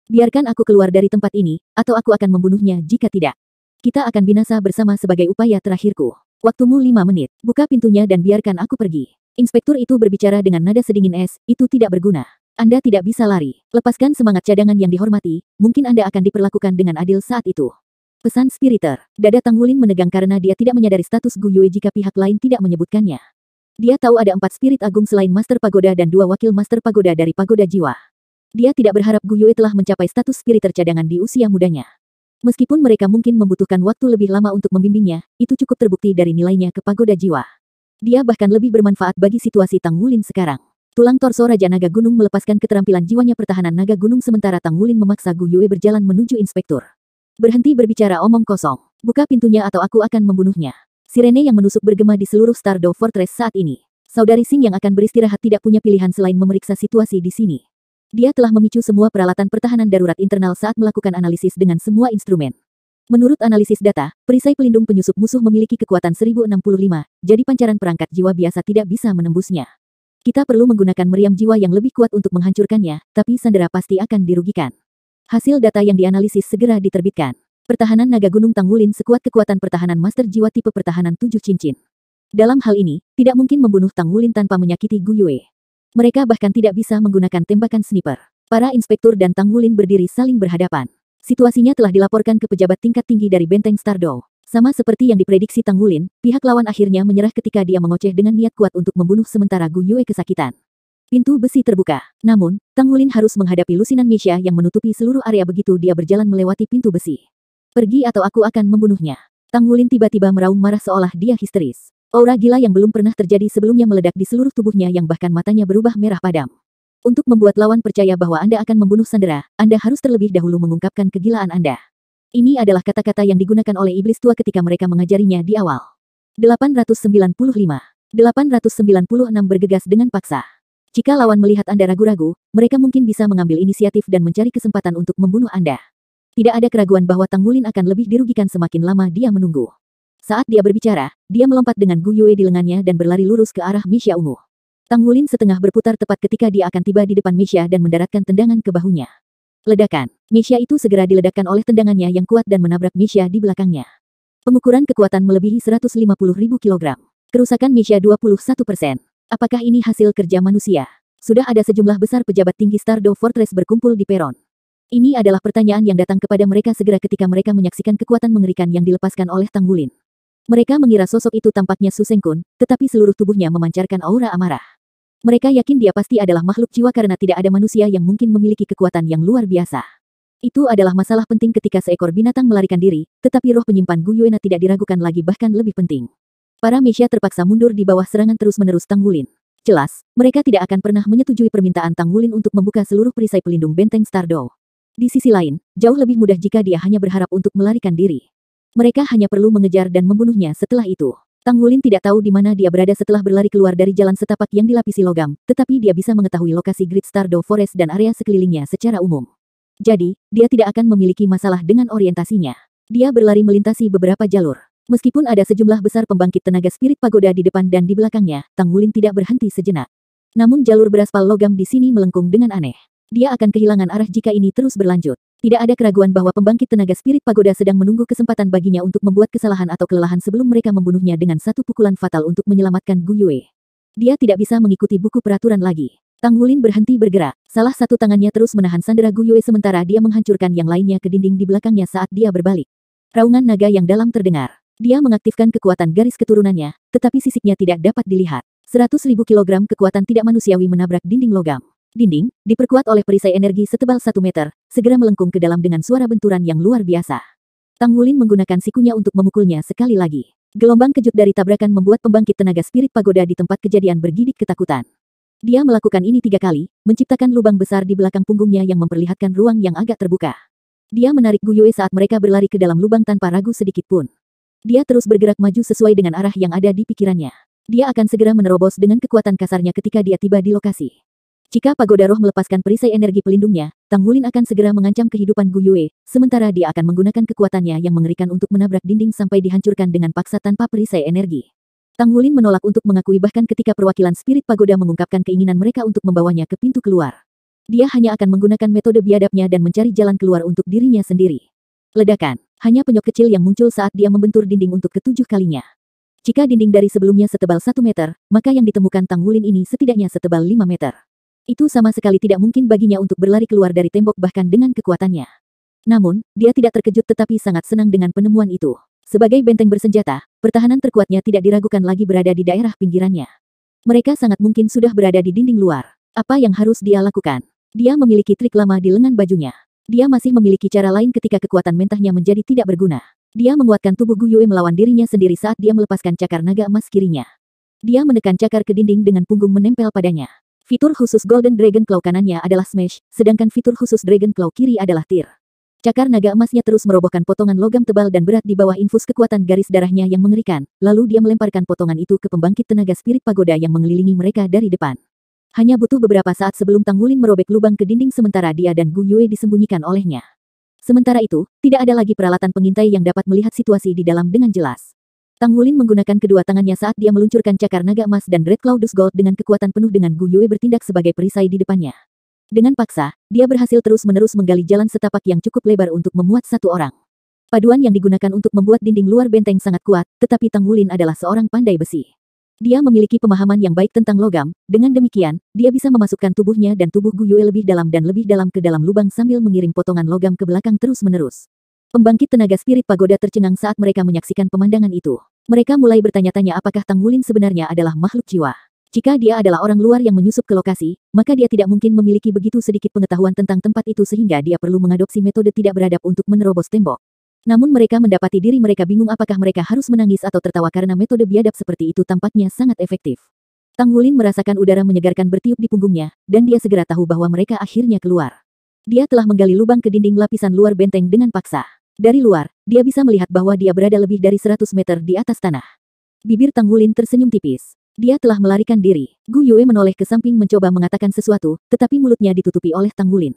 Biarkan aku keluar dari tempat ini, atau aku akan membunuhnya jika tidak. Kita akan binasa bersama sebagai upaya terakhirku. Waktumu 5 menit. Buka pintunya dan biarkan aku pergi. Inspektur itu berbicara dengan nada sedingin es, itu tidak berguna. Anda tidak bisa lari. Lepaskan semangat cadangan yang dihormati, mungkin Anda akan diperlakukan dengan adil saat itu. Pesan Spiriter. Dada Tang Wulin menegang karena dia tidak menyadari status Gu Yue jika pihak lain tidak menyebutkannya. Dia tahu ada 4 spirit agung selain Master Pagoda dan 2 wakil Master Pagoda dari Pagoda Jiwa. Dia tidak berharap Gu Yue telah mencapai status spiriter cadangan di usia mudanya. Meskipun mereka mungkin membutuhkan waktu lebih lama untuk membimbingnya, itu cukup terbukti dari nilainya ke Pagoda Jiwa. Dia bahkan lebih bermanfaat bagi situasi Tang Wulin sekarang. Tulang torso Raja Naga Gunung melepaskan keterampilan jiwanya pertahanan Naga Gunung sementara Tang Wulin memaksa Gu Yue berjalan menuju inspektur. Berhenti berbicara omong kosong. Buka pintunya atau aku akan membunuhnya. Sirene yang menusuk bergema di seluruh Stardew Fortress saat ini. Saudari Sing yang akan beristirahat tidak punya pilihan selain memeriksa situasi di sini. Dia telah memicu semua peralatan pertahanan darurat internal saat melakukan analisis dengan semua instrumen. Menurut analisis data, perisai pelindung penyusup musuh memiliki kekuatan 1065, jadi pancaran perangkat jiwa biasa tidak bisa menembusnya. Kita perlu menggunakan meriam jiwa yang lebih kuat untuk menghancurkannya, tapi Sandera pasti akan dirugikan. Hasil data yang dianalisis segera diterbitkan. Pertahanan Naga Gunung Tang Wulin sekuat kekuatan pertahanan Master Jiwa tipe pertahanan 7 cincin. Dalam hal ini, tidak mungkin membunuh Tang Wulin tanpa menyakiti Gu Yue. Mereka bahkan tidak bisa menggunakan tembakan sniper. Para inspektur dan Tang Wulin berdiri saling berhadapan. Situasinya telah dilaporkan ke pejabat tingkat tinggi dari Benteng Stardew. Sama seperti yang diprediksi Tang Wulin, pihak lawan akhirnya menyerah ketika dia mengoceh dengan niat kuat untuk membunuh sementara Gu Yue kesakitan. Pintu besi terbuka. Namun, Tang Wulin harus menghadapi lusinan Misha yang menutupi seluruh area begitu dia berjalan melewati pintu besi. Pergi atau aku akan membunuhnya. Tang Wulin tiba-tiba meraung marah seolah dia histeris. Aura gila yang belum pernah terjadi sebelumnya meledak di seluruh tubuhnya yang bahkan matanya berubah merah padam. Untuk membuat lawan percaya bahwa Anda akan membunuh Sandera, Anda harus terlebih dahulu mengungkapkan kegilaan Anda. Ini adalah kata-kata yang digunakan oleh iblis tua ketika mereka mengajarinya di awal. 895. 896 bergegas dengan paksa. Jika lawan melihat Anda ragu-ragu, mereka mungkin bisa mengambil inisiatif dan mencari kesempatan untuk membunuh Anda. Tidak ada keraguan bahwa Tang Wulin akan lebih dirugikan semakin lama dia menunggu. Saat dia berbicara, dia melompat dengan Gu Yue di lengannya dan berlari lurus ke arah Misha ungu. Tang Wulin setengah berputar tepat ketika dia akan tiba di depan Misha dan mendaratkan tendangan ke bahunya. Ledakan. Misha itu segera diledakkan oleh tendangannya yang kuat dan menabrak Misha di belakangnya. Pengukuran kekuatan melebihi 150.000 kg. Kerusakan Misha 21%. Apakah ini hasil kerja manusia? Sudah ada sejumlah besar pejabat tinggi Stardew Fortress berkumpul di peron. Ini adalah pertanyaan yang datang kepada mereka segera ketika mereka menyaksikan kekuatan mengerikan yang dilepaskan oleh Tang Wulin. Mereka mengira sosok itu tampaknya Su Sengkun, tetapi seluruh tubuhnya memancarkan aura amarah. Mereka yakin dia pasti adalah makhluk jiwa karena tidak ada manusia yang mungkin memiliki kekuatan yang luar biasa. Itu adalah masalah penting ketika seekor binatang melarikan diri, tetapi roh penyimpan Gu Yuena tidak diragukan lagi bahkan lebih penting. Para Misha terpaksa mundur di bawah serangan terus-menerus Tang Wulin. Jelas, mereka tidak akan pernah menyetujui permintaan Tang Wulin untuk membuka seluruh perisai pelindung benteng Stardow. Di sisi lain, jauh lebih mudah jika dia hanya berharap untuk melarikan diri. Mereka hanya perlu mengejar dan membunuhnya setelah itu. Tang Wulin tidak tahu di mana dia berada setelah berlari keluar dari jalan setapak yang dilapisi logam, tetapi dia bisa mengetahui lokasi Great Stardow Forest dan area sekelilingnya secara umum. Jadi, dia tidak akan memiliki masalah dengan orientasinya. Dia berlari melintasi beberapa jalur. Meskipun ada sejumlah besar pembangkit tenaga spirit pagoda di depan dan di belakangnya, Tang Wulin tidak berhenti sejenak. Namun jalur beraspal logam di sini melengkung dengan aneh. Dia akan kehilangan arah jika ini terus berlanjut. Tidak ada keraguan bahwa pembangkit tenaga spirit pagoda sedang menunggu kesempatan baginya untuk membuat kesalahan atau kelelahan sebelum mereka membunuhnya dengan satu pukulan fatal untuk menyelamatkan Gu Yue. Dia tidak bisa mengikuti buku peraturan lagi. Tang Wulin berhenti bergerak. Salah satu tangannya terus menahan sandera Gu Yue sementara dia menghancurkan yang lainnya ke dinding di belakangnya saat dia berbalik. Raungan naga yang dalam terdengar. Dia mengaktifkan kekuatan garis keturunannya, tetapi sisiknya tidak dapat dilihat. 100.000 kilogram kekuatan tidak manusiawi menabrak dinding logam. Dinding, diperkuat oleh perisai energi setebal 1 meter, segera melengkung ke dalam dengan suara benturan yang luar biasa. Tang Wulin menggunakan sikunya untuk memukulnya sekali lagi. Gelombang kejut dari tabrakan membuat pembangkit tenaga spirit pagoda di tempat kejadian bergidik ketakutan. Dia melakukan ini 3 kali, menciptakan lubang besar di belakang punggungnya yang memperlihatkan ruang yang agak terbuka. Dia menarik Gu Yue saat mereka berlari ke dalam lubang tanpa ragu sedikit pun. Dia terus bergerak maju sesuai dengan arah yang ada di pikirannya. Dia akan segera menerobos dengan kekuatan kasarnya ketika dia tiba di lokasi. Jika pagoda roh melepaskan perisai energi pelindungnya, Tang Wulin akan segera mengancam kehidupan Gu Yue, sementara dia akan menggunakan kekuatannya yang mengerikan untuk menabrak dinding sampai dihancurkan dengan paksa tanpa perisai energi. Tang Wulin menolak untuk mengakui bahkan ketika perwakilan spirit pagoda mengungkapkan keinginan mereka untuk membawanya ke pintu keluar. Dia hanya akan menggunakan metode biadabnya dan mencari jalan keluar untuk dirinya sendiri. Ledakan. Hanya penyok kecil yang muncul saat dia membentur dinding untuk ke-7 kalinya. Jika dinding dari sebelumnya setebal 1 meter, maka yang ditemukan Tang Wulin ini setidaknya setebal 5 meter. Itu sama sekali tidak mungkin baginya untuk berlari keluar dari tembok bahkan dengan kekuatannya. Namun, dia tidak terkejut tetapi sangat senang dengan penemuan itu. Sebagai benteng bersenjata, pertahanan terkuatnya tidak diragukan lagi berada di daerah pinggirannya. Mereka sangat mungkin sudah berada di dinding luar. Apa yang harus dia lakukan? Dia memiliki trik lama di lengan bajunya. Dia masih memiliki cara lain ketika kekuatan mentahnya menjadi tidak berguna. Dia menguatkan tubuh Gu Yue melawan dirinya sendiri saat dia melepaskan cakar naga emas kirinya. Dia menekan cakar ke dinding dengan punggung menempel padanya. Fitur khusus Golden Dragon Claw kanannya adalah Smash, sedangkan fitur khusus Dragon Claw kiri adalah Tear. Cakar naga emasnya terus merobohkan potongan logam tebal dan berat di bawah infus kekuatan garis darahnya yang mengerikan, lalu dia melemparkan potongan itu ke pembangkit tenaga spirit pagoda yang mengelilingi mereka dari depan. Hanya butuh beberapa saat sebelum Tang Wulin merobek lubang ke dinding sementara dia dan Gu Yue disembunyikan olehnya. Sementara itu, tidak ada lagi peralatan pengintai yang dapat melihat situasi di dalam dengan jelas. Tang Wulin menggunakan kedua tangannya saat dia meluncurkan cakar naga emas dan Red Cloudus Gold dengan kekuatan penuh dengan Gu Yue bertindak sebagai perisai di depannya. Dengan paksa, dia berhasil terus-menerus menggali jalan setapak yang cukup lebar untuk memuat satu orang. Paduan yang digunakan untuk membuat dinding luar benteng sangat kuat, tetapi Tang Wulin adalah seorang pandai besi. Dia memiliki pemahaman yang baik tentang logam, dengan demikian, dia bisa memasukkan tubuhnya dan tubuh Gu Yue lebih dalam dan lebih dalam ke dalam lubang sambil mengirim potongan logam ke belakang terus-menerus. Pembangkit tenaga spirit pagoda tercengang saat mereka menyaksikan pemandangan itu. Mereka mulai bertanya-tanya apakah Tang Wulin sebenarnya adalah makhluk jiwa. Jika dia adalah orang luar yang menyusup ke lokasi, maka dia tidak mungkin memiliki begitu sedikit pengetahuan tentang tempat itu sehingga dia perlu mengadopsi metode tidak beradab untuk menerobos tembok. Namun mereka mendapati diri mereka bingung apakah mereka harus menangis atau tertawa karena metode biadab seperti itu tampaknya sangat efektif. Tang Wulin merasakan udara menyegarkan bertiup di punggungnya, dan dia segera tahu bahwa mereka akhirnya keluar. Dia telah menggali lubang ke dinding lapisan luar benteng dengan paksa. Dari luar, dia bisa melihat bahwa dia berada lebih dari 100 meter di atas tanah. Bibir Tang Wulin tersenyum tipis. Dia telah melarikan diri. Gu Yue menoleh ke samping mencoba mengatakan sesuatu, tetapi mulutnya ditutupi oleh Tang Wulin.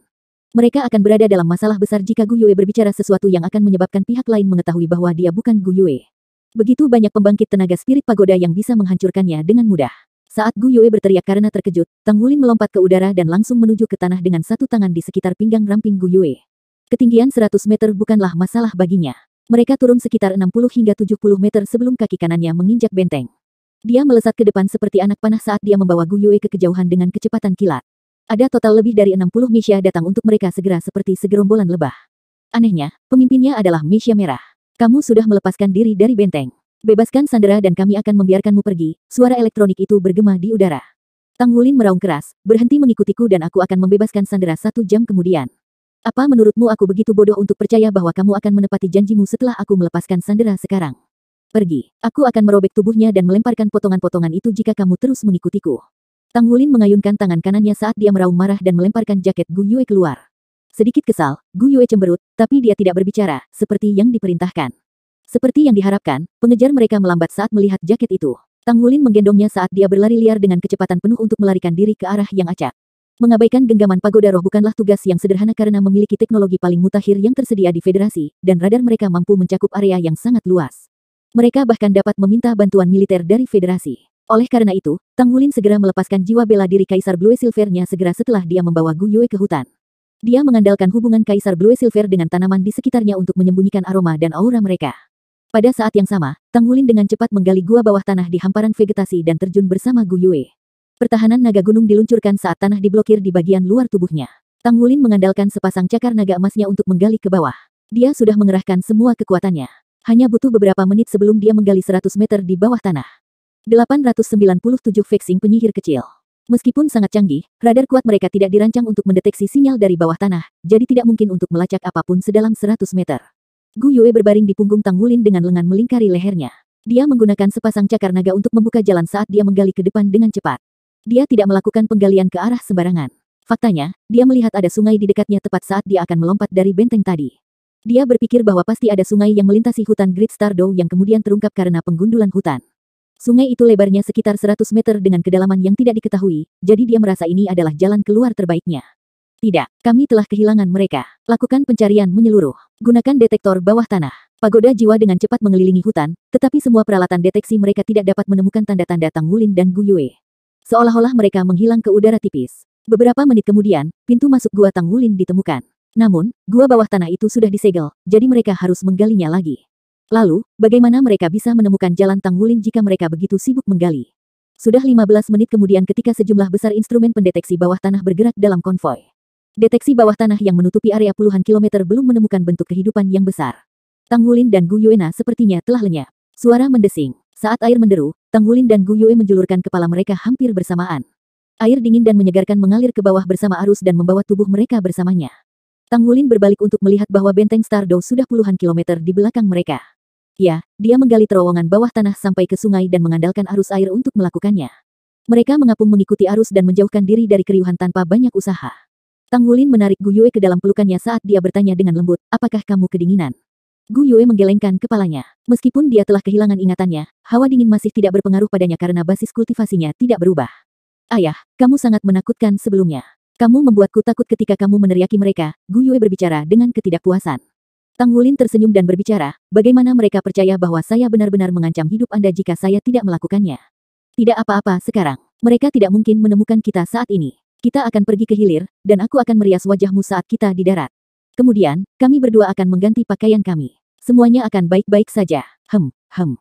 Mereka akan berada dalam masalah besar jika Gu Yue berbicara sesuatu yang akan menyebabkan pihak lain mengetahui bahwa dia bukan Gu Yue. Begitu banyak pembangkit tenaga spirit pagoda yang bisa menghancurkannya dengan mudah. Saat Gu Yue berteriak karena terkejut, Tang Wulin melompat ke udara dan langsung menuju ke tanah dengan satu tangan di sekitar pinggang ramping Gu Yue. Ketinggian 100 meter bukanlah masalah baginya. Mereka turun sekitar 60 hingga 70 meter sebelum kaki kanannya menginjak benteng. Dia melesat ke depan seperti anak panah saat dia membawa Gu Yue ke kejauhan dengan kecepatan kilat. Ada total lebih dari 60 Misha datang untuk mereka segera seperti segerombolan lebah. Anehnya, pemimpinnya adalah Misha merah. Kamu sudah melepaskan diri dari benteng. Bebaskan Sandera dan kami akan membiarkanmu pergi. Suara elektronik itu bergema di udara. Tang Wulin meraung keras, berhenti mengikutiku dan aku akan membebaskan Sandera 1 jam kemudian. Apa menurutmu aku begitu bodoh untuk percaya bahwa kamu akan menepati janjimu setelah aku melepaskan Sandera sekarang? Pergi. Aku akan merobek tubuhnya dan melemparkan potongan-potongan itu jika kamu terus mengikutiku. Tang Wulin mengayunkan tangan kanannya saat dia meraung marah dan melemparkan jaket Gu Yue keluar. Sedikit kesal, Gu Yue cemberut, tapi dia tidak berbicara, seperti yang diperintahkan. Seperti yang diharapkan, pengejar mereka melambat saat melihat jaket itu. Tang Wulin menggendongnya saat dia berlari liar dengan kecepatan penuh untuk melarikan diri ke arah yang acak. Mengabaikan genggaman pagoda roh bukanlah tugas yang sederhana karena memiliki teknologi paling mutakhir yang tersedia di Federasi, dan radar mereka mampu mencakup area yang sangat luas. Mereka bahkan dapat meminta bantuan militer dari Federasi. Oleh karena itu, Tang Wulin segera melepaskan jiwa bela diri Kaisar Blue Silvernya segera setelah dia membawa Gu Yue ke hutan. Dia mengandalkan hubungan Kaisar Blue Silver dengan tanaman di sekitarnya untuk menyembunyikan aroma dan aura mereka. Pada saat yang sama, Tang Wulin dengan cepat menggali gua bawah tanah di hamparan vegetasi dan terjun bersama Gu Yue. Pertahanan naga gunung diluncurkan saat tanah diblokir di bagian luar tubuhnya. Tang Wulin mengandalkan sepasang cakar naga emasnya untuk menggali ke bawah. Dia sudah mengerahkan semua kekuatannya. Hanya butuh beberapa menit sebelum dia menggali 100 meter di bawah tanah. 897 Vexing penyihir kecil. Meskipun sangat canggih, radar kuat mereka tidak dirancang untuk mendeteksi sinyal dari bawah tanah, jadi tidak mungkin untuk melacak apapun sedalam 100 meter. Gu Yue berbaring di punggung Tang Wulin dengan lengan melingkari lehernya. Dia menggunakan sepasang cakar naga untuk membuka jalan saat dia menggali ke depan dengan cepat. Dia tidak melakukan penggalian ke arah sembarangan. Faktanya, dia melihat ada sungai di dekatnya tepat saat dia akan melompat dari benteng tadi. Dia berpikir bahwa pasti ada sungai yang melintasi hutan Great Stardow yang kemudian terungkap karena penggundulan hutan. Sungai itu lebarnya sekitar 100 meter dengan kedalaman yang tidak diketahui, jadi dia merasa ini adalah jalan keluar terbaiknya. Tidak, kami telah kehilangan mereka. Lakukan pencarian menyeluruh. Gunakan detektor bawah tanah. Pagoda jiwa dengan cepat mengelilingi hutan, tetapi semua peralatan deteksi mereka tidak dapat menemukan tanda-tanda Tang Wulin dan Gu Yue. Seolah-olah mereka menghilang ke udara tipis. Beberapa menit kemudian, pintu masuk gua Tang Wulin ditemukan. Namun, gua bawah tanah itu sudah disegel, jadi mereka harus menggalinya lagi. Lalu, bagaimana mereka bisa menemukan jalan Tang Wulin jika mereka begitu sibuk menggali? Sudah 15 menit kemudian ketika sejumlah besar instrumen pendeteksi bawah tanah bergerak dalam konvoi. Deteksi bawah tanah yang menutupi area puluhan kilometer belum menemukan bentuk kehidupan yang besar. Tang Wulin dan Gu Yue sepertinya telah lenyap. Suara mendesing. Saat air menderu, Tang Wulin dan Gu Yue menjulurkan kepala mereka hampir bersamaan. Air dingin dan menyegarkan mengalir ke bawah bersama arus dan membawa tubuh mereka bersamanya. Tang Wulin berbalik untuk melihat bahwa benteng Stardow sudah puluhan kilometer di belakang mereka. Ya, dia menggali terowongan bawah tanah sampai ke sungai dan mengandalkan arus air untuk melakukannya. Mereka mengapung mengikuti arus dan menjauhkan diri dari keriuhan tanpa banyak usaha. Tang Wulin menarik Gu Yue ke dalam pelukannya saat dia bertanya dengan lembut, apakah kamu kedinginan? Gu Yue menggelengkan kepalanya. Meskipun dia telah kehilangan ingatannya, hawa dingin masih tidak berpengaruh padanya karena basis kultivasinya tidak berubah. Ayah, kamu sangat menakutkan sebelumnya. Kamu membuatku takut ketika kamu meneriaki mereka, Gu Yue berbicara dengan ketidakpuasan. Tang Wulin tersenyum dan berbicara, bagaimana mereka percaya bahwa saya benar-benar mengancam hidup Anda jika saya tidak melakukannya? Tidak apa-apa sekarang. Mereka tidak mungkin menemukan kita saat ini. Kita akan pergi ke hilir, dan aku akan merias wajahmu saat kita di darat. Kemudian, kami berdua akan mengganti pakaian kami. Semuanya akan baik-baik saja.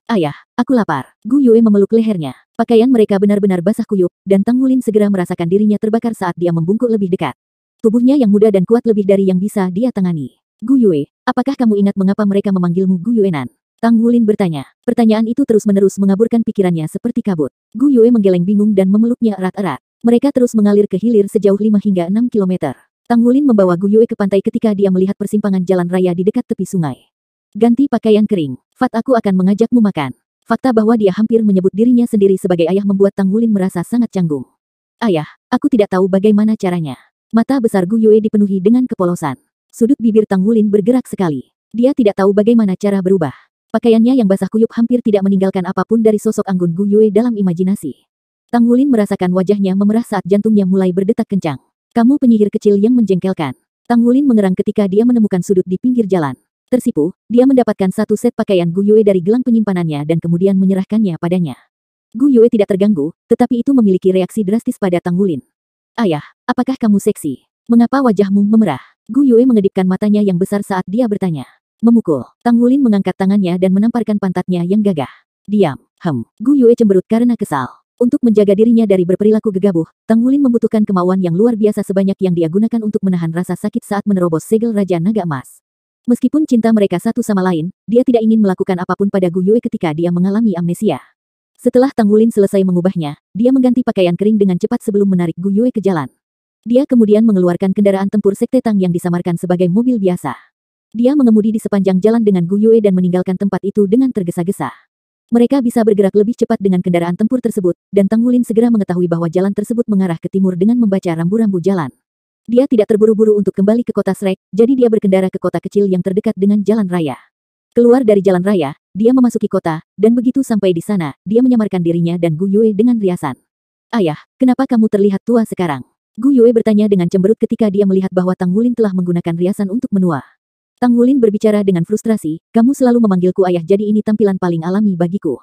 Ayah, aku lapar. Gu Yue memeluk lehernya. Pakaian mereka benar-benar basah kuyup, dan Tang Wulin segera merasakan dirinya terbakar saat dia membungkuk lebih dekat. Tubuhnya yang muda dan kuat lebih dari yang bisa dia tangani. Gu Yue, apakah kamu ingat mengapa mereka memanggilmu Gu Yuenan? Tang Wulin bertanya. Pertanyaan itu terus-menerus mengaburkan pikirannya seperti kabut. Gu Yue menggeleng bingung dan memeluknya erat-erat. Mereka terus mengalir ke hilir sejauh 5 hingga 6 kilometer. Tang Wulin membawa Gu Yue ke pantai ketika dia melihat persimpangan jalan raya di dekat tepi sungai. Ganti pakaian kering. Fat, aku akan mengajakmu makan. Fakta bahwa dia hampir menyebut dirinya sendiri sebagai ayah membuat Tang Wulin merasa sangat canggung. Ayah, aku tidak tahu bagaimana caranya. Mata besar Gu Yue dipenuhi dengan kepolosan. Sudut bibir Tang Wulin bergerak sekali. Dia tidak tahu bagaimana cara berubah. Pakaiannya yang basah kuyup hampir tidak meninggalkan apapun dari sosok anggun Gu Yue dalam imajinasi. Tang Wulin merasakan wajahnya memerah saat jantungnya mulai berdetak kencang. Kamu penyihir kecil yang menjengkelkan. Tang Wulin mengerang ketika dia menemukan sudut di pinggir jalan. Tersipu, dia mendapatkan satu set pakaian Gu Yue dari gelang penyimpanannya dan kemudian menyerahkannya padanya. Gu Yue tidak terganggu, tetapi itu memiliki reaksi drastis pada Tang Wulin. Ayah, apakah kamu seksi? Mengapa wajahmu memerah? Gu Yue mengedipkan matanya yang besar saat dia bertanya. Memukul. Tang Wulin mengangkat tangannya dan menamparkan pantatnya yang gagah. Diam. Gu Yue cemberut karena kesal. Untuk menjaga dirinya dari berperilaku gegabah, Tang Wulin membutuhkan kemauan yang luar biasa sebanyak yang dia gunakan untuk menahan rasa sakit saat menerobos segel Raja Naga Emas. Meskipun cinta mereka satu sama lain, dia tidak ingin melakukan apapun pada Gu Yue ketika dia mengalami amnesia. Setelah Tang Wulin selesai mengubahnya, dia mengganti pakaian kering dengan cepat sebelum menarik Gu Yue ke jalan. Dia kemudian mengeluarkan kendaraan tempur Sekte Tang yang disamarkan sebagai mobil biasa. Dia mengemudi di sepanjang jalan dengan Gu Yue dan meninggalkan tempat itu dengan tergesa-gesa. Mereka bisa bergerak lebih cepat dengan kendaraan tempur tersebut, dan Tang Wulin segera mengetahui bahwa jalan tersebut mengarah ke timur dengan membaca rambu-rambu jalan. Dia tidak terburu-buru untuk kembali ke kota Shrek, jadi dia berkendara ke kota kecil yang terdekat dengan jalan raya. Keluar dari jalan raya, dia memasuki kota, dan begitu sampai di sana, dia menyamarkan dirinya dan Gu Yue dengan riasan. Ayah, kenapa kamu terlihat tua sekarang? Gu Yue bertanya dengan cemberut ketika dia melihat bahwa Tang Wulin telah menggunakan riasan untuk menua. Tang Wulin berbicara dengan frustrasi, kamu selalu memanggilku ayah jadi ini tampilan paling alami bagiku.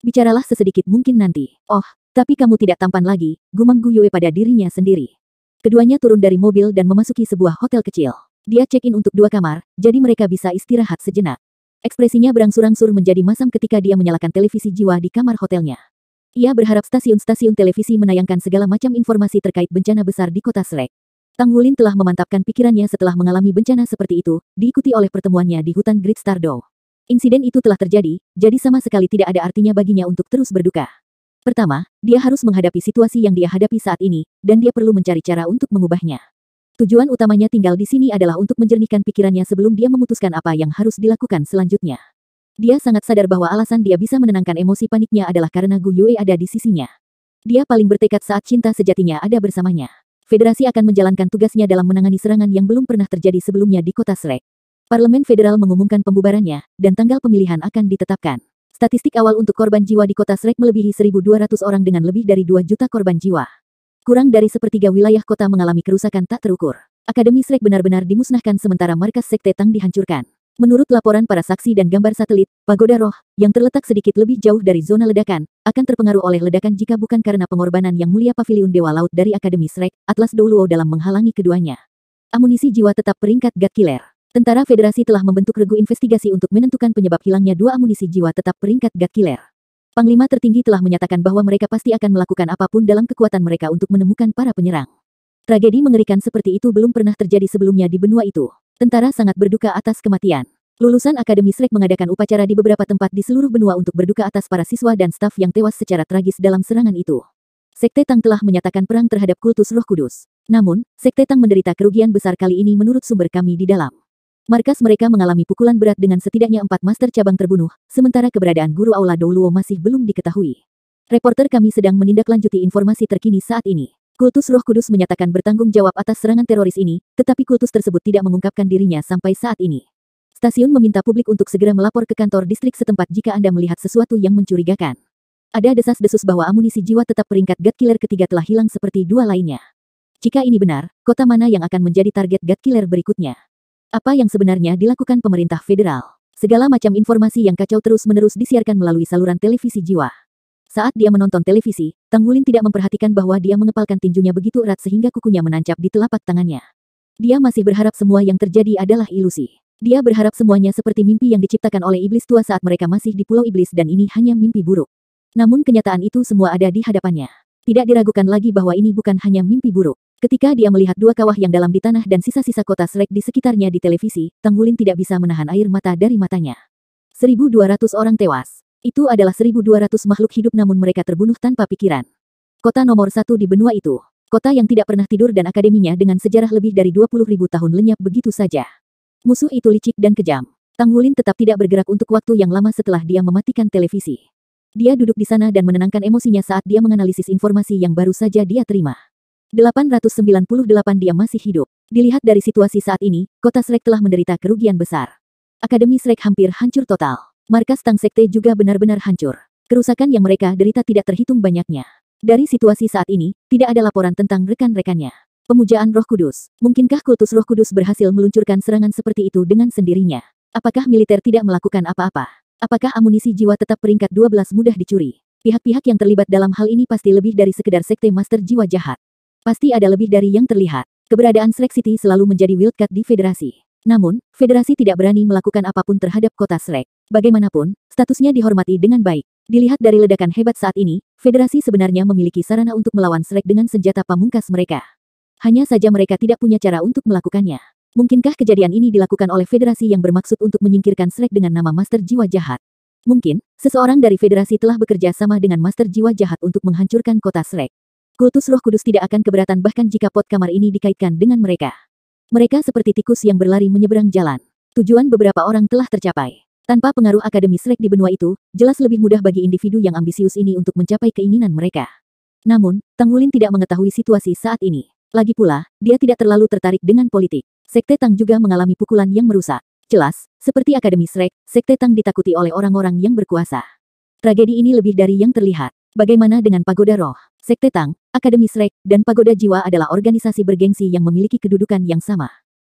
Bicaralah sesedikit mungkin nanti. Oh, tapi kamu tidak tampan lagi, gumam Gu Yue pada dirinya sendiri. Keduanya turun dari mobil dan memasuki sebuah hotel kecil. Dia check-in untuk 2 kamar, jadi mereka bisa istirahat sejenak. Ekspresinya berangsur-angsur menjadi masam ketika dia menyalakan televisi jiwa di kamar hotelnya. Ia berharap stasiun-stasiun televisi menayangkan segala macam informasi terkait bencana besar di kota Shrek. Tang Wulin telah memantapkan pikirannya setelah mengalami bencana seperti itu, diikuti oleh pertemuannya di hutan Great Stardow. Insiden itu telah terjadi, jadi sama sekali tidak ada artinya baginya untuk terus berduka. Pertama, dia harus menghadapi situasi yang dia hadapi saat ini, dan dia perlu mencari cara untuk mengubahnya. Tujuan utamanya tinggal di sini adalah untuk menjernihkan pikirannya sebelum dia memutuskan apa yang harus dilakukan selanjutnya. Dia sangat sadar bahwa alasan dia bisa menenangkan emosi paniknya adalah karena Gu Yue ada di sisinya. Dia paling bertekad saat cinta sejatinya ada bersamanya. Federasi akan menjalankan tugasnya dalam menangani serangan yang belum pernah terjadi sebelumnya di kota Shrek. Parlemen federal mengumumkan pembubarannya, dan tanggal pemilihan akan ditetapkan. Statistik awal untuk korban jiwa di kota Shrek melebihi 1.200 orang dengan lebih dari 2 juta korban jiwa. Kurang dari sepertiga wilayah kota mengalami kerusakan tak terukur. Akademi Shrek benar-benar dimusnahkan sementara markas Sekte Tang dihancurkan. Menurut laporan para saksi dan gambar satelit, Pagoda Roh, yang terletak sedikit lebih jauh dari zona ledakan, akan terpengaruh oleh ledakan jika bukan karena pengorbanan Yang Mulia Paviliun Dewa Laut dari Akademi Shrek, Atlas Douluo dalam menghalangi keduanya. Amunisi jiwa tetap peringkat God Killer. Tentara Federasi telah membentuk regu investigasi untuk menentukan penyebab hilangnya 2 amunisi jiwa tetap peringkat God Killer. Panglima tertinggi telah menyatakan bahwa mereka pasti akan melakukan apapun dalam kekuatan mereka untuk menemukan para penyerang. Tragedi mengerikan seperti itu belum pernah terjadi sebelumnya di benua itu. Tentara sangat berduka atas kematian. Lulusan Akademi Shrek mengadakan upacara di beberapa tempat di seluruh benua untuk berduka atas para siswa dan staf yang tewas secara tragis dalam serangan itu. Sekte Tang telah menyatakan perang terhadap kultus Roh Kudus. Namun, Sekte Tang menderita kerugian besar kali ini menurut sumber kami di dalam. Markas mereka mengalami pukulan berat dengan setidaknya 4 master cabang terbunuh, sementara keberadaan guru Aula Douluo masih belum diketahui. Reporter kami sedang menindaklanjuti informasi terkini saat ini. Kultus Roh Kudus menyatakan bertanggung jawab atas serangan teroris ini, tetapi kultus tersebut tidak mengungkapkan dirinya sampai saat ini. Stasiun meminta publik untuk segera melapor ke kantor distrik setempat jika Anda melihat sesuatu yang mencurigakan. Ada desas-desus bahwa amunisi jiwa tetap peringkat God Killer ketiga telah hilang seperti 2 lainnya. Jika ini benar, kota mana yang akan menjadi target God Killer berikutnya? Apa yang sebenarnya dilakukan pemerintah federal? Segala macam informasi yang kacau terus-menerus disiarkan melalui saluran televisi jiwa. Saat dia menonton televisi, Tang Wulin tidak memperhatikan bahwa dia mengepalkan tinjunya begitu erat sehingga kukunya menancap di telapak tangannya. Dia masih berharap semua yang terjadi adalah ilusi. Dia berharap semuanya seperti mimpi yang diciptakan oleh iblis tua saat mereka masih di Pulau Iblis dan ini hanya mimpi buruk. Namun kenyataan itu semua ada di hadapannya. Tidak diragukan lagi bahwa ini bukan hanya mimpi buruk. Ketika dia melihat 2 kawah yang dalam di tanah dan sisa-sisa kota Shrek di sekitarnya di televisi, Tang Wulin tidak bisa menahan air mata dari matanya. 1.200 orang tewas. Itu adalah 1.200 makhluk hidup namun mereka terbunuh tanpa pikiran. Kota nomor 1 di benua itu. Kota yang tidak pernah tidur dan akademinya dengan sejarah lebih dari 20.000 tahun lenyap begitu saja. Musuh itu licik dan kejam. Tang Wulin tetap tidak bergerak untuk waktu yang lama setelah dia mematikan televisi. Dia duduk di sana dan menenangkan emosinya saat dia menganalisis informasi yang baru saja dia terima. 898 dia masih hidup. Dilihat dari situasi saat ini, kota Shrek telah menderita kerugian besar. Akademi Shrek hampir hancur total. Markas Tang Sekte juga benar-benar hancur. Kerusakan yang mereka derita tidak terhitung banyaknya. Dari situasi saat ini, tidak ada laporan tentang rekan-rekannya. Pemujaan Roh Kudus. Mungkinkah kultus Roh Kudus berhasil meluncurkan serangan seperti itu dengan sendirinya? Apakah militer tidak melakukan apa-apa? Apakah amunisi jiwa tetap peringkat 12 mudah dicuri? Pihak-pihak yang terlibat dalam hal ini pasti lebih dari sekedar sekte master jiwa jahat. Pasti ada lebih dari yang terlihat. Keberadaan Shrek City selalu menjadi wildcard di Federasi. Namun, Federasi tidak berani melakukan apapun terhadap kota Shrek. Bagaimanapun, statusnya dihormati dengan baik. Dilihat dari ledakan hebat saat ini, Federasi sebenarnya memiliki sarana untuk melawan Shrek dengan senjata pamungkas mereka. Hanya saja mereka tidak punya cara untuk melakukannya. Mungkinkah kejadian ini dilakukan oleh Federasi yang bermaksud untuk menyingkirkan Shrek dengan nama Master Jiwa Jahat? Mungkin, seseorang dari Federasi telah bekerja sama dengan Master Jiwa Jahat untuk menghancurkan kota Shrek. Kultus Roh Kudus tidak akan keberatan bahkan jika pot kamar ini dikaitkan dengan mereka. Mereka seperti tikus yang berlari menyeberang jalan. Tujuan beberapa orang telah tercapai. Tanpa pengaruh Akademi Shrek di benua itu, jelas lebih mudah bagi individu yang ambisius ini untuk mencapai keinginan mereka. Namun, Tang Wulin tidak mengetahui situasi saat ini. Lagi pula, dia tidak terlalu tertarik dengan politik. Sekte Tang juga mengalami pukulan yang merusak. Jelas, seperti Akademi Shrek, Sekte Tang ditakuti oleh orang-orang yang berkuasa. Tragedi ini lebih dari yang terlihat. Bagaimana dengan Pagoda Roh? Sekte Tang, Akademi Shrek, dan Pagoda Jiwa adalah organisasi bergengsi yang memiliki kedudukan yang sama.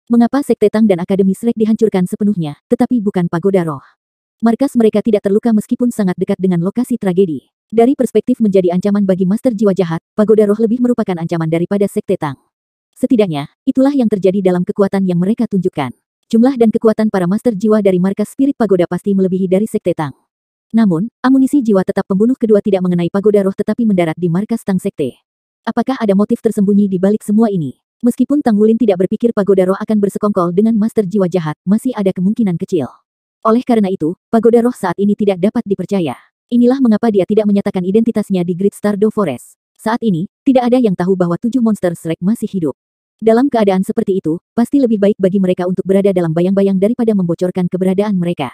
Mengapa Sekte Tang dan Akademi Shrek dihancurkan sepenuhnya, tetapi bukan Pagoda Roh? Markas mereka tidak terluka meskipun sangat dekat dengan lokasi tragedi. Dari perspektif menjadi ancaman bagi Master Jiwa Jahat, Pagoda Roh lebih merupakan ancaman daripada Sekte Tang. Setidaknya, itulah yang terjadi dalam kekuatan yang mereka tunjukkan. Jumlah dan kekuatan para Master Jiwa dari markas Spirit Pagoda pasti melebihi dari Sekte Tang. Namun, amunisi jiwa tetap pembunuh kedua tidak mengenai Pagoda Roh tetapi mendarat di markas Tang Sekte. Apakah ada motif tersembunyi di balik semua ini? Meskipun Tang Wulin tidak berpikir Pagoda Roh akan bersekongkol dengan Master Jiwa Jahat, masih ada kemungkinan kecil. Oleh karena itu, Pagoda Roh saat ini tidak dapat dipercaya. Inilah mengapa dia tidak menyatakan identitasnya di Great Stardew Forest. Saat ini, tidak ada yang tahu bahwa 7 monster Shrek masih hidup. Dalam keadaan seperti itu, pasti lebih baik bagi mereka untuk berada dalam bayang-bayang daripada membocorkan keberadaan mereka.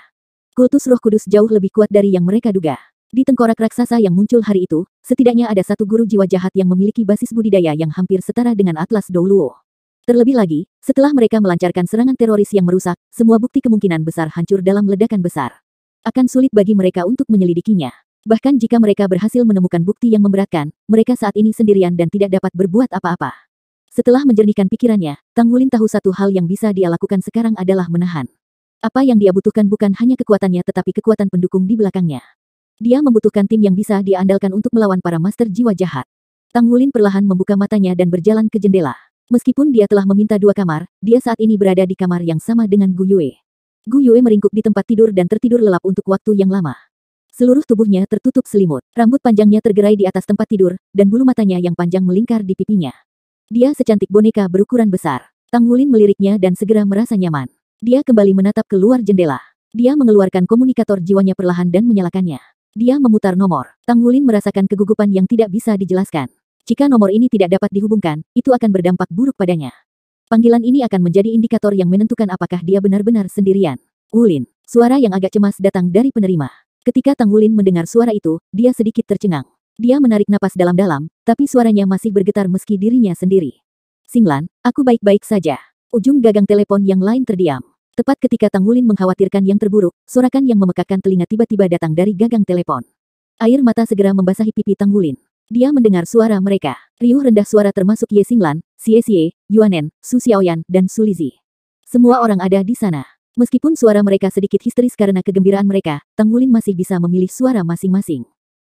Kultus Roh Kudus jauh lebih kuat dari yang mereka duga. Di tengkorak raksasa yang muncul hari itu, setidaknya ada satu guru jiwa jahat yang memiliki basis budidaya yang hampir setara dengan Atlas Douluo. Terlebih lagi, setelah mereka melancarkan serangan teroris yang merusak, semua bukti kemungkinan besar hancur dalam ledakan besar. Akan sulit bagi mereka untuk menyelidikinya. Bahkan jika mereka berhasil menemukan bukti yang memberatkan, mereka saat ini sendirian dan tidak dapat berbuat apa-apa. Setelah menjernihkan pikirannya, Tang Wulin tahu satu hal yang bisa dia lakukan sekarang adalah menahan. Apa yang dia butuhkan bukan hanya kekuatannya tetapi kekuatan pendukung di belakangnya. Dia membutuhkan tim yang bisa dia andalkan untuk melawan para Master Jiwa Jahat. Tang Wulin perlahan membuka matanya dan berjalan ke jendela. Meskipun dia telah meminta 2 kamar, dia saat ini berada di kamar yang sama dengan Gu Yue. Gu Yue meringkuk di tempat tidur dan tertidur lelap untuk waktu yang lama. Seluruh tubuhnya tertutup selimut, rambut panjangnya tergerai di atas tempat tidur, dan bulu matanya yang panjang melingkar di pipinya. Dia secantik boneka berukuran besar. Tang Wulin meliriknya dan segera merasa nyaman. Dia kembali menatap keluar jendela. Dia mengeluarkan komunikator jiwanya perlahan dan menyalakannya. Dia memutar nomor. Tang Wulin merasakan kegugupan yang tidak bisa dijelaskan. Jika nomor ini tidak dapat dihubungkan, itu akan berdampak buruk padanya. Panggilan ini akan menjadi indikator yang menentukan apakah dia benar-benar sendirian. Wulin. Suara yang agak cemas datang dari penerima. Ketika Tang Wulin mendengar suara itu, dia sedikit tercengang. Dia menarik napas dalam-dalam, tapi suaranya masih bergetar meski dirinya sendiri. Singlan, aku baik-baik saja. Ujung gagang telepon yang lain terdiam. Tepat ketika Tang Wulin mengkhawatirkan yang terburuk, sorakan yang memekakkan telinga tiba-tiba datang dari gagang telepon. Air mata segera membasahi pipi Tang Wulin. Dia mendengar suara mereka. Riuh rendah suara termasuk Ye Xinglan, Xie Xie, Yuanen, Su Xiaoyan, dan Su Lizi. Semua orang ada di sana. Meskipun suara mereka sedikit histeris karena kegembiraan mereka, Tang Wulin masih bisa memilih suara masing-masing.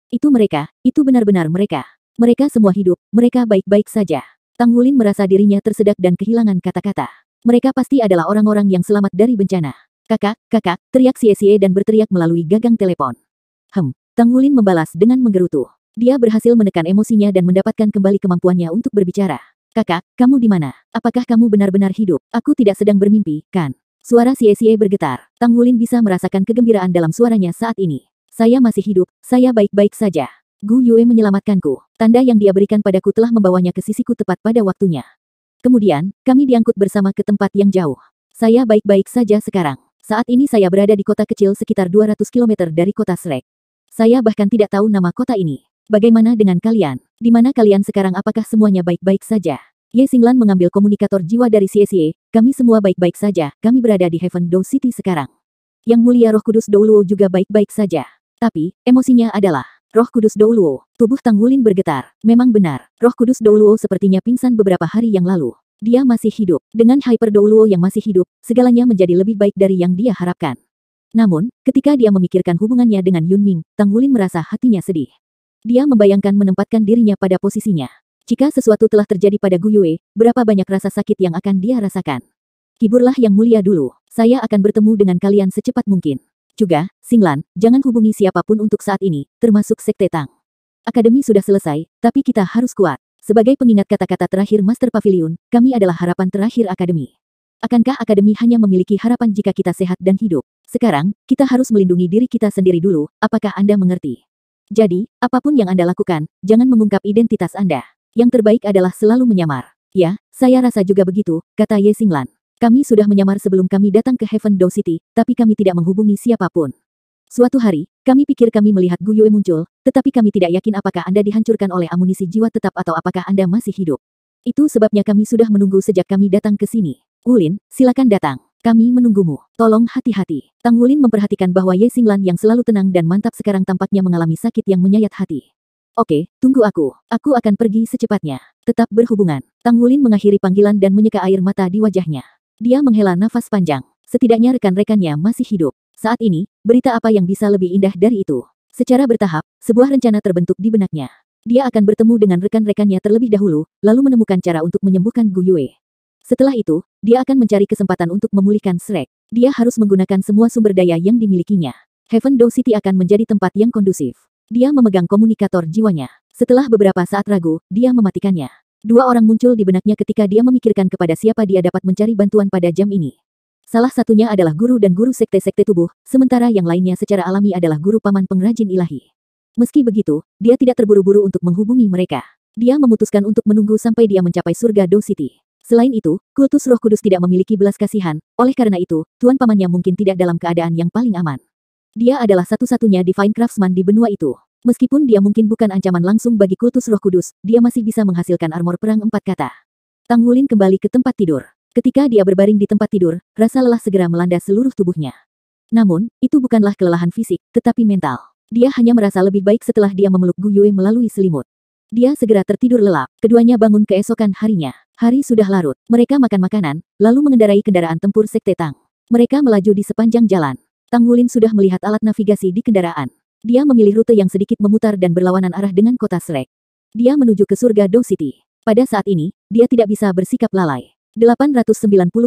Itu mereka, itu benar-benar mereka. Mereka semua hidup, mereka baik-baik saja. Tang Wulin merasa dirinya tersedak dan kehilangan kata-kata. Mereka pasti adalah orang-orang yang selamat dari bencana. Kakak, kakak, teriak Xie Xie dan berteriak melalui gagang telepon. Tang Wulin membalas dengan menggerutu. Dia berhasil menekan emosinya dan mendapatkan kembali kemampuannya untuk berbicara. Kakak, kamu di mana? Apakah kamu benar-benar hidup? Aku tidak sedang bermimpi, kan? Suara Xie Xie bergetar. Tang Wulin bisa merasakan kegembiraan dalam suaranya saat ini. Saya masih hidup, saya baik-baik saja. Gu Yue menyelamatkanku. Tanda yang dia berikan padaku telah membawanya ke sisiku tepat pada waktunya. Kemudian, kami diangkut bersama ke tempat yang jauh. Saya baik-baik saja sekarang. Saat ini saya berada di kota kecil sekitar 200 km dari kota Shrek. Saya bahkan tidak tahu nama kota ini. Bagaimana dengan kalian? Di mana kalian sekarang? Apakah semuanya baik-baik saja? Ye Xinglan mengambil komunikator jiwa dari Xie Xie. Kami semua baik-baik saja. Kami berada di Heaven Dow City sekarang. Yang mulia Roh Kudus Douluo juga baik-baik saja. Tapi, emosinya adalah Roh Kudus Douluo. Tubuh Tang Wulin bergetar. Memang benar, Roh Kudus Douluo sepertinya pingsan beberapa hari yang lalu. Dia masih hidup. Dengan Hyper Douluo yang masih hidup, segalanya menjadi lebih baik dari yang dia harapkan. Namun, ketika dia memikirkan hubungannya dengan Yun Ming, Tang Wulin merasa hatinya sedih. Dia membayangkan menempatkan dirinya pada posisinya. Jika sesuatu telah terjadi pada Gu Yue, berapa banyak rasa sakit yang akan dia rasakan. Hiburlah yang mulia dulu. Saya akan bertemu dengan kalian secepat mungkin. Juga, Xinglan, jangan hubungi siapapun untuk saat ini, termasuk Sekte Tang. Akademi sudah selesai, tapi kita harus kuat. Sebagai pengingat kata-kata terakhir Master Pavilion, kami adalah harapan terakhir Akademi. Akankah Akademi hanya memiliki harapan jika kita sehat dan hidup? Sekarang, kita harus melindungi diri kita sendiri dulu, apakah Anda mengerti? Jadi, apapun yang Anda lakukan, jangan mengungkap identitas Anda. Yang terbaik adalah selalu menyamar. Ya, saya rasa juga begitu, kata Ye Xinglan. Kami sudah menyamar sebelum kami datang ke Heaven Dow City, tapi kami tidak menghubungi siapapun. Suatu hari, kami pikir kami melihat Gu Yue muncul, tetapi kami tidak yakin apakah Anda dihancurkan oleh amunisi jiwa tetap atau apakah Anda masih hidup. Itu sebabnya kami sudah menunggu sejak kami datang ke sini. Wulin, silakan datang. Kami menunggumu. Tolong hati-hati. Tang Wulin memperhatikan bahwa Ye Xinglan yang selalu tenang dan mantap sekarang tampaknya mengalami sakit yang menyayat hati. Oke, tunggu aku. Aku akan pergi secepatnya. Tetap berhubungan. Tang Wulin mengakhiri panggilan dan menyeka air mata di wajahnya. Dia menghela nafas panjang. Setidaknya rekan-rekannya masih hidup. Saat ini, berita apa yang bisa lebih indah dari itu? Secara bertahap, sebuah rencana terbentuk di benaknya. Dia akan bertemu dengan rekan-rekannya terlebih dahulu, lalu menemukan cara untuk menyembuhkan Gu Yue. Setelah itu, dia akan mencari kesempatan untuk memulihkan Shrek. Dia harus menggunakan semua sumber daya yang dimilikinya. Heaven Dow City akan menjadi tempat yang kondusif. Dia memegang komunikator jiwanya. Setelah beberapa saat ragu, dia mematikannya. Dua orang muncul di benaknya ketika dia memikirkan kepada siapa dia dapat mencari bantuan pada jam ini. Salah satunya adalah guru dan guru sekte-sekte tubuh, sementara yang lainnya secara alami adalah guru paman pengrajin ilahi. Meski begitu, dia tidak terburu-buru untuk menghubungi mereka. Dia memutuskan untuk menunggu sampai dia mencapai surga Dow City. Selain itu, kultus Roh Kudus tidak memiliki belas kasihan, oleh karena itu, tuan pamannya mungkin tidak dalam keadaan yang paling aman. Dia adalah satu-satunya Divine Craftsman di benua itu. Meskipun dia mungkin bukan ancaman langsung bagi kultus Roh Kudus, dia masih bisa menghasilkan armor perang 4 kata. Tang Wulin kembali ke tempat tidur. Ketika dia berbaring di tempat tidur, rasa lelah segera melanda seluruh tubuhnya. Namun, itu bukanlah kelelahan fisik, tetapi mental. Dia hanya merasa lebih baik setelah dia memeluk Gu Yue melalui selimut. Dia segera tertidur lelap. Keduanya bangun keesokan harinya. Hari sudah larut. Mereka makan makanan, lalu mengendarai kendaraan tempur Sekte Tang. Mereka melaju di sepanjang jalan. Tang Wulin sudah melihat alat navigasi di kendaraan. Dia memilih rute yang sedikit memutar dan berlawanan arah dengan kota Shrek. Dia menuju ke surga Dow City. Pada saat ini, dia tidak bisa bersikap lalai. 899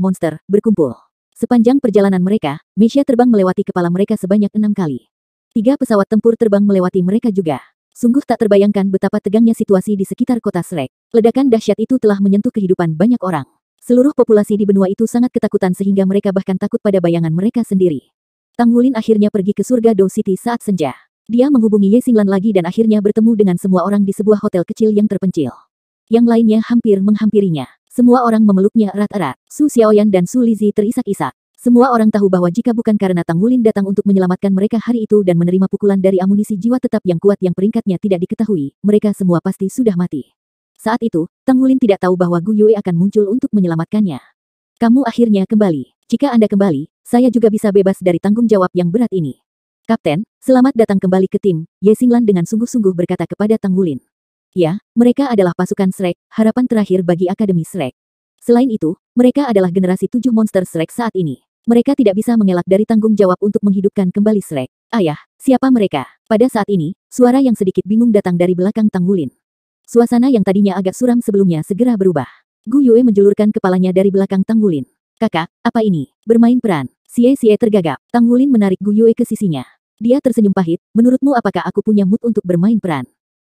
monster berkumpul. Sepanjang perjalanan mereka, Mesha terbang melewati kepala mereka sebanyak 6 kali. 3 pesawat tempur terbang melewati mereka juga. Sungguh tak terbayangkan betapa tegangnya situasi di sekitar kota Shrek. Ledakan dahsyat itu telah menyentuh kehidupan banyak orang. Seluruh populasi di benua itu sangat ketakutan sehingga mereka bahkan takut pada bayangan mereka sendiri. Tang Wulin akhirnya pergi ke surga Dow City saat senja. Dia menghubungi Ye Xinglan lagi dan akhirnya bertemu dengan semua orang di sebuah hotel kecil yang terpencil. Yang lainnya hampir menghampirinya. Semua orang memeluknya erat-erat. Su Xiaoyan dan Su Lizhi terisak-isak. Semua orang tahu bahwa jika bukan karena Tang Wulin datang untuk menyelamatkan mereka hari itu dan menerima pukulan dari amunisi jiwa tetap yang kuat yang peringkatnya tidak diketahui, mereka semua pasti sudah mati. Saat itu, Tang Wulin tidak tahu bahwa Gu Yue akan muncul untuk menyelamatkannya. Kamu akhirnya kembali. Jika Anda kembali, saya juga bisa bebas dari tanggung jawab yang berat ini. Kapten, selamat datang kembali ke tim, Ye Xinglan dengan sungguh-sungguh berkata kepada Tang Wulin. Ya, mereka adalah pasukan Shrek, harapan terakhir bagi Akademi Shrek. Selain itu, mereka adalah generasi 7 monster Shrek saat ini. Mereka tidak bisa mengelak dari tanggung jawab untuk menghidupkan kembali Shrek. Ayah, siapa mereka? Pada saat ini, suara yang sedikit bingung datang dari belakang Tang Wulin. Suasana yang tadinya agak suram sebelumnya segera berubah. Gu Yue menjulurkan kepalanya dari belakang Tang Wulin. Kakak, apa ini? Bermain peran. Xie tergagap. Tang Wulin menarik Gu Yue ke sisinya. Dia tersenyum pahit, menurutmu apakah aku punya mood untuk bermain peran?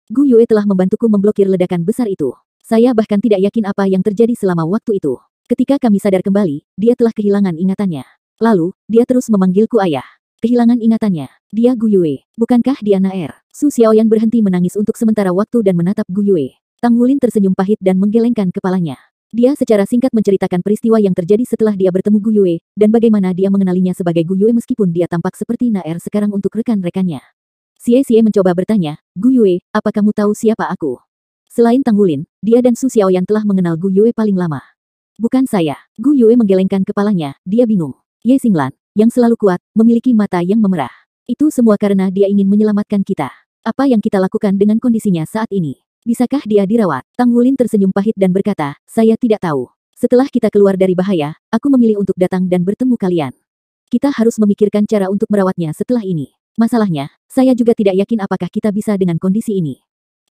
Gu Yue telah membantuku memblokir ledakan besar itu. Saya bahkan tidak yakin apa yang terjadi selama waktu itu. Ketika kami sadar kembali, dia telah kehilangan ingatannya. Lalu, dia terus memanggilku ayah. Kehilangan ingatannya. Dia Gu Yue. Bukankah dia Naer? Su Xiaoyan berhenti menangis untuk sementara waktu dan menatap Gu Yue. Tang Wulin tersenyum pahit dan menggelengkan kepalanya. Dia secara singkat menceritakan peristiwa yang terjadi setelah dia bertemu Gu Yue, dan bagaimana dia mengenalinya sebagai Gu Yue meskipun dia tampak seperti Naer sekarang untuk rekan-rekannya. Xie mencoba bertanya, Gu Yue, apa kamu tahu siapa aku? Selain Tang Wulin, dia dan Su Xiaoyan telah mengenal Gu Yue paling lama. Bukan saya. Gu Yue menggelengkan kepalanya, dia bingung. Ye Xinglan, yang selalu kuat, memiliki mata yang memerah. Itu semua karena dia ingin menyelamatkan kita. Apa yang kita lakukan dengan kondisinya saat ini? Bisakah dia dirawat? Tang Wulin tersenyum pahit dan berkata, saya tidak tahu. Setelah kita keluar dari bahaya, aku memilih untuk datang dan bertemu kalian. Kita harus memikirkan cara untuk merawatnya setelah ini. Masalahnya, saya juga tidak yakin apakah kita bisa dengan kondisi ini.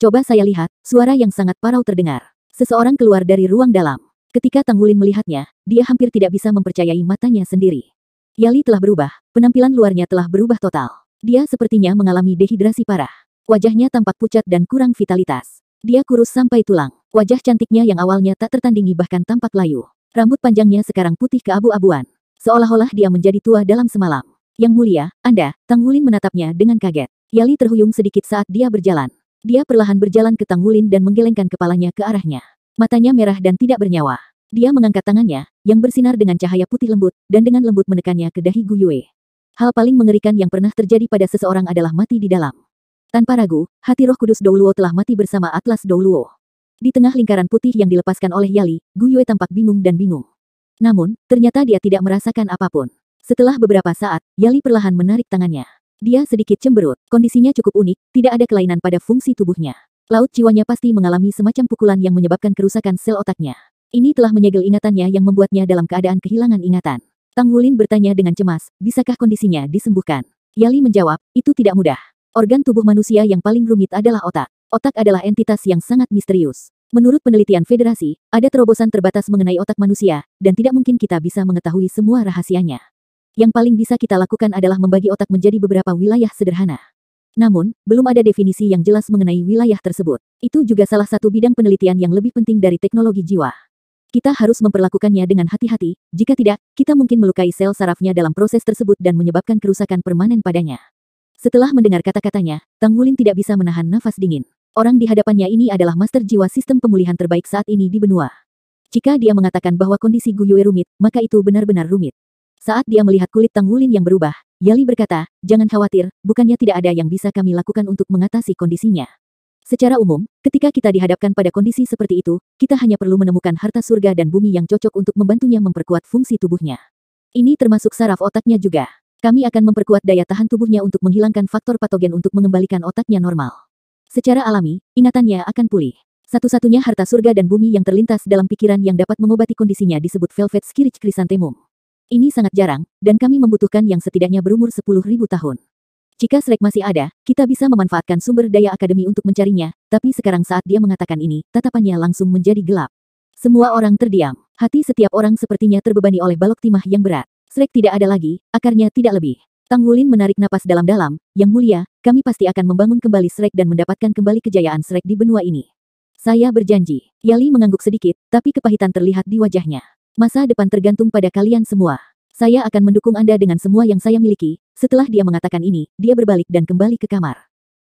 Coba saya lihat, suara yang sangat parau terdengar. Seseorang keluar dari ruang dalam. Ketika Tang Wulin melihatnya, dia hampir tidak bisa mempercayai matanya sendiri. Yali telah berubah, penampilan luarnya telah berubah total. Dia sepertinya mengalami dehidrasi parah. Wajahnya tampak pucat dan kurang vitalitas. Dia kurus sampai tulang. Wajah cantiknya yang awalnya tak tertandingi bahkan tampak layu. Rambut panjangnya sekarang putih keabu-abuan. Seolah-olah dia menjadi tua dalam semalam. Yang mulia, Anda, Tang Wulin menatapnya dengan kaget. Yali terhuyung sedikit saat dia berjalan. Dia perlahan berjalan ke Tang Wulin dan menggelengkan kepalanya ke arahnya. Matanya merah dan tidak bernyawa. Dia mengangkat tangannya, yang bersinar dengan cahaya putih lembut, dan dengan lembut menekannya ke dahi Gu Yue. Hal paling mengerikan yang pernah terjadi pada seseorang adalah mati di dalam. Tanpa ragu, hati roh kudus Douluo telah mati bersama Atlas Douluo. Di tengah lingkaran putih yang dilepaskan oleh Yali, Gu Yue tampak bingung dan bingung. Namun, ternyata dia tidak merasakan apapun. Setelah beberapa saat, Yali perlahan menarik tangannya. Dia sedikit cemberut, kondisinya cukup unik, tidak ada kelainan pada fungsi tubuhnya. Laut jiwanya pasti mengalami semacam pukulan yang menyebabkan kerusakan sel otaknya. Ini telah menyegel ingatannya yang membuatnya dalam keadaan kehilangan ingatan. Tang Wulin bertanya dengan cemas, bisakah kondisinya disembuhkan? Yali menjawab, itu tidak mudah. Organ tubuh manusia yang paling rumit adalah otak. Otak adalah entitas yang sangat misterius. Menurut penelitian Federasi, ada terobosan terbatas mengenai otak manusia, dan tidak mungkin kita bisa mengetahui semua rahasianya. Yang paling bisa kita lakukan adalah membagi otak menjadi beberapa wilayah sederhana. Namun, belum ada definisi yang jelas mengenai wilayah tersebut. Itu juga salah satu bidang penelitian yang lebih penting dari teknologi jiwa. Kita harus memperlakukannya dengan hati-hati, jika tidak, kita mungkin melukai sel sarafnya dalam proses tersebut dan menyebabkan kerusakan permanen padanya. Setelah mendengar kata-katanya, Tang Wulin tidak bisa menahan nafas dingin. Orang di hadapannya ini adalah master jiwa sistem pemulihan terbaik saat ini di benua. Jika dia mengatakan bahwa kondisi Gu Yue rumit, maka itu benar-benar rumit. Saat dia melihat kulit Tang Wulin yang berubah, Yali berkata, jangan khawatir, bukannya tidak ada yang bisa kami lakukan untuk mengatasi kondisinya. Secara umum, ketika kita dihadapkan pada kondisi seperti itu, kita hanya perlu menemukan harta surga dan bumi yang cocok untuk membantunya memperkuat fungsi tubuhnya. Ini termasuk saraf otaknya juga. Kami akan memperkuat daya tahan tubuhnya untuk menghilangkan faktor patogen untuk mengembalikan otaknya normal. Secara alami, ingatannya akan pulih. Satu-satunya harta surga dan bumi yang terlintas dalam pikiran yang dapat mengobati kondisinya disebut Velvet Skirich Chrysanthemum. Ini sangat jarang, dan kami membutuhkan yang setidaknya berumur 10.000 tahun. Jika Shrek masih ada, kita bisa memanfaatkan sumber daya akademi untuk mencarinya, tapi sekarang saat dia mengatakan ini, tatapannya langsung menjadi gelap. Semua orang terdiam. Hati setiap orang sepertinya terbebani oleh balok timah yang berat. Shrek tidak ada lagi, akarnya tidak lebih. Tang Wulin menarik napas dalam-dalam, Yang Mulia, kami pasti akan membangun kembali Shrek dan mendapatkan kembali kejayaan Shrek di benua ini. Saya berjanji. Yali mengangguk sedikit, tapi kepahitan terlihat di wajahnya. Masa depan tergantung pada kalian semua. Saya akan mendukung Anda dengan semua yang saya miliki. Setelah dia mengatakan ini, dia berbalik dan kembali ke kamar.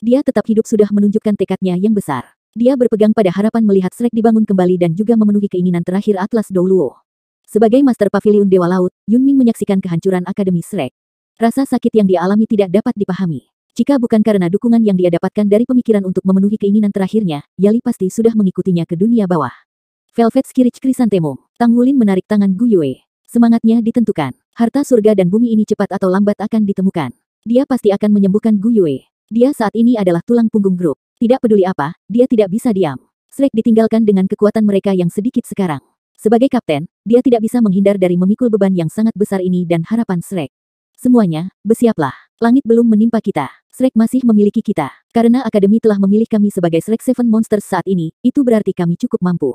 Dia tetap hidup sudah menunjukkan tekadnya yang besar. Dia berpegang pada harapan melihat Shrek dibangun kembali dan juga memenuhi keinginan terakhir Atlas Douluo. Sebagai Master Pavilion Dewa Laut, Yunming menyaksikan kehancuran Akademi Shrek. Rasa sakit yang dia alami tidak dapat dipahami. Jika bukan karena dukungan yang dia dapatkan dari pemikiran untuk memenuhi keinginan terakhirnya, Yali pasti sudah mengikutinya ke dunia bawah. Velvet Skirich Chrysanthemum. Tang Wulin menarik tangan Gu Yue. Semangatnya ditentukan. Harta surga dan bumi ini cepat atau lambat akan ditemukan. Dia pasti akan menyembuhkan Gu Yue. Dia saat ini adalah tulang punggung grup. Tidak peduli apa, dia tidak bisa diam. Shrek ditinggalkan dengan kekuatan mereka yang sedikit sekarang. Sebagai kapten, dia tidak bisa menghindar dari memikul beban yang sangat besar ini dan harapan Shrek. Semuanya, bersiaplah. Langit belum menimpa kita. Shrek masih memiliki kita. Karena Akademi telah memilih kami sebagai Shrek Seven Monsters saat ini, itu berarti kami cukup mampu.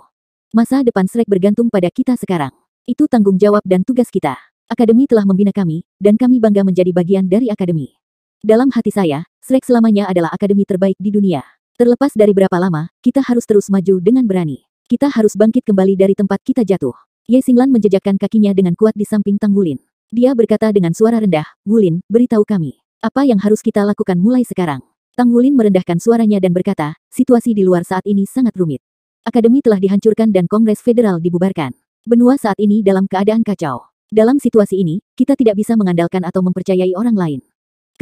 Masa depan Shrek bergantung pada kita sekarang. Itu tanggung jawab dan tugas kita. Akademi telah membina kami, dan kami bangga menjadi bagian dari Akademi. Dalam hati saya, Shrek selamanya adalah Akademi terbaik di dunia. Terlepas dari berapa lama, kita harus terus maju dengan berani. Kita harus bangkit kembali dari tempat kita jatuh. Ye Xinglan menjejakkan kakinya dengan kuat di samping Tang Wulin. Dia berkata dengan suara rendah, Wulin, beritahu kami. Apa yang harus kita lakukan mulai sekarang? Tang Wulin merendahkan suaranya dan berkata, situasi di luar saat ini sangat rumit. Akademi telah dihancurkan dan Kongres Federal dibubarkan. Benua saat ini dalam keadaan kacau. Dalam situasi ini, kita tidak bisa mengandalkan atau mempercayai orang lain.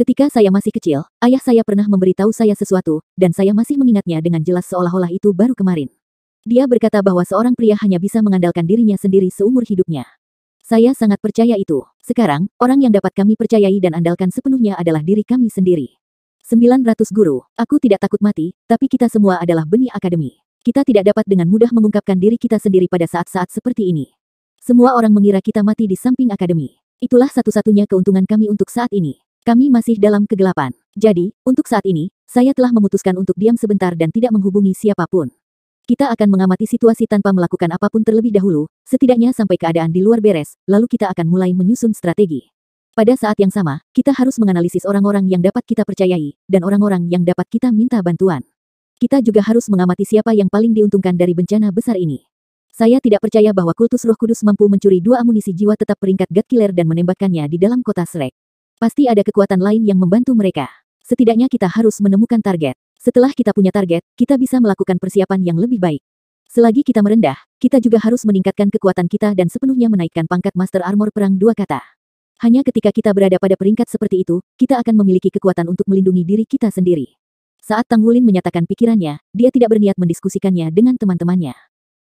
Ketika saya masih kecil, ayah saya pernah memberitahu saya sesuatu, dan saya masih mengingatnya dengan jelas seolah-olah itu baru kemarin. Dia berkata bahwa seorang pria hanya bisa mengandalkan dirinya sendiri seumur hidupnya. Saya sangat percaya itu. Sekarang, orang yang dapat kami percayai dan andalkan sepenuhnya adalah diri kami sendiri. 900 guru, aku tidak takut mati, tapi kita semua adalah benih Akademi. Kita tidak dapat dengan mudah mengungkapkan diri kita sendiri pada saat-saat seperti ini. Semua orang mengira kita mati di samping Akademi. Itulah satu-satunya keuntungan kami untuk saat ini. Kami masih dalam kegelapan. Jadi, untuk saat ini, saya telah memutuskan untuk diam sebentar dan tidak menghubungi siapapun. Kita akan mengamati situasi tanpa melakukan apapun terlebih dahulu, setidaknya sampai keadaan di luar beres, lalu kita akan mulai menyusun strategi. Pada saat yang sama, kita harus menganalisis orang-orang yang dapat kita percayai, dan orang-orang yang dapat kita minta bantuan. Kita juga harus mengamati siapa yang paling diuntungkan dari bencana besar ini. Saya tidak percaya bahwa kultus Roh Kudus mampu mencuri 2 amunisi jiwa tetap peringkat God Killer dan menembakkannya di dalam kota Shrek. Pasti ada kekuatan lain yang membantu mereka. Setidaknya kita harus menemukan target. Setelah kita punya target, kita bisa melakukan persiapan yang lebih baik. Selagi kita merendah, kita juga harus meningkatkan kekuatan kita dan sepenuhnya menaikkan pangkat Master Armor Perang dua kata. Hanya ketika kita berada pada peringkat seperti itu, kita akan memiliki kekuatan untuk melindungi diri kita sendiri. Saat Tang Wulin menyatakan pikirannya, dia tidak berniat mendiskusikannya dengan teman-temannya.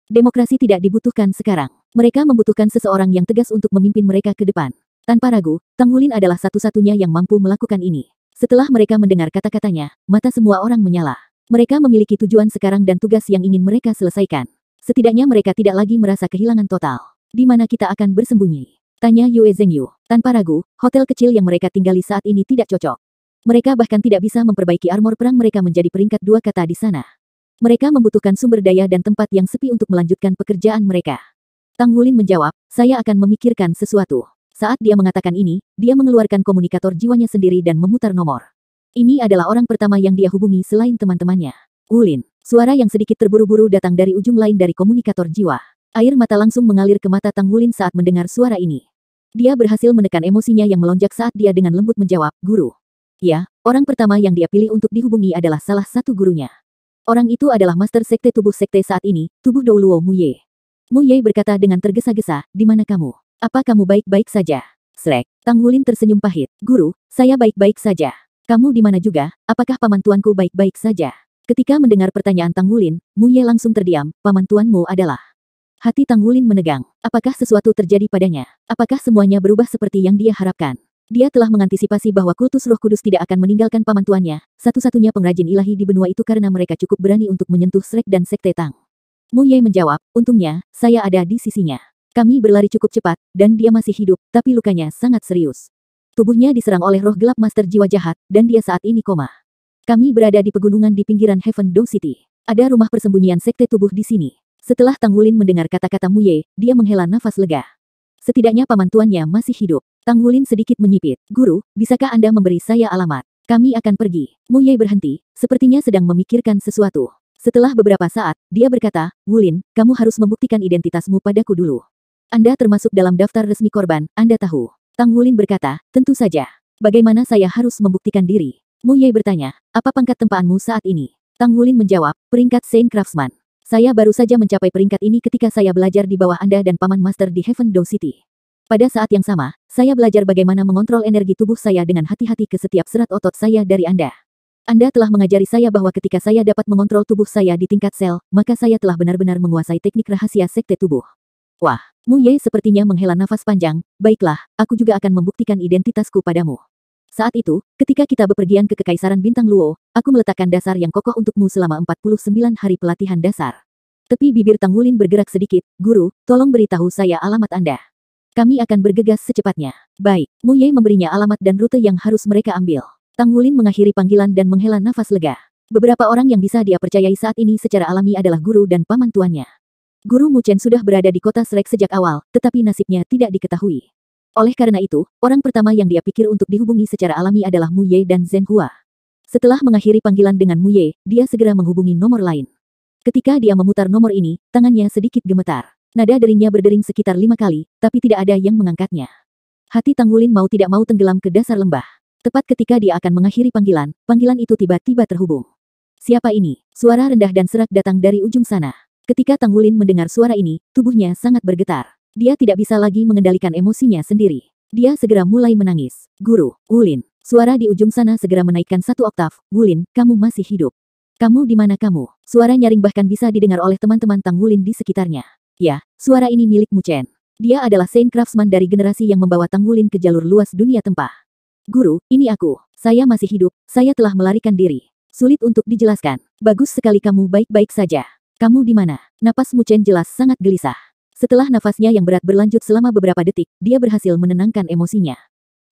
Demokrasi tidak dibutuhkan sekarang. Mereka membutuhkan seseorang yang tegas untuk memimpin mereka ke depan. Tanpa ragu, Tang Wulin adalah satu-satunya yang mampu melakukan ini. Setelah mereka mendengar kata-katanya, mata semua orang menyala. Mereka memiliki tujuan sekarang dan tugas yang ingin mereka selesaikan. Setidaknya mereka tidak lagi merasa kehilangan total. Di mana kita akan bersembunyi? Tanya Yue Zhengyu. Tanpa ragu, hotel kecil yang mereka tinggali saat ini tidak cocok. Mereka bahkan tidak bisa memperbaiki armor perang mereka menjadi peringkat dua kata di sana. Mereka membutuhkan sumber daya dan tempat yang sepi untuk melanjutkan pekerjaan mereka. Tang Wulin menjawab, saya akan memikirkan sesuatu. Saat dia mengatakan ini, dia mengeluarkan komunikator jiwanya sendiri dan memutar nomor. Ini adalah orang pertama yang dia hubungi selain teman-temannya. Wulin. Suara yang sedikit terburu-buru datang dari ujung lain dari komunikator jiwa. Air mata langsung mengalir ke mata Tang Wulin saat mendengar suara ini. Dia berhasil menekan emosinya yang melonjak saat dia dengan lembut menjawab, guru. Ya, orang pertama yang dia pilih untuk dihubungi adalah salah satu gurunya. Orang itu adalah Master Sekte Tubuh Sekte saat ini, Tubuh Douluo Mu Ye. Mu Ye berkata dengan tergesa-gesa, di mana kamu? Apa kamu baik-baik saja? Srek. Tang Wulin tersenyum pahit. Guru, saya baik-baik saja. Kamu di mana juga? Apakah paman tuanku baik-baik saja? Ketika mendengar pertanyaan Tang Wulin, Mu Ye langsung terdiam. Paman tuanmu adalah... Hati Tang Wulin menegang. Apakah sesuatu terjadi padanya? Apakah semuanya berubah seperti yang dia harapkan? Dia telah mengantisipasi bahwa kultus Roh Kudus tidak akan meninggalkan paman tuannya, satu-satunya pengrajin ilahi di benua itu karena mereka cukup berani untuk menyentuh Srek dan Sekte Tang. Mu Ye menjawab, untungnya, saya ada di sisinya. Kami berlari cukup cepat, dan dia masih hidup, tapi lukanya sangat serius. Tubuhnya diserang oleh roh gelap Master Jiwa Jahat, dan dia saat ini koma. Kami berada di pegunungan di pinggiran Heaven Do City. Ada rumah persembunyian sekte tubuh di sini. Setelah Tang Wulin mendengar kata-kata Mu Ye, dia menghela nafas lega. Setidaknya paman tuannya masih hidup. Tang Wulin sedikit menyipit. Guru, bisakah Anda memberi saya alamat? Kami akan pergi. Mu Ye berhenti, sepertinya sedang memikirkan sesuatu. Setelah beberapa saat, dia berkata, Wulin, kamu harus membuktikan identitasmu padaku dulu. Anda termasuk dalam daftar resmi korban, Anda tahu. Tang Wulin berkata, tentu saja. Bagaimana saya harus membuktikan diri? Mu Ye bertanya, apa pangkat tempaanmu saat ini? Tang Wulin menjawab, peringkat Saint Craftsman. Saya baru saja mencapai peringkat ini ketika saya belajar di bawah Anda dan Paman Master di Heaven Do City. Pada saat yang sama, saya belajar bagaimana mengontrol energi tubuh saya dengan hati-hati ke setiap serat otot saya dari Anda. Anda telah mengajari saya bahwa ketika saya dapat mengontrol tubuh saya di tingkat sel, maka saya telah benar-benar menguasai teknik rahasia sekte tubuh. Wah, Mu Ye sepertinya menghela nafas panjang, baiklah, aku juga akan membuktikan identitasku padamu. Saat itu, ketika kita bepergian ke Kekaisaran Bintang Luo, aku meletakkan dasar yang kokoh untukmu selama 49 hari pelatihan dasar. Tepi bibir Tang Wulin bergerak sedikit, guru, tolong beritahu saya alamat Anda. Kami akan bergegas secepatnya. Baik, Mu Ye memberinya alamat dan rute yang harus mereka ambil. Tang Wulin mengakhiri panggilan dan menghela nafas lega. Beberapa orang yang bisa dia percayai saat ini secara alami adalah guru dan paman tuannya. Guru Mu Chen sudah berada di kota Srek sejak awal, tetapi nasibnya tidak diketahui. Oleh karena itu, orang pertama yang dia pikir untuk dihubungi secara alami adalah Mu Ye dan Zhen Hua. Setelah mengakhiri panggilan dengan Mu Ye, dia segera menghubungi nomor lain. Ketika dia memutar nomor ini, tangannya sedikit gemetar. Nada deringnya berdering sekitar 5 kali, tapi tidak ada yang mengangkatnya. Hati Tang Wulin mau tidak mau tenggelam ke dasar lembah. Tepat ketika dia akan mengakhiri panggilan, panggilan itu tiba-tiba terhubung. Siapa ini? Suara rendah dan serak datang dari ujung sana. Ketika Tang Wulin mendengar suara ini, tubuhnya sangat bergetar. Dia tidak bisa lagi mengendalikan emosinya sendiri. Dia segera mulai menangis. Guru, Wulin. Suara di ujung sana segera menaikkan 1 oktav. Wulin, kamu masih hidup. Kamu di mana kamu? Suara nyaring bahkan bisa didengar oleh teman-teman Tang Wulin di sekitarnya. Ya, suara ini milik Mu Chen. Dia adalah Saint Craftsman dari generasi yang membawa Tang Wulin ke jalur luas dunia tempah. Guru, ini aku. Saya masih hidup, saya telah melarikan diri. Sulit untuk dijelaskan. Bagus sekali kamu baik-baik saja. Kamu di mana? Napas Mu Chen jelas sangat gelisah. Setelah nafasnya yang berat berlanjut selama beberapa detik, dia berhasil menenangkan emosinya.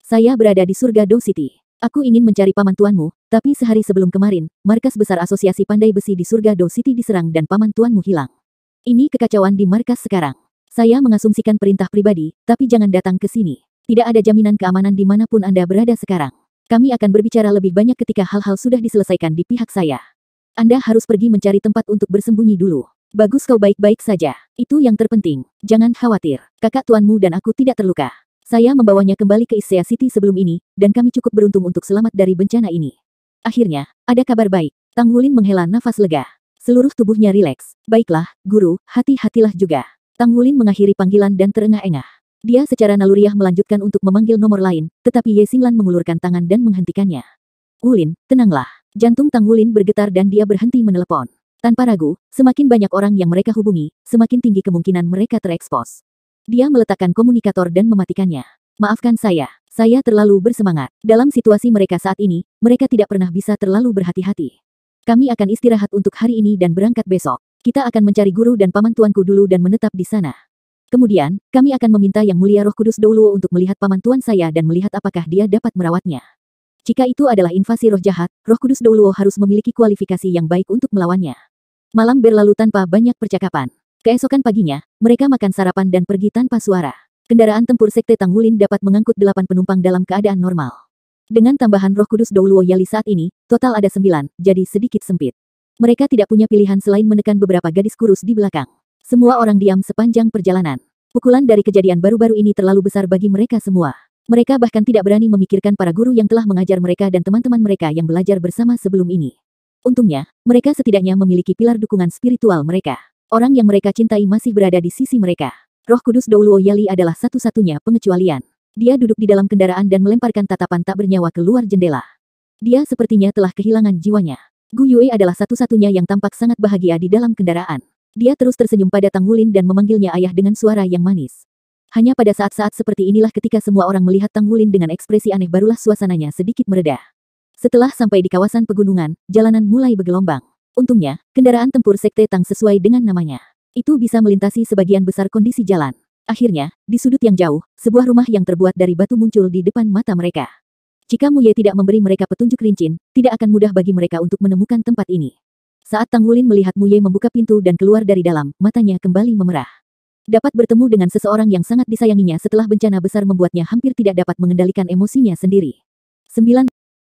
Saya berada di surga Do City. Aku ingin mencari paman tuanmu, tapi sehari sebelum kemarin, markas besar asosiasi pandai besi di surga Do City diserang dan paman tuanmu hilang. Ini kekacauan di markas sekarang. Saya mengasumsikan perintah pribadi, tapi jangan datang ke sini. Tidak ada jaminan keamanan dimanapun Anda berada sekarang. Kami akan berbicara lebih banyak ketika hal-hal sudah diselesaikan di pihak saya. Anda harus pergi mencari tempat untuk bersembunyi dulu. Bagus kau baik-baik saja. Itu yang terpenting. Jangan khawatir. Kakak tuanmu dan aku tidak terluka. Saya membawanya kembali ke Issea City sebelum ini, dan kami cukup beruntung untuk selamat dari bencana ini. Akhirnya, ada kabar baik. Tang Wulin menghela nafas lega. Seluruh tubuhnya rileks. Baiklah, guru, hati-hatilah juga. Tang Wulin mengakhiri panggilan dan terengah-engah. Dia secara naluriah melanjutkan untuk memanggil nomor lain, tetapi Ye Xinglan mengulurkan tangan dan menghentikannya. Wulin, tenanglah. Jantung Tang Wulin bergetar dan dia berhenti menelepon. Tanpa ragu, semakin banyak orang yang mereka hubungi, semakin tinggi kemungkinan mereka terekspos. Dia meletakkan komunikator dan mematikannya. Maafkan saya terlalu bersemangat. Dalam situasi mereka saat ini, mereka tidak pernah bisa terlalu berhati-hati. Kami akan istirahat untuk hari ini dan berangkat besok. Kita akan mencari guru dan paman tuanku dulu dan menetap di sana. Kemudian, kami akan meminta Yang Mulia Roh Kudus Douluo untuk melihat paman tuan saya dan melihat apakah dia dapat merawatnya. Jika itu adalah invasi roh jahat, Roh Kudus Douluo harus memiliki kualifikasi yang baik untuk melawannya. Malam berlalu tanpa banyak percakapan. Keesokan paginya, mereka makan sarapan dan pergi tanpa suara. Kendaraan tempur Sekte Tang Wulin dapat mengangkut 8 penumpang dalam keadaan normal. Dengan tambahan Roh Kudus Douluo Yali saat ini, total ada 9, jadi sedikit sempit. Mereka tidak punya pilihan selain menekan beberapa gadis kurus di belakang. Semua orang diam sepanjang perjalanan. Pukulan dari kejadian baru-baru ini terlalu besar bagi mereka semua. Mereka bahkan tidak berani memikirkan para guru yang telah mengajar mereka dan teman-teman mereka yang belajar bersama sebelum ini. Untungnya, mereka setidaknya memiliki pilar dukungan spiritual mereka. Orang yang mereka cintai masih berada di sisi mereka. Roh Kudus Douluo Yali adalah satu-satunya pengecualian. Dia duduk di dalam kendaraan dan melemparkan tatapan tak bernyawa keluar jendela. Dia sepertinya telah kehilangan jiwanya. Gu Yue adalah satu-satunya yang tampak sangat bahagia di dalam kendaraan. Dia terus tersenyum pada Tang Wulin dan memanggilnya ayah dengan suara yang manis. Hanya pada saat-saat seperti inilah ketika semua orang melihat Tang Wulin dengan ekspresi aneh barulah suasananya sedikit mereda. Setelah sampai di kawasan pegunungan, jalanan mulai bergelombang. Untungnya, kendaraan tempur Sekte Tang sesuai dengan namanya. Itu bisa melintasi sebagian besar kondisi jalan. Akhirnya, di sudut yang jauh, sebuah rumah yang terbuat dari batu muncul di depan mata mereka. Jika Mu Ye tidak memberi mereka petunjuk rinci, tidak akan mudah bagi mereka untuk menemukan tempat ini. Saat Tang Wulin melihat Mu Ye membuka pintu dan keluar dari dalam, matanya kembali memerah. Dapat bertemu dengan seseorang yang sangat disayanginya setelah bencana besar membuatnya hampir tidak dapat mengendalikan emosinya sendiri. 9.